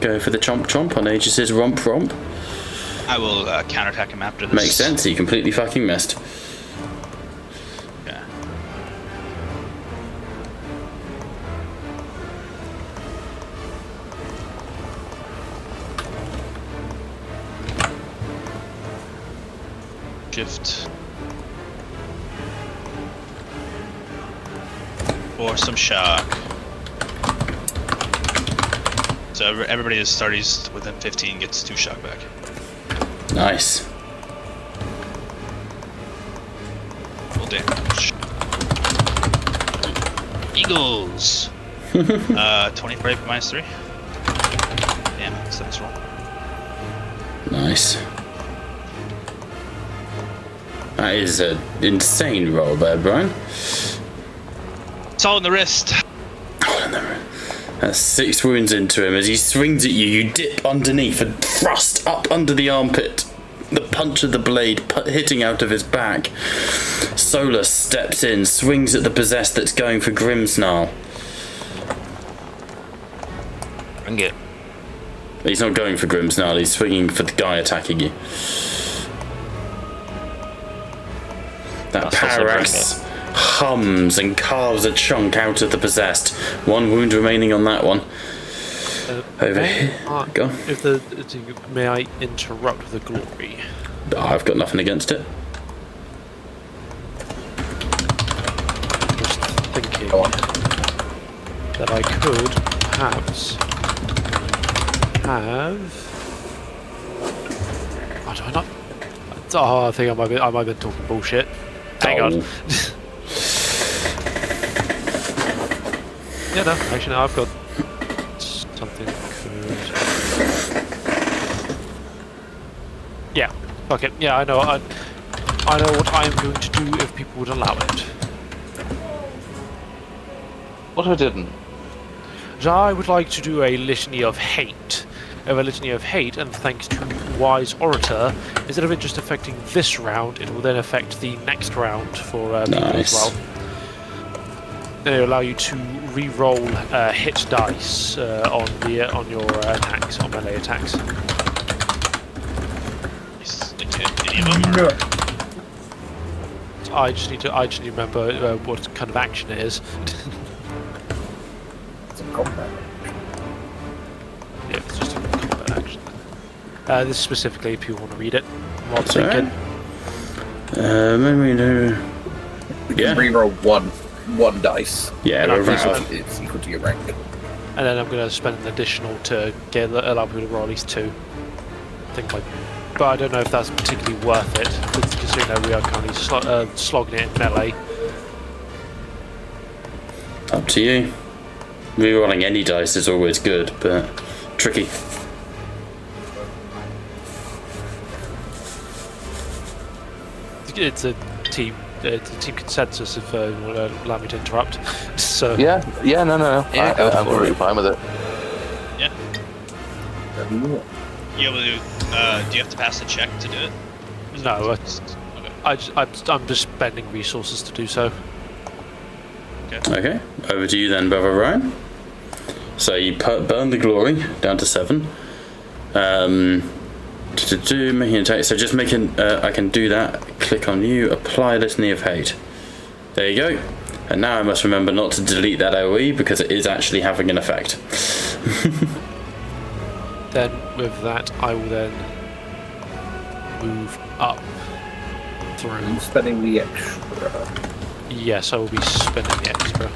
Go for the chomp chomp on Aegis's romp romp. I will counterattack him after this. Makes sense, he completely fucking missed. Yeah. Shift. Or some shock. So everybody that starts within 15 gets 2 shock back. Nice. Full damage. Eagles. 25 minus 3. Damn, that's nice roll. Nice. That is an insane roll there, Brian. It's all in the wrist. That's 6 wounds into him. As he swings at you, you dip underneath and thrust up under the armpit. The punch of the blade hitting out of his back. Solus steps in, swings at the possessed that's going for Grimsnarl. Bring it. He's not going for Grimsnarl, he's swinging for the guy attacking you. That Parax hums and carves a chunk out of the possessed. 1 wound remaining on that one. Over here. Go. May I interrupt the glory? Oh, I've got nothing against it. Just thinking that I could perhaps have. Oh, do I not? Oh, I think I might have been talking bullshit. Hang on. Yeah, no, actually, no, I've got something good. Yeah, fuck it. Yeah, I know what I'm going to do if people would allow it. What I didn't. I would like to do a litany of hate. A litany of hate, and thanks to Wise Orator, instead of it just affecting this round, it will then affect the next round for people as well. Then it'll allow you to re-roll hit dice on your attacks, on melee attacks. Any of them? Or? I just need to remember what kind of action it is. It's a combat. Yeah, it's just a combat action. This specifically, if you want to read it, while That's thinking. Maybe do. You Yeah. can reroll one dice. Yeah, we're right. It's equal to your rank. And then I'm going to spend an additional to allow people to roll at least 2. But I don't know if that's particularly worth it, considering that we are currently slogging it in melee. Up to you. Rerolling any dice is always good, but tricky. It's a team consensus if you want to allow me to interrupt. So No. Yeah, I'm really fine with it. Yeah. You able to? Do you have to pass a check to do it? no, Okay. I'm just spending resources to do so. Okay, over to you then, brother Ryan. So you burn the glory down to 7. Making an attack. So just making. I can do that. Click on you. Apply litany of hate. There you go. And now I must remember not to delete that AOE because it is actually having an effect. Then with that, I will then move up through. I'm spending the extra. Yes, I will be spending the extra.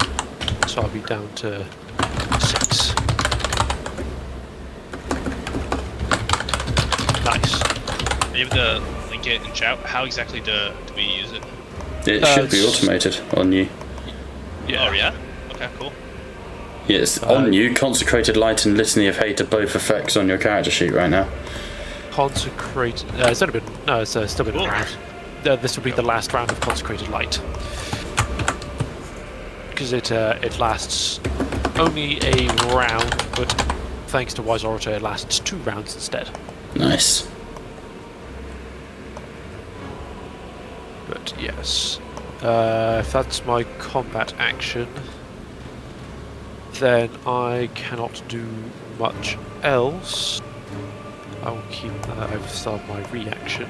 So I'll be down to 6. Nice. Are you able to link it in chat? How exactly do we use it? It should be automated on you. Yeah. Oh yeah. Okay, cool. Yes, on you. Consecrated Light and Litany of Hate are both effects on your character sheet right now. Consecrate. It's only been. No, it's still been Cool. around. this will be the last round of Consecrated Light. Because it lasts only a round, but thanks to Wise Orator, it lasts 2 rounds instead. Nice. But yes, if that's my combat action, then I cannot do much else. I will keep I've started my reaction.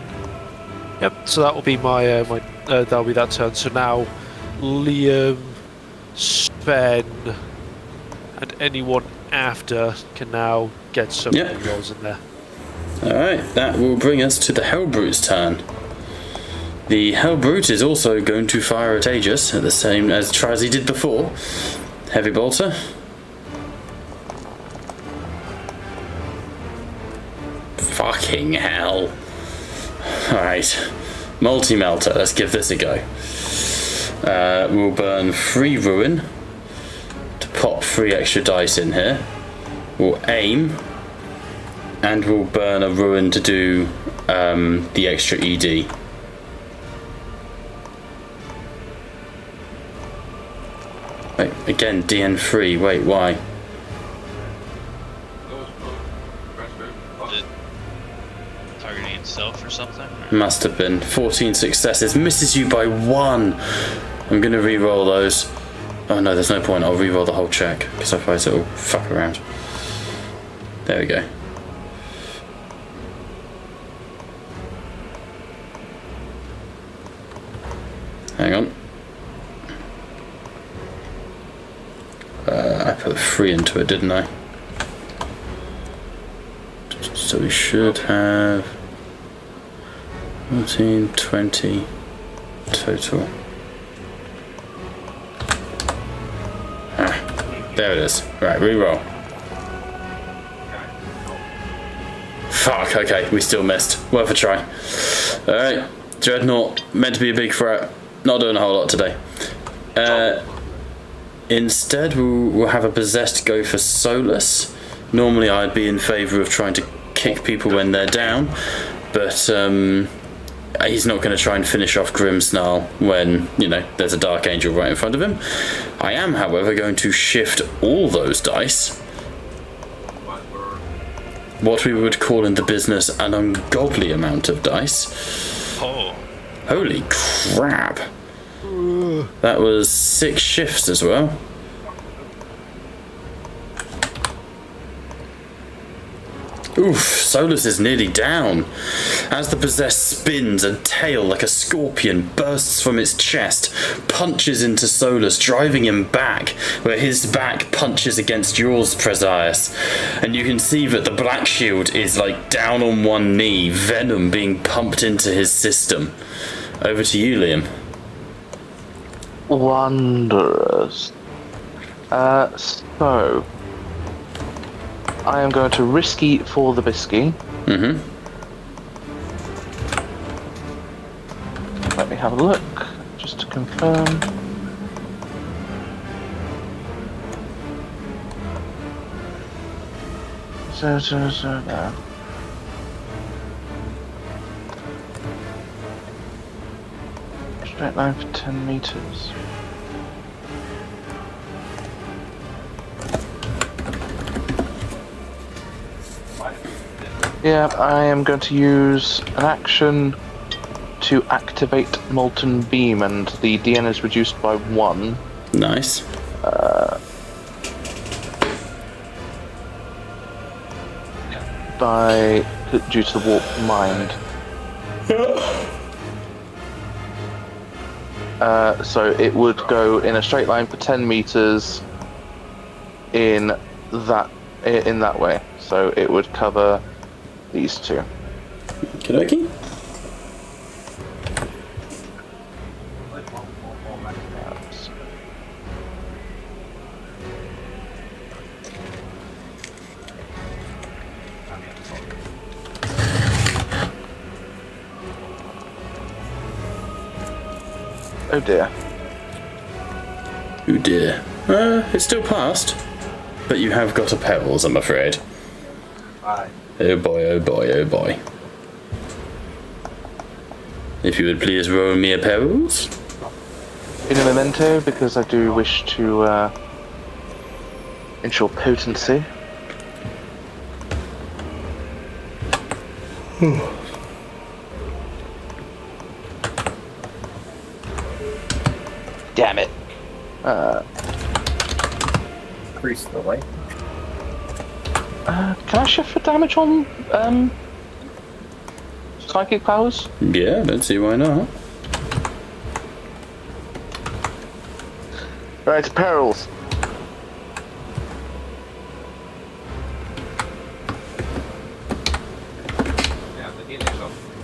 Yep, so that will be my that'll be that turn. So now Liam, Sven, and anyone after can now get some rolls in there. Alright, that will bring us to the Hellbrute's turn. The Hellbrute is also going to fire at Aegis, at the same as try as he did before. Heavy bolter. Fucking hell. Alright. Multi-melter, let's give this a go. We'll burn 3 ruin to pop 3 extra dice in here. We'll aim, and we'll burn a ruin to do the extra ED. Wait, again, DN3, wait, why? Targeting itself or something? Must have been. 14 successes, misses you by 1. I'm gonna re-roll those. Oh no, there's no point, I'll re-roll the whole check, because otherwise it'll fuck around. There we go. Hang on. I put 3 into it, didn't I? So we should have 14, 20 total. There it is. Right, re-roll. Fuck, okay, we still missed. Worth a try. Alright, Dreadnought, meant to be a big threat. Not doing a whole lot today. Instead, we'll have a Possessed go for Solus. Normally, I'd be in favour of trying to kick people when they're down, but he's not going to try and finish off Grimsnarl when, you know, there's a Dark Angel right in front of him. I am, however, going to shift all those dice. What we would call in the business an ungodly amount of dice. Oh. Holy crap. That was 6 shifts as well. Oof, Solus is nearly down. As the Possessed spins, a tail like a scorpion bursts from its chest, punches into Solus, driving him back, where his back punches against yours, Presias. And you can see that the Black Shield is like down on one knee, venom being pumped into his system. Over to you, Liam. Wondrous. So I am going to risky for the bisky. Mm-hmm. Let me have a look, just to confirm. There. Straight line for 10 meters. Yeah, I am going to use an action to activate Molten Beam, and the DN is reduced by 1. Nice. Due to the Warp Mind. So it would go in a straight line for 10 meters in that way. So it would cover these 2. Okey-dokey. Oh dear. Oh dear. It's still passed, but you have got a Pebbles, I'm afraid. Aye. Oh boy, oh boy, oh boy. If you would please roll me a perils. In a memento, because I do wish to ensure potency. Damn it. Increase the weight. Can I shift for damage on psychic powers? Yeah, don't see why not. Right, perils.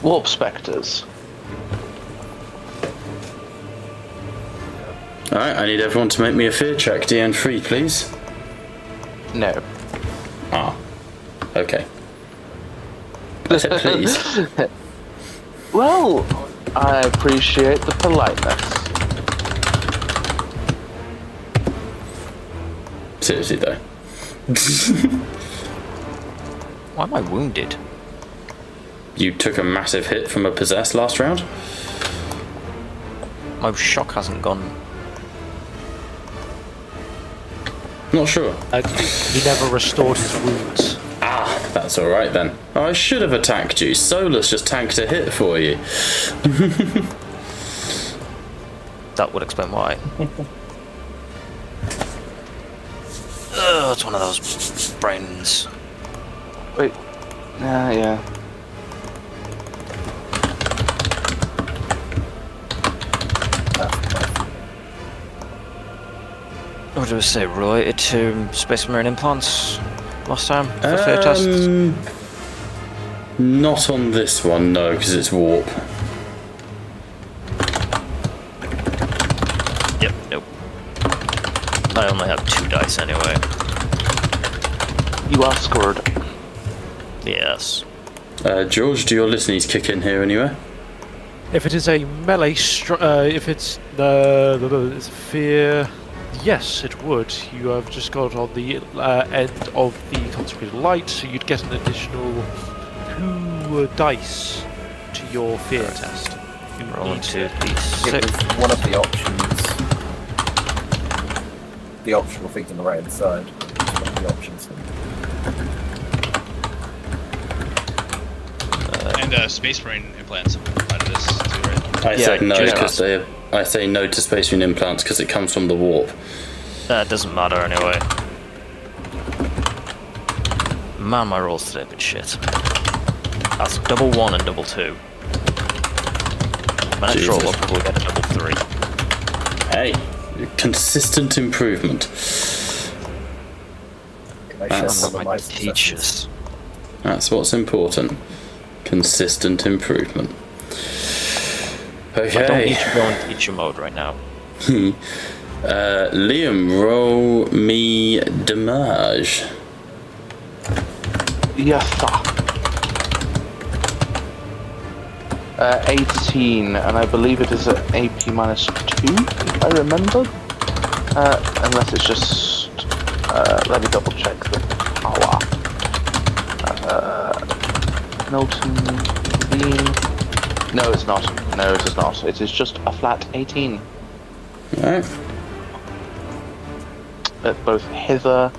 Warp specters. Alright, I need everyone to make me a fear check, DN3, please. No. Ah. Okay. I said please. Well, I appreciate the politeness. Seriously, though. Why am I wounded? You took a massive hit from a possessed last round? My shock hasn't gone. Not sure. He never restored his wounds. Ah, that's alright then. Oh, I should have attacked you. Solus just tanked a hit for you. That would explain why. Ugh, it's one of those brains. Wait. Yeah. What did I say? Related to Space Marine implants last time for fear tests? Not on this one, no, because it's warp. Yep, nope. I only have 2 dice anyway. You are scored. Yes. George, do your listenings kick in here anywhere? If it is a melee, if it's it's fear, yes, it would. You have just got on the end of the consecrated light, so you'd get an additional 2 dice to your fear test. You Rolling need 2d6. It was one of the options. The optional things on the right hand side. One of the options. And Space Marine implants apply to this too, right? I said no just because I say no to Space Marine implants because it comes from the warp. It doesn't matter anyway. Man, my rolls today have been shit. That's double 1 and double 2. My next roll, I'll probably get a double 3. Hey, consistent improvement. Can I share That's some of my Teachers. That's what's important. Consistent improvement. I don't need Okay. to go into teacher mode right now. Liam, roll me damage. Yes, sir. 18, and I believe it is at AP minus 2, if I remember. Unless it's just... let me double check the power. Milton Beam... No, it's not. No, it is not. It is just a flat 18. Alright. At both hither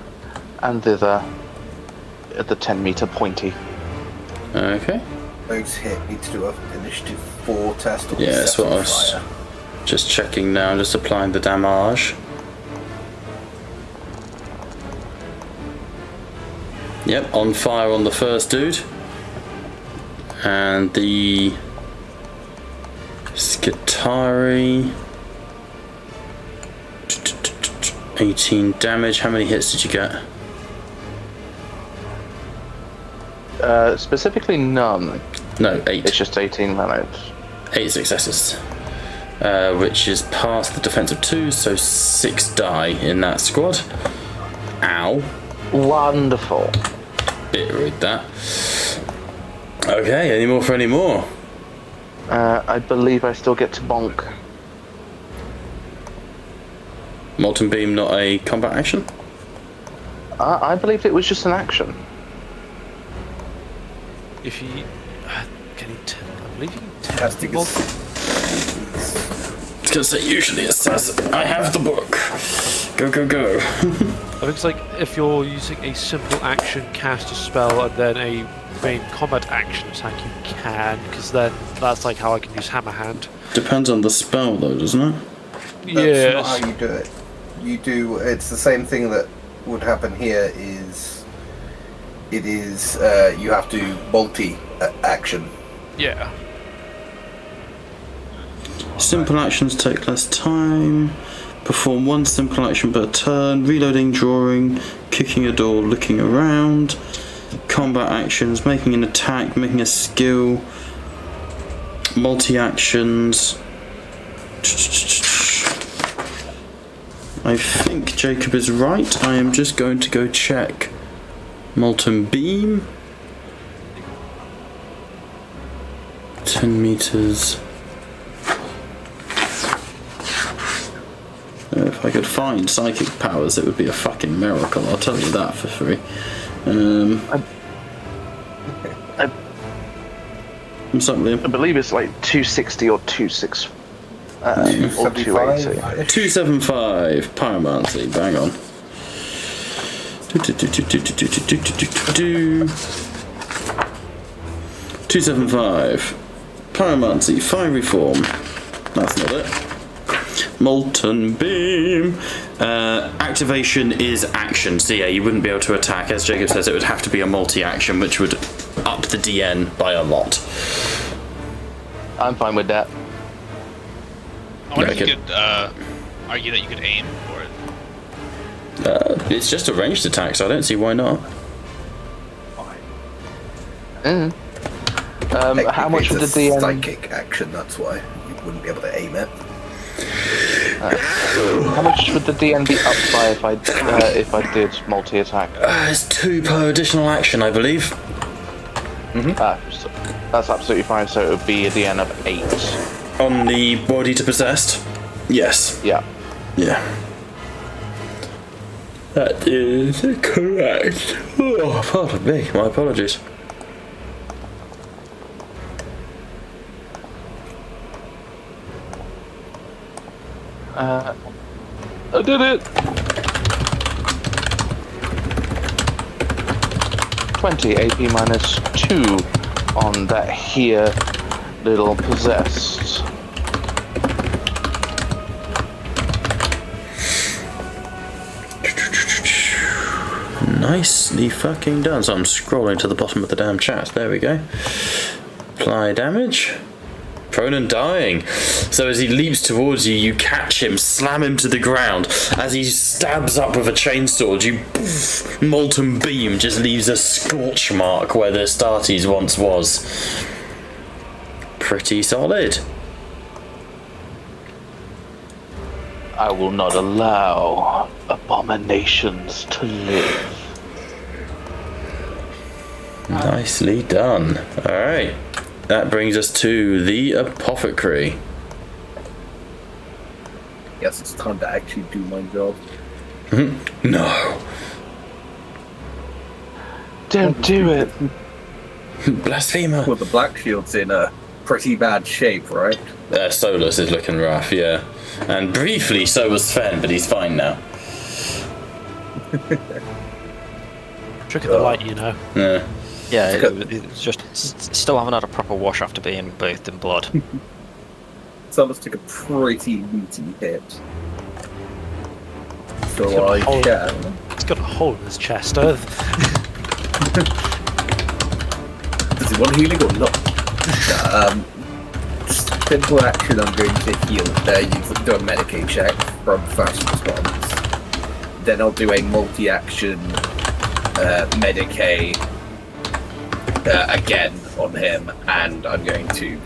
and thither at the 10-meter pointy. Okay. Those hit need to do an initiative 4 test. Or Yeah, that's what I was fire. just checking now, just applying the damage. Yep, on fire on the first dude. And the Skitari. 18 damage. How many hits did you get? Specifically none. No, 8. It's just 18 damage. 8 successes. Which is past the defense of 2, so 6 die in that squad. Ow. Wonderful. Bit rude that. Okay, any more for any more? I believe I still get to bonk. Molten Beam not a combat action? I believe it was just an action. If you can I believe you can Casting Well- is... Because it usually it says, I have the book. Go, go, go. I think it's like if you're using a simple action, cast a spell, and then a main combat action attack, you can, because then that's like how I can use Hammer Hand. Depends on the spell though, doesn't it? That's not how you do it. You do... It's the same thing that would happen here is... It is... you have to multi-action. Yeah. Simple actions take less time. Perform one simple action per turn. Reloading, drawing, kicking a door, looking around. Combat actions, making an attack, making a skill. Multi-actions. I think Jacob is right. I am just going to go check Molten Beam. 10 meters. If I could find psychic powers, it would be a fucking miracle, I'll tell you that for free. What's up, Liam? I believe it's like 260 or 260. Or 280. 275, Pyromancy, bang on. 275, Pyromancy, Fiery Form. That's not it. Molten Beam. Activation is action, so yeah, you wouldn't be able to attack. As Jacob says, it would have to be a multi-action, which would up the DN by a lot. I'm fine with that. I wonder if Yeah, you could argue that you could aim for it. It's just a ranged attack, so I don't see why not. How much would the DN... Psychic action, that's why you wouldn't be able to aim it. How much would the DN be up by if I did multi-attack? It's 2 per additional action, I believe. So that's absolutely fine. So it would be a DN of 8. On the body to possessed? Yes. Yeah. Yeah. That is correct. Oh, pardon me. My apologies. I did it. 20 AP minus 2 on that here little possessed. Nicely fucking done. So I'm scrolling to the bottom of the damn chat. There we go. Apply damage. Prone and dying. So as he leaps towards you, you catch him, slam him to the ground. As he stabs up with a chainsword, you poof, molten beam just leaves a scorch mark where the Astartes once was. Pretty solid. I will not allow abominations to live. Nicely done. Alright. That brings us to the apothecary. Yes, it's time to actually do my job. No. Don't do it. Blasphemer. Well, the Black Shield's in a pretty bad shape, right? Solus is looking rough, yeah. And briefly so was Sven, but he's fine now. Trick of the light, you know. Yeah. Yeah, it's just still haven't had a proper wash after being bathed in blood. Solus took a pretty meaty hit. So I hole. can. He's got a hole in his chest. Does he want healing or not? Simple action, I'm going to heal. Do a Medicaid check from fast response. Then I'll do a multi-action Medicaid again on him, and I'm going to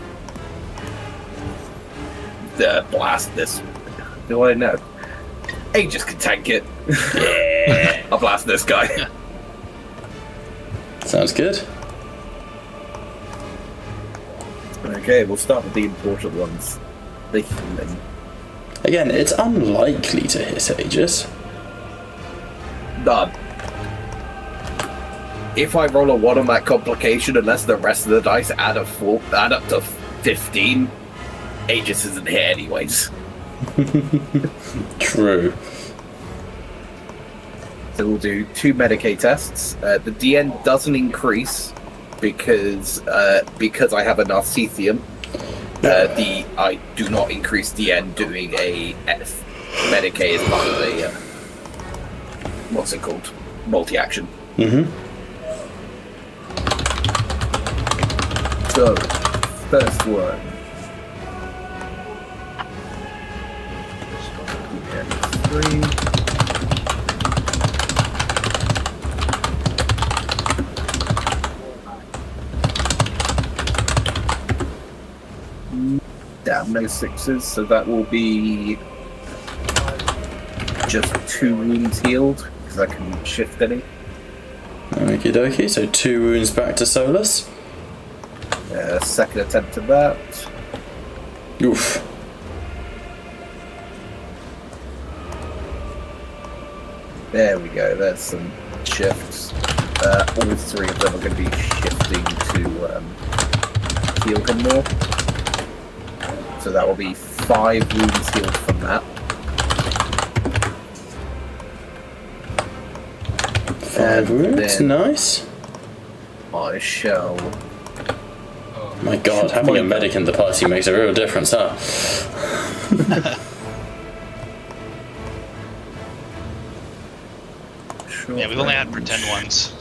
blast this. Do I know? Aegis can tank it. Yeah. I'll blast this guy. Sounds good. Okay, we'll start with the important ones. The healing. Again, it's unlikely to hit Aegis. None. If I roll a 1 on that complication, unless the rest of the dice add up to 15. Aegis isn't here anyways. True. So we'll do 2 Medicaid tests. The DN doesn't increase because I have a Narcithium. I do not increase DN doing a Medicaid as part of a what's it called? Multi-action. Mm-hmm. So first one. DN 3. Damn, no 6s, so that will be just 2 wounds healed, because I can shift any. Okie dokie, so 2 wounds back to Solus. Second attempt at that. Oof. There we go, there's some shifts. All 3 of them are going to be shifting to heal him more. So that will be 5 wounds healed from that. 5 wounds, then nice. I shall... My god, having a medic in the party makes a real difference, huh? Yeah, we've only had pretend ones.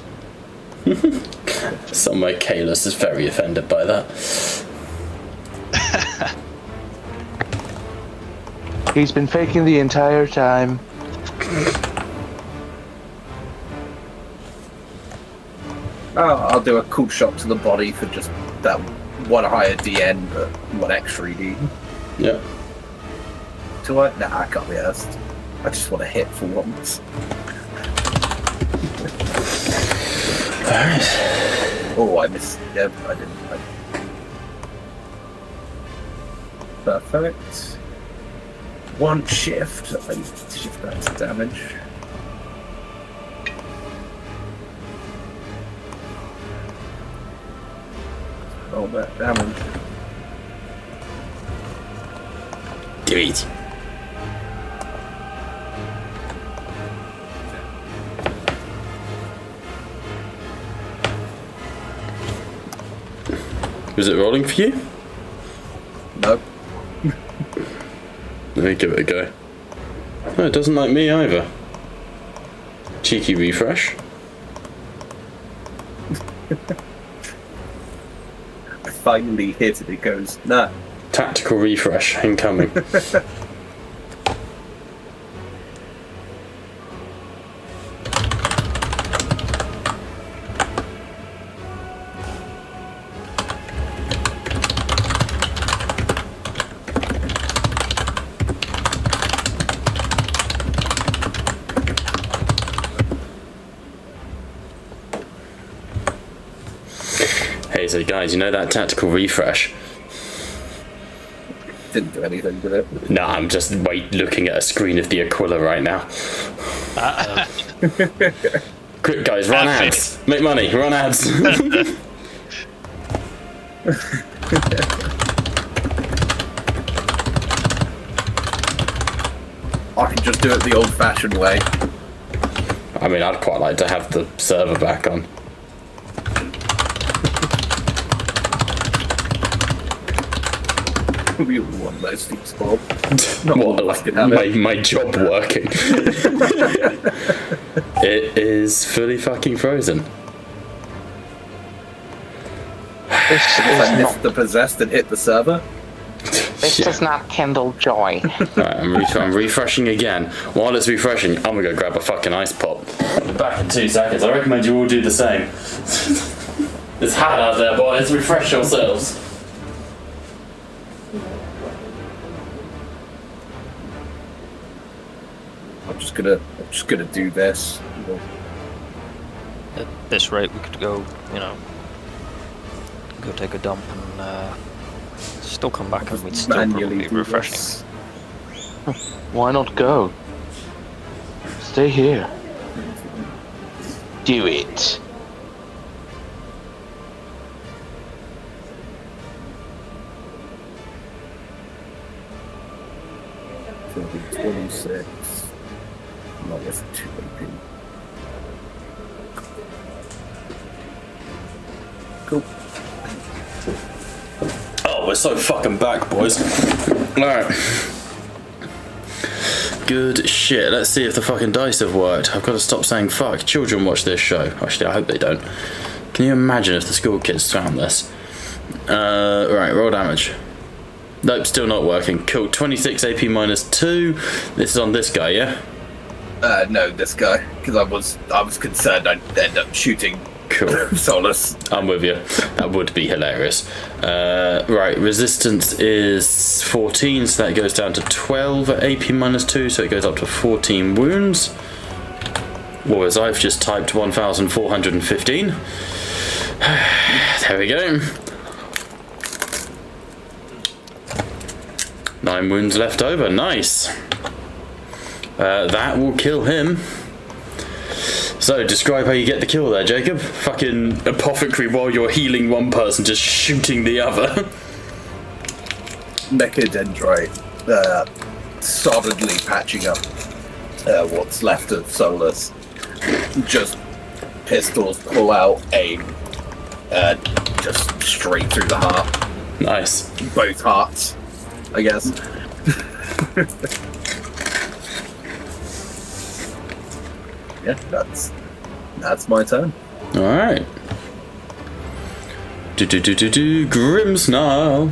Somewhere Kalis is very offended by that. He's been faking the entire time. I'll do a cool shot to the body for just that 1 higher DN, but 1 extra ED. Yep. Do I? Nah, I can't be asked. I just want to hit for once. Alright. Oh, I missed. Yep, I didn't. Perfect. 1 shift. I need to shift that to damage. Roll that damage. Do it. Was it rolling for you? Nope. Let me give it a go. Oh, it doesn't like me either. Cheeky refresh. I finally hit it. It goes, nah. Tactical refresh incoming. Hey, so guys, you know that tactical refresh? Didn't do anything, did it? Nah, I'm just looking at a screen of the Aquila right now. Quick, guys, run ads. Make money, run ads. I can just do it the old-fashioned way. I mean, I'd quite like to have the server back on. We all want those things, Bob. What, like my job working? It is fully fucking frozen. This I is missed not. the possessed and hit the server. This does not kindle joy. Alright, I'm refreshing again. While it's refreshing, I'm gonna go grab a fucking ice pop. Back in 2 seconds. I recommend you all do the same. It's hot out there, boys. Refresh yourselves. I'm just gonna do this. At this rate, we could go, go take a dump and still come back and we'd still probably be do refreshing. this. Why not go? Stay here. Do it. 26. Minus 2 AP. Cool. Oh, we're so fucking back, boys. Alright. Good shit. Let's see if the fucking dice have worked. I've got to stop saying fuck. Children watch this show. Actually, I hope they don't. Can you imagine if the school kids found this? Right, roll damage. Nope, still not working. Cool. 26 AP minus 2. This is on this guy, yeah? No, this guy, because I was concerned I'd end up shooting Cool. Solus. I'm with you. That would be hilarious. Right, resistance is 14, so that goes down to 12 at AP minus 2, so it goes up to 14 wounds. Whereas I've just typed 1,415. There we go. 9 wounds left over. Nice. That will kill him. So, describe how you get the kill there, Jacob. Fucking apothecary while you're healing one person, just shooting the other. Mechadendrite, solidly patching up what's left of Solus. Just pistols, pull out, aim, just straight through the heart. Nice. Both hearts, I guess. Yeah, that's my turn. Alright. Grimsnarl.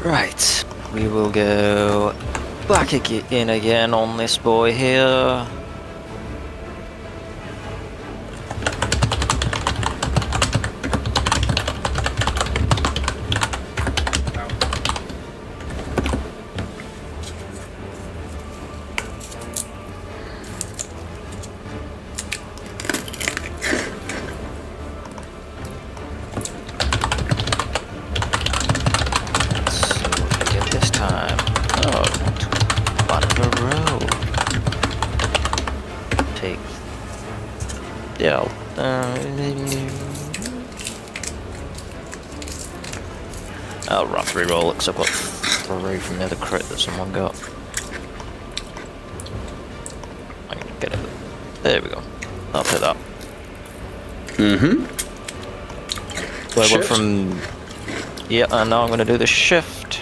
Right, we will go back in again on this boy here. I'll rough reroll because I've got 3 from the other crit that someone got. I can get it. There we go. I'll take that. Well, I went from. Yeah, and now I'm going to do the shift.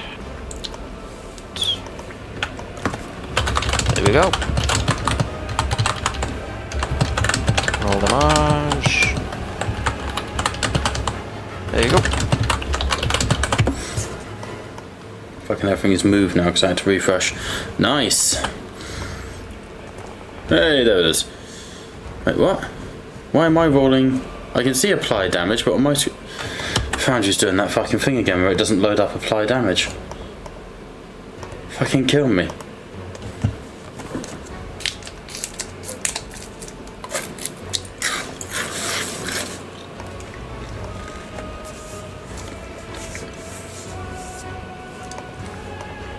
There we go. Roll damage. There you go. Fucking everything is moved now because I had to refresh. Nice. Hey, there it is. Wait, what? Why am I rolling? I can see apply damage, but on my Foundry's doing that fucking thing again where it doesn't load up apply damage. Fucking kill me.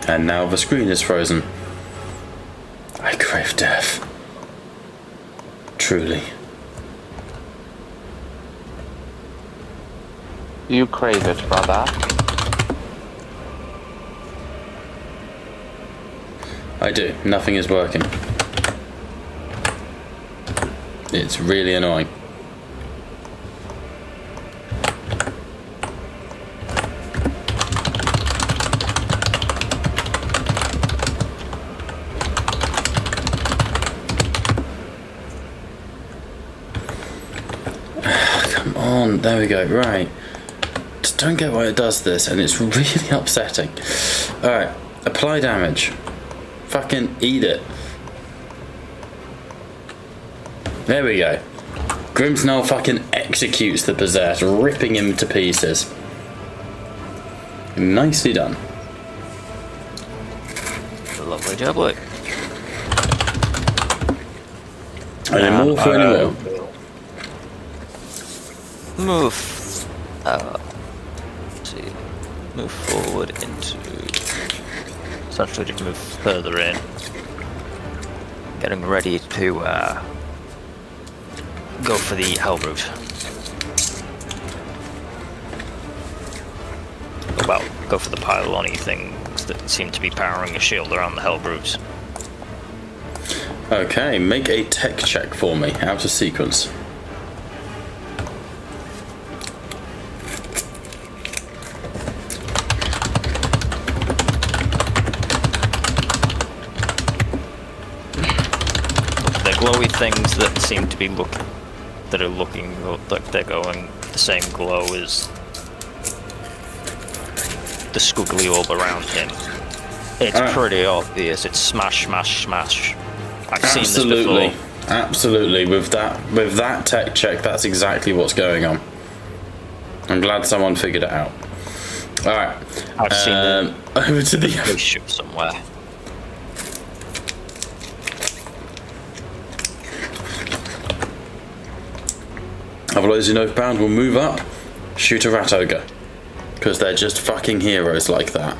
And now the screen is frozen. I crave death. Truly. You crave it, brother. I do. Nothing is working. It's really annoying. Come on, there we go, right. Just don't get why it does this, and it's really upsetting. Alright, apply damage. Fucking eat it. There we go. Grimsnarl fucking executes the possessed, ripping him to pieces. Nicely done. Lovely jubbly. Any more for any more? Move. Let's see. Move forward into. Essentially, just move further in. Getting ready to go for the hell route. Well, go for the pylon-y things things that seem to be powering a shield around the Hellbrutes. Okay, make a tech check for me, out of sequence. They're glowy things that seem to be looking like they're going the same glow as the squiggly orb around him. It's pretty obvious. It's smash, smash, smash. I've seen this before. Absolutely. With that tech check, that's exactly what's going on. I'm glad someone figured it out. All right. I've seen it. Over to the ship somewhere. Otherwise, Northbound will move up, shoot a rat ogre, because they're just fucking heroes like that.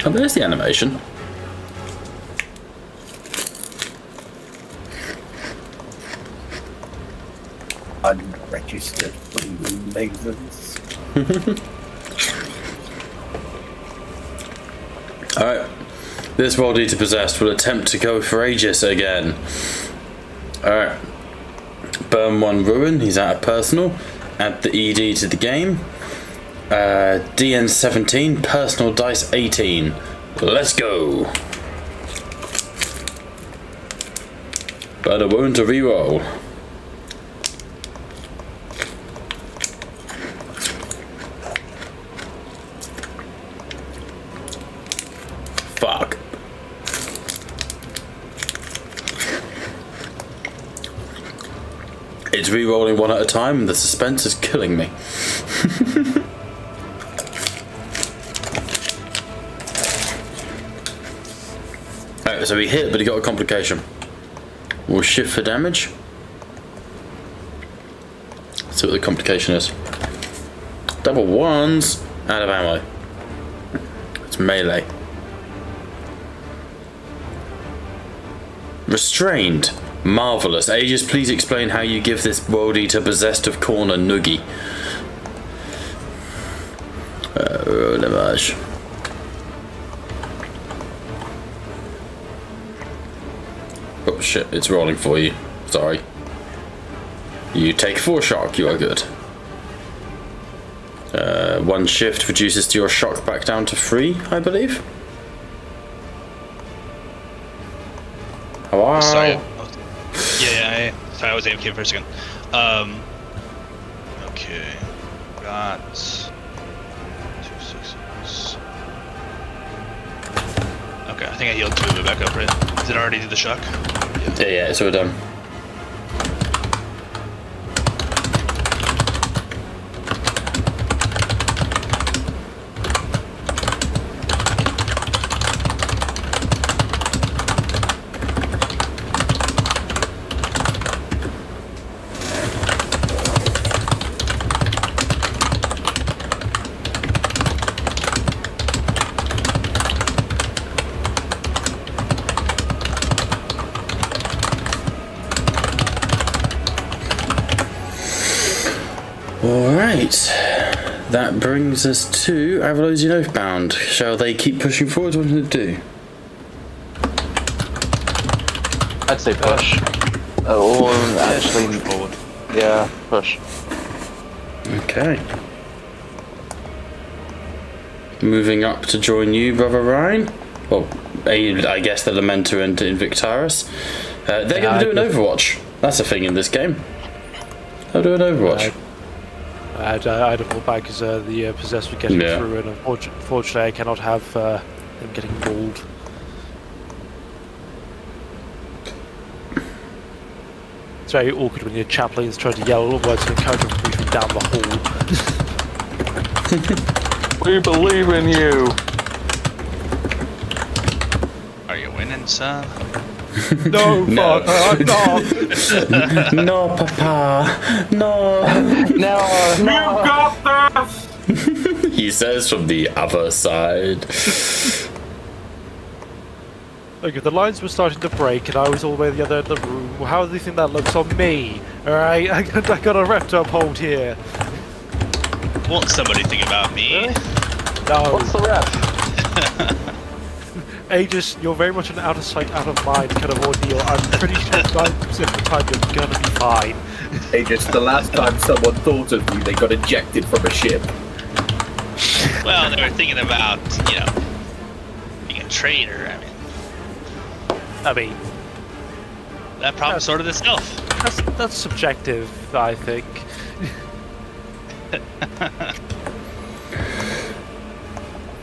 Oh, there's the animation. Unregistered lasers. Alright. This World Eater Possessed will attempt to go for Aegis again. Alright. Burn 1 Ruin, he's out of personal. Add the ED to the game. DN 17, personal dice 18. Let's go. But a wound to reroll. Fuck. It's re-rolling one at a time and the suspense is killing me. Alright, so he hit, but he got a complication. We'll shift for damage. Let's see what the complication is. Double ones out of ammo. It's melee. Restrained. Marvellous. Aegis, please explain how you give this World Eater Possessed of Corn a noogie. Dommage. Oh shit, it's rolling for you. Sorry. You take 4 shock, you are good. 1 shift reduces your shock back down to 3, I believe. Hello? Sorry. Sorry, I was AFK for a second. Okay. Got 2 6s. Okay, I think I healed 2 of it back up, right? Did it already do the shock? Yeah, it's all done. Alright, that brings us to Avalosian Oathbound. Shall they keep pushing forward? What do they do? I'd say push. Or actually, forward. Yeah, push. Okay. Moving up to join you, Brother Ryan. Well, I guess the Lamenter and Invictaris. They're going to do an Overwatch. That's a thing in this game. They'll do an Overwatch. I had to pull back as the possessed were getting through, and unfortunately I cannot have them getting mauled. It's very awkward when your chaplain's trying to yell words of encouragement moving down the hall. We believe in you! Are you winning, son? No, No. Father, no! No, Papa! No! No! You got this! He says from the other side. Look, if the lines were starting to break and I was all the way at the other end of the room, well, how do you think that looks on me? Alright, I got a rep to uphold here. Won't somebody think about me? No. What's the ref? Aegis, you're very much an out of sight, out of mind kind of ordeal. I'm pretty sure 90% of the time you're gonna be fine. Aegis, the last time someone thought of you, they got ejected from a ship. Well, they were thinking about, being a traitor. I mean, That problem sorted itself. that's subjective, I think.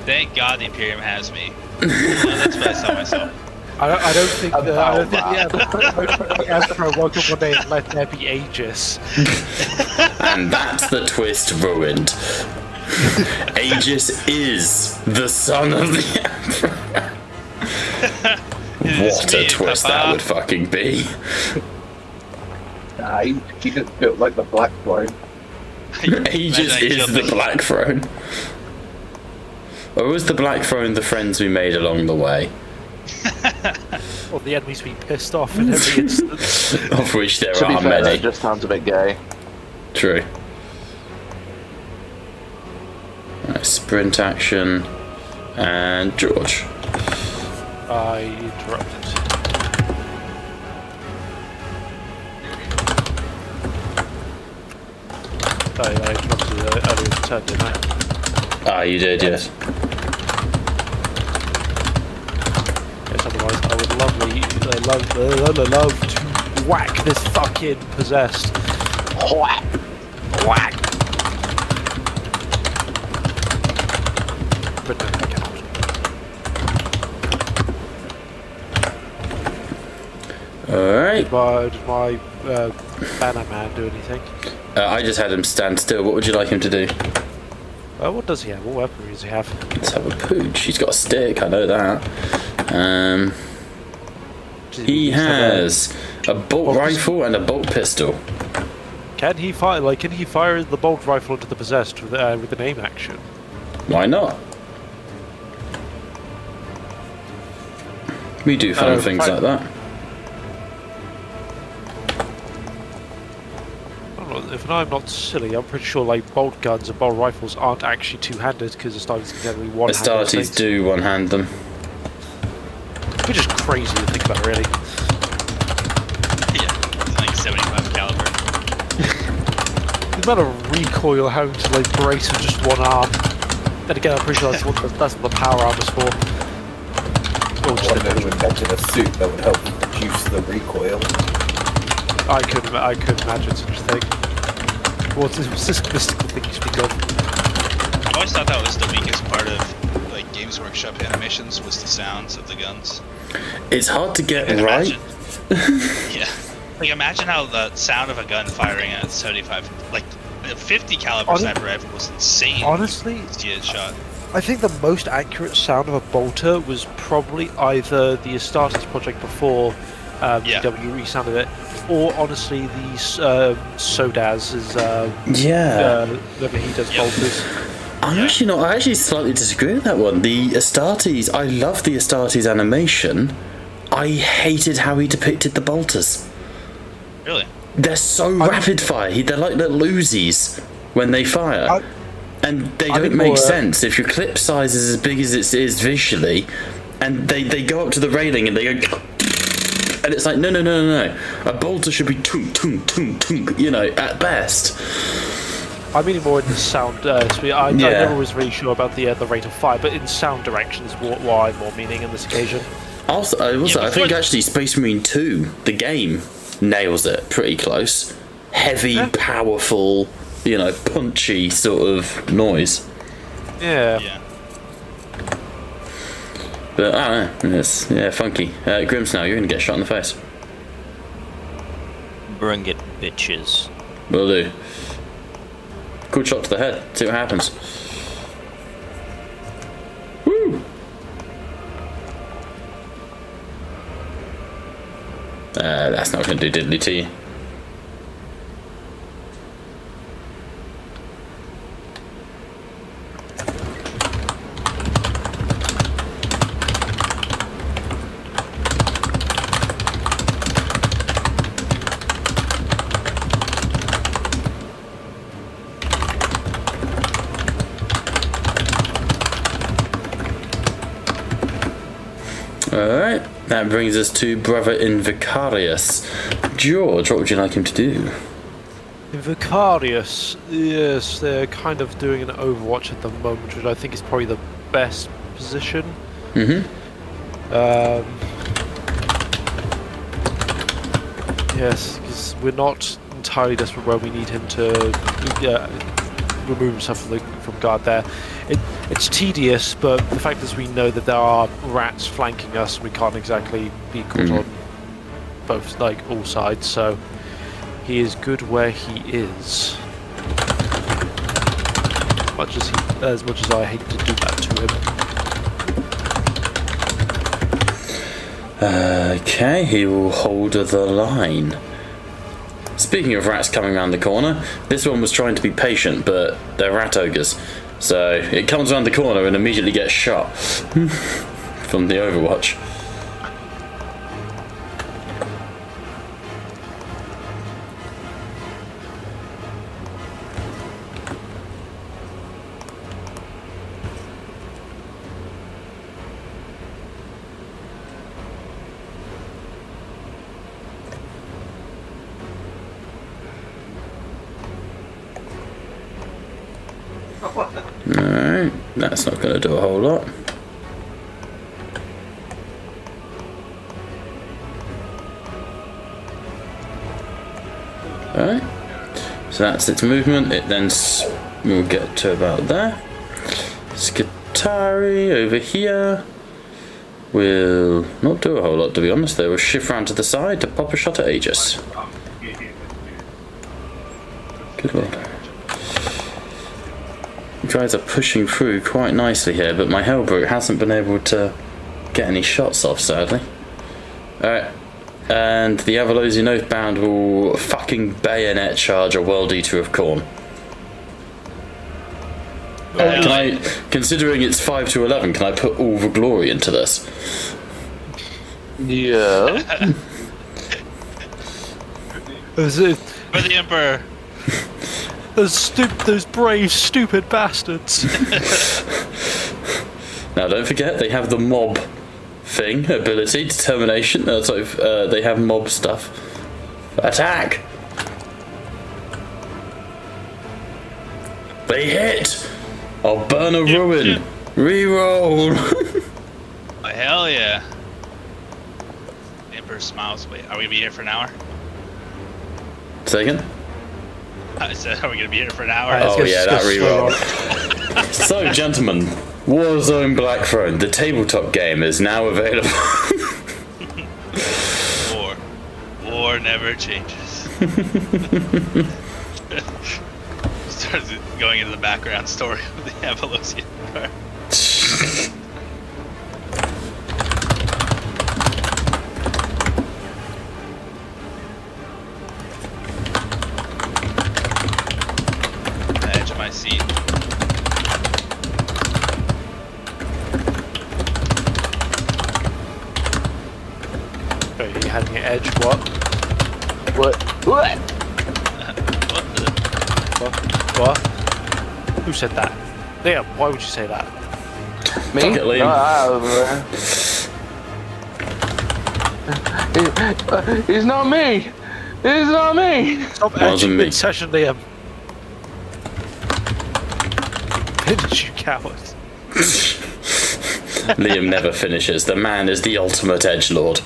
Thank God the Imperium has me. That's what I tell myself. I don't think the Emperor woke up one day and let there be Aegis. And that's the twist ruined. Aegis is the son of the Emperor. What a twist that would fucking be. Nah, he just built like the Blackthrone. Aegis is the Blackthrone. Or was the Blackthrone the friends we made along the way? Or the enemies being pissed off in every instance. Of which there To be are fair, many. that just sounds a bit gay. True. Right, sprint action. And George. I interrupted. I interrupted earlier in the turn, didn't I? Ah, you did, yes. Yes, otherwise I would love to whack this fucking possessed. Whack! Whack! But no, I cannot. Alright. Did my banner man do anything? I just had him stand still. What would you like him to do? What does he have? What weaponry does he have? Let's have a pooch. He's got a stick, I know that. He has a bolt rifle and a bolt pistol. Can he fire? Like, can he fire the bolt rifle into the possessed with an aim action? Why not? We do fun things like that. If I'm not silly, I'm pretty sure like bolt guns and bolt rifles aren't actually two-handed because Astartes can generally one-handed. Astartes do one-hand them. Which is crazy to think about, really. Yeah, it's like 75 caliber. The amount of recoil having to like brace with just one arm. Then again, I'm pretty sure that's what the power arm is for. I wanted to invent a suit that would help reduce the recoil. I could imagine such a thing. What's this mystical thing you speak of? I always thought that was the weakest part of like Games Workshop animations was the sounds of the guns. It's hard to get And right. Yeah. Like imagine how the sound of a gun firing at 75, like a 50 caliber sniper rifle was insane. Honestly, to see it shot. I think the most accurate sound of a bolter was probably either the Astartes project before WWE sounded it, or honestly the Sodaz is whenever he does bolters. I'm actually not. I actually slightly disagree with that one. The Astartes, I love the Astartes animation. I hated how he depicted the bolters. Really? They're so rapid fire. They're like little Uzis when they fire. And they don't make sense. If your clip size is as big as it is visually, and they go up to the railing and they go... And it's like, no. A bolter should be tunk, tunk, tunk, tunk, at best. I mean more in the sound. I never was really sure about the rate of fire, but in sound direction is what I'm more meaning in this occasion. Also, I think actually Space Marine 2, the game, nails it pretty close. Heavy, powerful, punchy sort of noise. Yeah. But I don't know, it's funky. Grimsnow, you're gonna get shot in the face. Bring it, bitches. Will do. Cool shot to the head. See what happens. Woo! That's not gonna do diddly to you. Alright, that brings us to Brother Invicarius. George, what would you like him to do? Vicarious, yes, they're kind of doing an overwatch at the moment, which I think is probably the best position. Yes, because we're not entirely desperate where we need him to remove himself from guard there. It's tedious, but the fact is we know that there are rats flanking us, we can't exactly be caught on both, like, all sides, so he is good where he is. As much as I hate to do that to him. Okay, he will hold the line. Speaking of rats coming around the corner, this one was trying to be patient, but they're rat ogres. So it comes around the corner and immediately gets shot from the overwatch. Alright, that's not going to do a whole lot. Alright, so that's its movement. It then will get to about there. Skitari over here will not do a whole lot, to be honest. They will shift round to the side to pop a shot at Aegis. Good lord. You guys are pushing through quite nicely here, but my Hellbrute hasn't been able to get any shots off, sadly. Alright, and the Avalosian Oathbound will fucking bayonet charge a World Eater of Khorne. Can I, considering it's 5 to 11, can I put all the glory into this? Yeah. For the Emperor. Those brave, stupid bastards. Now, don't forget, they have the mob thing, ability, determination. They have mob stuff. Attack! They hit! I'll burn a ruin! Reroll! Oh, hell yeah. The Emperor smiles. Wait, are we gonna be here for an hour? Say again? I said, are we gonna be here for an hour? Oh yeah, that reroll. So, gentlemen, Warzone Blackthrone, the tabletop game, is now available. War never changes. Starts going into the background story of the Avalosian Empire. The edge of my seat. Are you having an edge? What? What? What? Who said that? Liam, why would you say that? Me? Fuck it, Liam. It's not me! It's not me! Stop Wasn't edging me. mid-session, Liam. Finish, you coward. Liam never finishes. The man is the ultimate edgelord.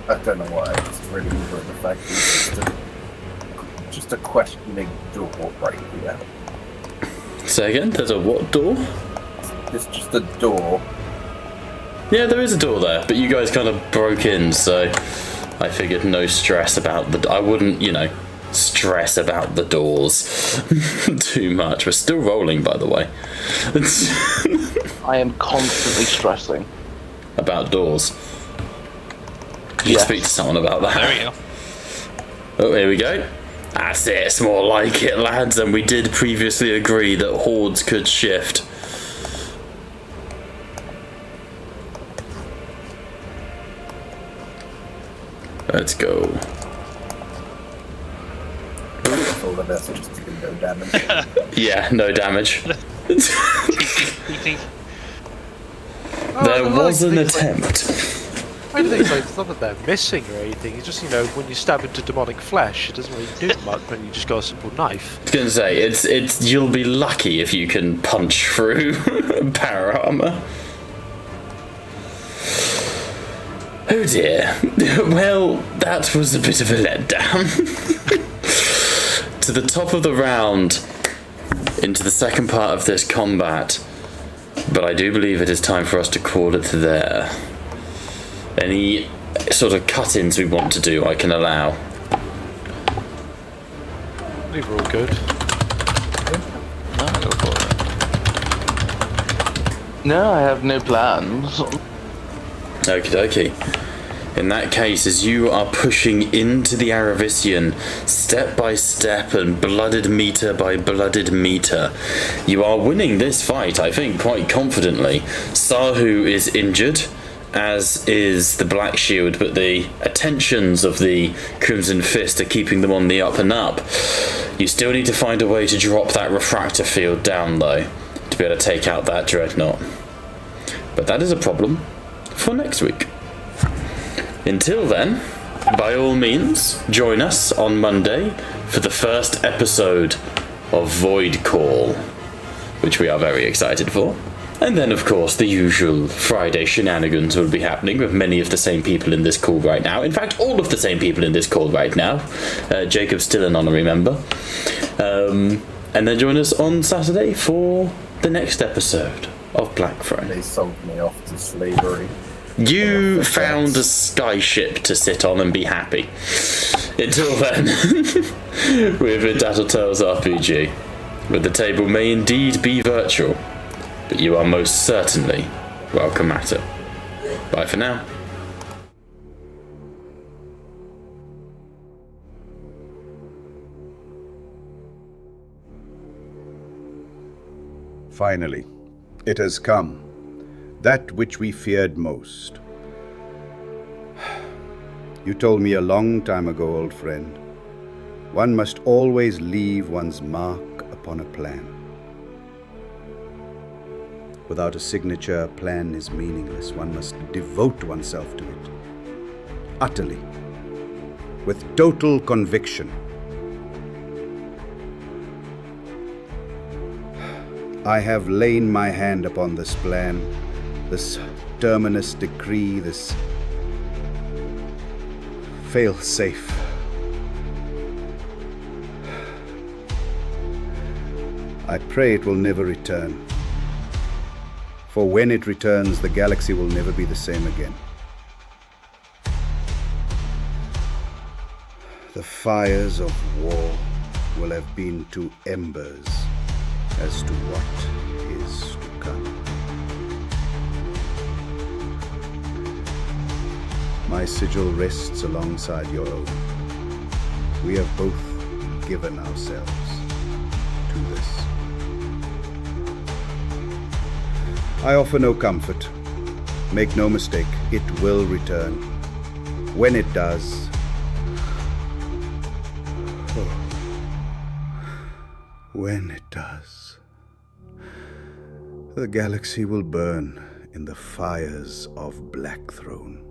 I don't know why. I just really enjoy the fact that it's just a questioning door right here. Say again? There's a what door? It's just a door. Yeah, there is a door there, but you guys kind of broke in, so I figured no stress about I wouldn't, stress about the doors too much. We're still rolling, by the way. I am constantly stressing. About doors. You Yes. speak to someone about that. There we go. Oh, here we go. That's it, it's more like it, lads, and we did previously agree that hordes could shift. Let's go. That's all of this, just to do no damage. Yeah, no damage. There was an things like- attempt. I don't think so. It's not that they're missing or anything. It's just, when you stab into demonic flesh, it doesn't really do much when you just got a simple knife. I was gonna say, it's you'll be lucky if you can punch through power armor. Oh dear. Well, that was a bit of a letdown. To the top of the round, into the second part of this combat, but I do believe it is time for us to call it there. Any sort of cut-ins we want to do, I can allow. I think we're all good. No, go for it. No, I have no plans. Okie dokie. In that case, as you are pushing into the Aravisian, step by step and blooded meter by blooded meter, you are winning this fight, I think, quite confidently. Sahu is injured, as is the Black Shield, but the attentions of the Crimson Fist are keeping them on the up and up. You still need to find a way to drop that refractor field down, though, to be able to take out that Dreadnought. But that is a problem for next week. Until then, by all means, join us on Monday for the first episode of Void Call, which we are very excited for. And then, of course, the usual Friday shenanigans will be happening with many of the same people in this call right now. In fact, all of the same people in this call right now. Jacob's still an honorary member. And then join us on Saturday for the next episode of Blackthrone. They sold me off to slavery. You found a skyship to sit on and be happy. Until then, we've been Tattletales RPG, where the table may indeed be virtual, but you are most certainly welcome at it. Bye for now. Finally, it has come. That which we feared most. You told me a long time ago, old friend, one must always leave one's mark upon a plan. Without a signature, a plan is meaningless. One must devote oneself to it. Utterly. With total conviction. I have lain my hand upon this plan, this terminus decree, this fail-safe. I pray it will never return. For when it returns, the galaxy will never be the same again. The fires of war will have been to embers as to what is to come. My sigil rests alongside your own. We have both given ourselves to this. I offer no comfort. Make no mistake, it will return. When it does, when it does, the galaxy will burn in the fires of Blackthrone.